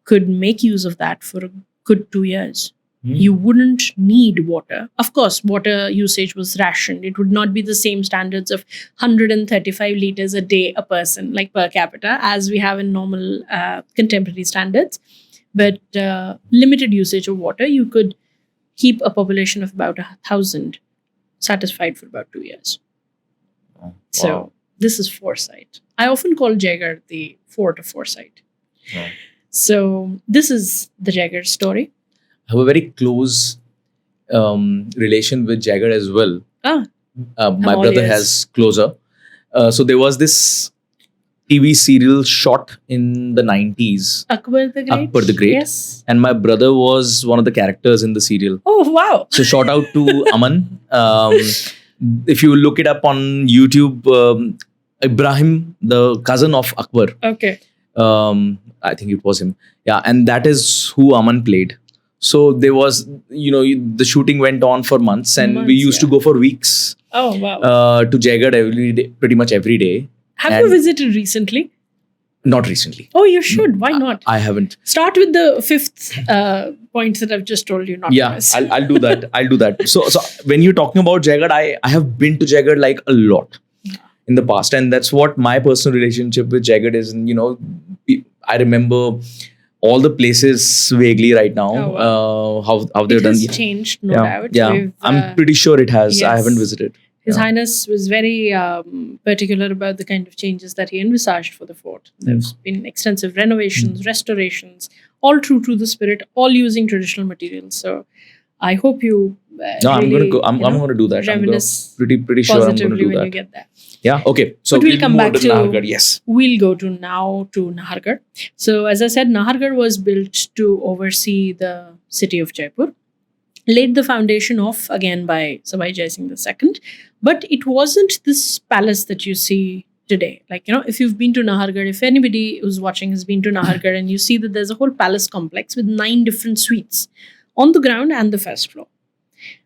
could make use of that for a good 2 years. You wouldn't need water. Of course, water usage was rationed. It would not be the same standards of 135 liters a day a person, like per capita, as we have in normal contemporary standards. But limited usage of water, you could keep a population of about 1,000 satisfied for about 2 years. Wow. So this is foresight. I often call Jaigarh the fort of foresight. Wow. So this is the Jaigarh story. I have a very close relation with Jaigarh as well. My all brother ears. has closer. So there was this TV serial shot in the 90s. Akbar the Great. Akbar the Great. Yes. And my brother was one of the characters in the serial. Oh, wow. So shout out to Aman. If you look it up on YouTube, Ibrahim, the cousin of Akbar. Okay. I think it was him. Yeah, and that is who Aman played. So there was, the shooting went on for months, and we used to go for weeks Oh, wow. to Jaigarh pretty much every day. Have you visited recently? Not recently. Oh, you should. Why not? I haven't. Start with the fifth point that I've just told you not to miss. I'll do that. I'll do that. So when you're talking about Jaigarh, I have been to Jaigarh like a lot in the past, and that's what my personal relationship with Jaigarh is. And I remember all the places vaguely right now. Oh, wow. How they've It done. has changed, no doubt. Yeah, We've, I'm pretty sure it has. I yes. haven't visited. His Highness was very particular about the kind of changes that he envisaged for the fort. There's been extensive renovations, restorations, all true to the spirit, all using traditional materials. So I hope you. I'm going to go. I'm going to do that. I'm reminisce pretty sure I'm going to positively do when that. you get there. Yeah. Okay. So But we'll come move back on to Nahargarh. Yes. We'll go to Nahargarh. So as I said, Nahargarh was built to oversee the city of Jaipur. laid the foundation of again by Sawai Jai Singh II. But it wasn't this palace that you see today. Like, if you've been to Nahargarh, if anybody who's watching has been to Nahargarh, and you see that there's a whole palace complex with 9 different suites on the ground and the first floor.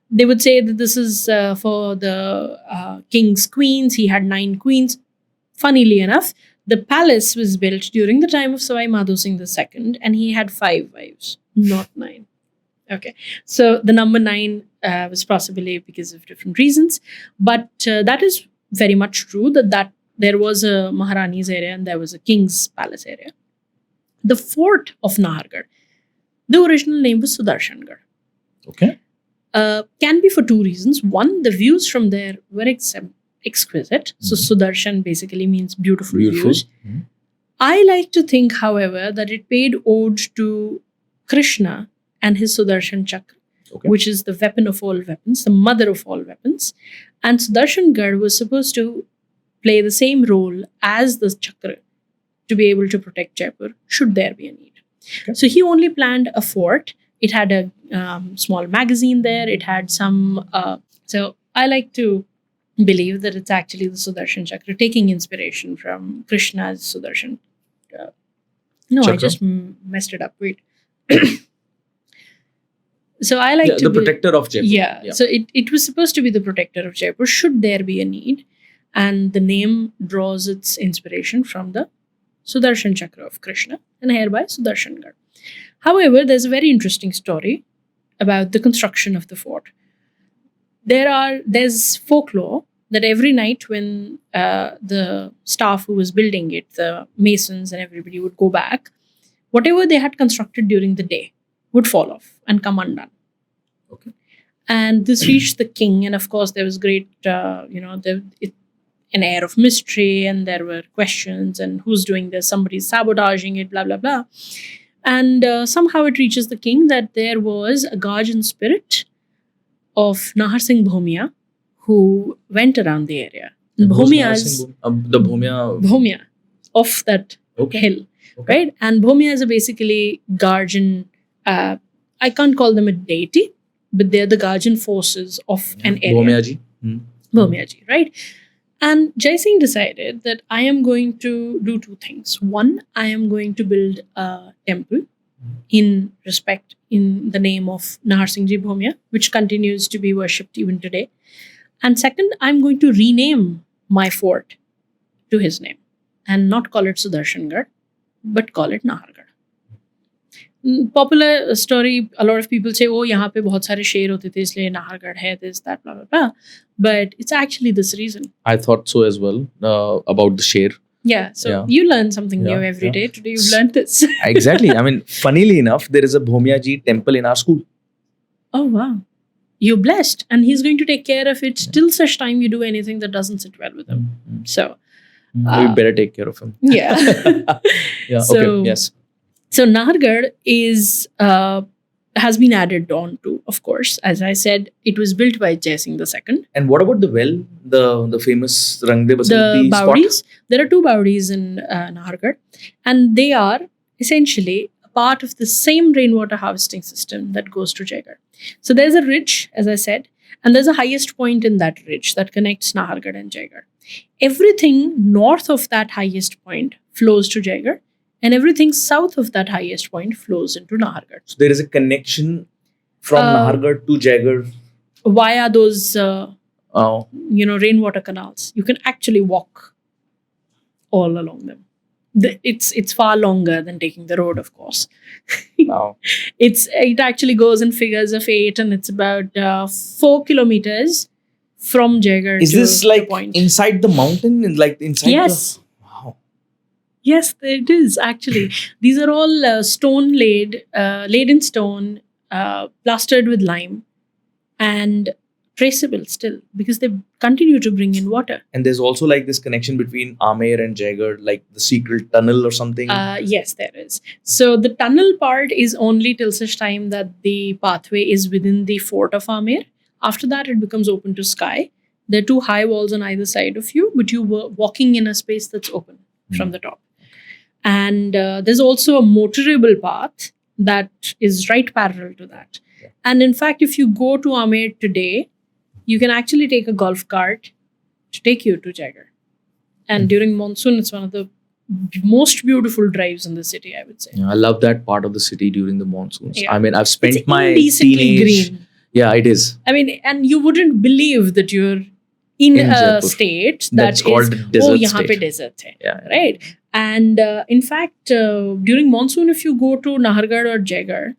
They would say that this is for the king's queens. He had 9 queens. Funnily enough, the palace was built during the time of Savai Madho Singh II, and he had 5 wives, not 9. Okay, so the number 9 was possibly because of different reasons, but that is very much true that there was a Maharani's area and there was a king's palace area. The fort of Nahargarh, the original name was Sudarshangarh. Okay. Can be for 2 reasons. One, the views from there were exquisite. So Sudarshan basically means beautiful views. Mm-hmm. I like to think, however, that it paid ode to Krishna and his Sudarshan Chakra, which is the weapon of all weapons, the mother of all weapons. And Sudarshangarh was supposed to play the same role as the Chakra to be able to protect Jaipur, should there be a need. Okay. So he only planned a fort. It had a small magazine there. It had some... so I like to believe that it's actually the Sudarshan Chakra taking inspiration from Krishna's Sudarshan. No, Chakra? I just messed it up. Wait. So I like to the protector of Jaipur. Yeah. So it was supposed to be the protector of Jaipur should there be a need. And the name draws its inspiration from the Sudarshan Chakra of Krishna, and hereby Sudarshangarh. However, there's a very interesting story about the construction of the fort. There's folklore that every night when the staff who was building it, the masons and everybody would go back, whatever they had constructed during the day would fall off and come undone. Okay. And this reached the king, and of course there was great, an air of mystery, and there were questions, and who's doing this? Somebody's sabotaging it, blah, blah, blah. And somehow it reaches the king that there was a guardian spirit of Nahar Singh Bhomia who went around the area. The Bhomia of that hill, right? And Bhomia is basically guardian. I can't call them a deity, but they're the guardian forces of an area. Bhomia Ji. Bhomia Ji, right? And Jai Singh decided that I am going to do 2 things. One, I am going to build a temple in the name of Nahar Singh Ji Bhomia, which continues to be worshipped even today. And second, I'm going to rename my fort to his name and not call it Sudarshangarh, but call it Nahargarh. Popular story, a lot of people say, oh, यहाँ पे बहुत सारे शेर होते थे इसलिए Nahargarh है, this, that, blah, blah, blah. But it's actually this reason. I thought so as well, about the sher. Yeah, so you learn something new every day. Today you've learned this. Exactly. I mean, funnily enough, there is a Bhomia Ji temple in our school. Oh, wow. You're blessed. And he's going to take care of it till such time you do anything that doesn't sit well with him. Mm-hmm. So... we better take care of him. Yeah. Okay, yes. So Nahargarh has been added on to, of course. As I said, it was built by Jai Singh II. And what about the well, the famous Rangde Basanti spot? Bawdis. There are 2 Bawdis in Nahargarh, and they are essentially a part of the same rainwater harvesting system that goes to Jaigarh. So there's a ridge, as I said, and there's a highest point in that ridge that connects Nahargarh and Jaigarh. Everything north of that highest point flows to Jaigarh, and everything south of that highest point flows into Nahargarh. So there is a connection from Nahargarh to Jaigarh via those, rainwater canals. You can actually walk all along them. It's far longer than taking the road, of course. Wow. It actually goes in figures of 8, and it's about 4 kilometers from Jaigarh. Is this like inside the mountain? Like inside? Yes. Wow. Yes, it is actually. These are all stone laid in stone, plastered with lime, and traceable still because they continue to bring in water. And there's also like this connection between Amer and Jaigarh, like the secret tunnel or something. Yes, there is. So the tunnel part is only till such time that the pathway is within the fort of Amer. After that, it becomes open to sky. There are 2 high walls on either side of you, but you were walking in a space that's open from the top. And there's also a motorable path that is right parallel to that. And in fact, if you go to Ahmed today, you can actually take a golf cart to take you to Jaigarh. And during monsoon, it's one of the most beautiful drives in the city, I would say. Yeah, I love that part of the city during the monsoons. Yeah. I mean, I've spent It's my indecently teenage. green. Yeah, it is. I mean, and you wouldn't believe that you're in a Jaipur. state That's called desert yahan pe state. desert hai. Yeah. Right. And in fact, during monsoon, if you go to Nahargarh or Jaigarh,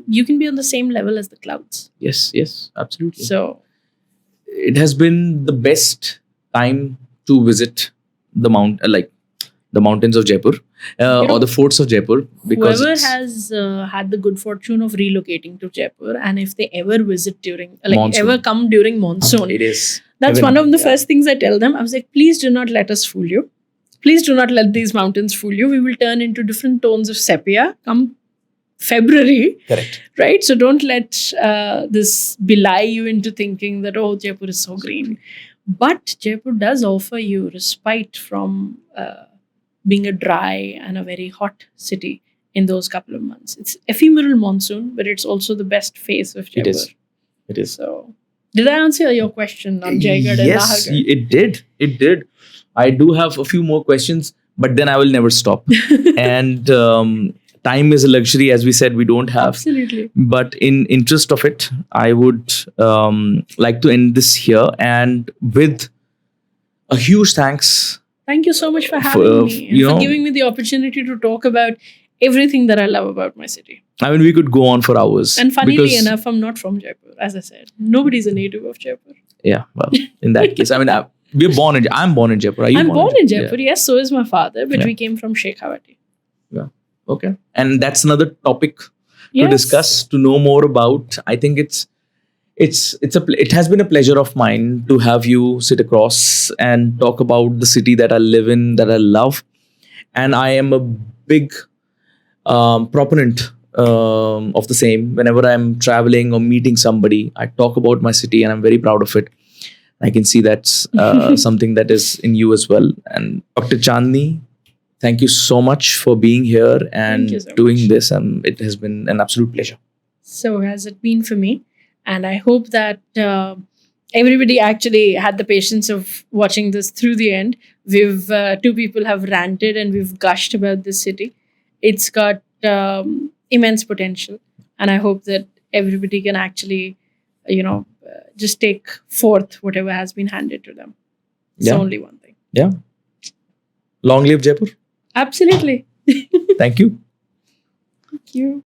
you can be on the same level as the clouds. Yes, absolutely. So it has been the best time to visit the mountains of Jaipur or the forts of Jaipur, because whoever it's has had the good fortune of relocating to Jaipur, and if they ever visit during Monsoon. ever come during monsoon, it is that's heaven. one of the Yeah. first things I tell them. I was like, please do not let us fool you. Please do not let these mountains fool you. We will turn into different tones of sepia come February. Correct. Right? So don't let this belie you into thinking that, oh, Jaipur is so green. But Jaipur does offer you respite from being a dry and a very hot city in those couple of months. It's ephemeral monsoon, but it's also the best phase of Jaipur. It is. So, did I answer your question on Jaigarh and Yes, Nahargarh? it did. I do have a few more questions, but then I will never stop. And time is a luxury, as we said, we don't have. Absolutely. But in interest of it, I would like to end this here, and with a huge thanks. Thank you so much for having me and for giving me the opportunity to talk about everything that I love about my city. I mean, we could go on for hours. And funnily enough, I'm not from Jaipur, as I said. Nobody's a native of Jaipur. Yeah, well, in that case, I mean, I'm born in Jaipur. Are you I'm born in Jaipur, Yeah. yes, so is my father, but we came from Shekhawati. Yeah. Okay. And that's another topic to Yes. discuss, to know more about. I think it has been a pleasure of mine to have you sit across and talk about the city that I live in, that I love. And I am a big proponent of the same. Whenever I'm traveling or meeting somebody, I talk about my city, and I'm very proud of it. I can see that's something that is in you as well. And Dr. Chandni, thank you so much for being here and Thank you so doing much. this. And it has been an absolute pleasure. So has it been for me. And I hope that everybody actually had the patience of watching this through the end. We've two people have ranted and we've gushed about this city. It's got immense potential. And I hope that everybody can actually, just take forth whatever has been handed to them. It's only one thing. Yeah. Long live Jaipur. Absolutely. Thank you. Thank you.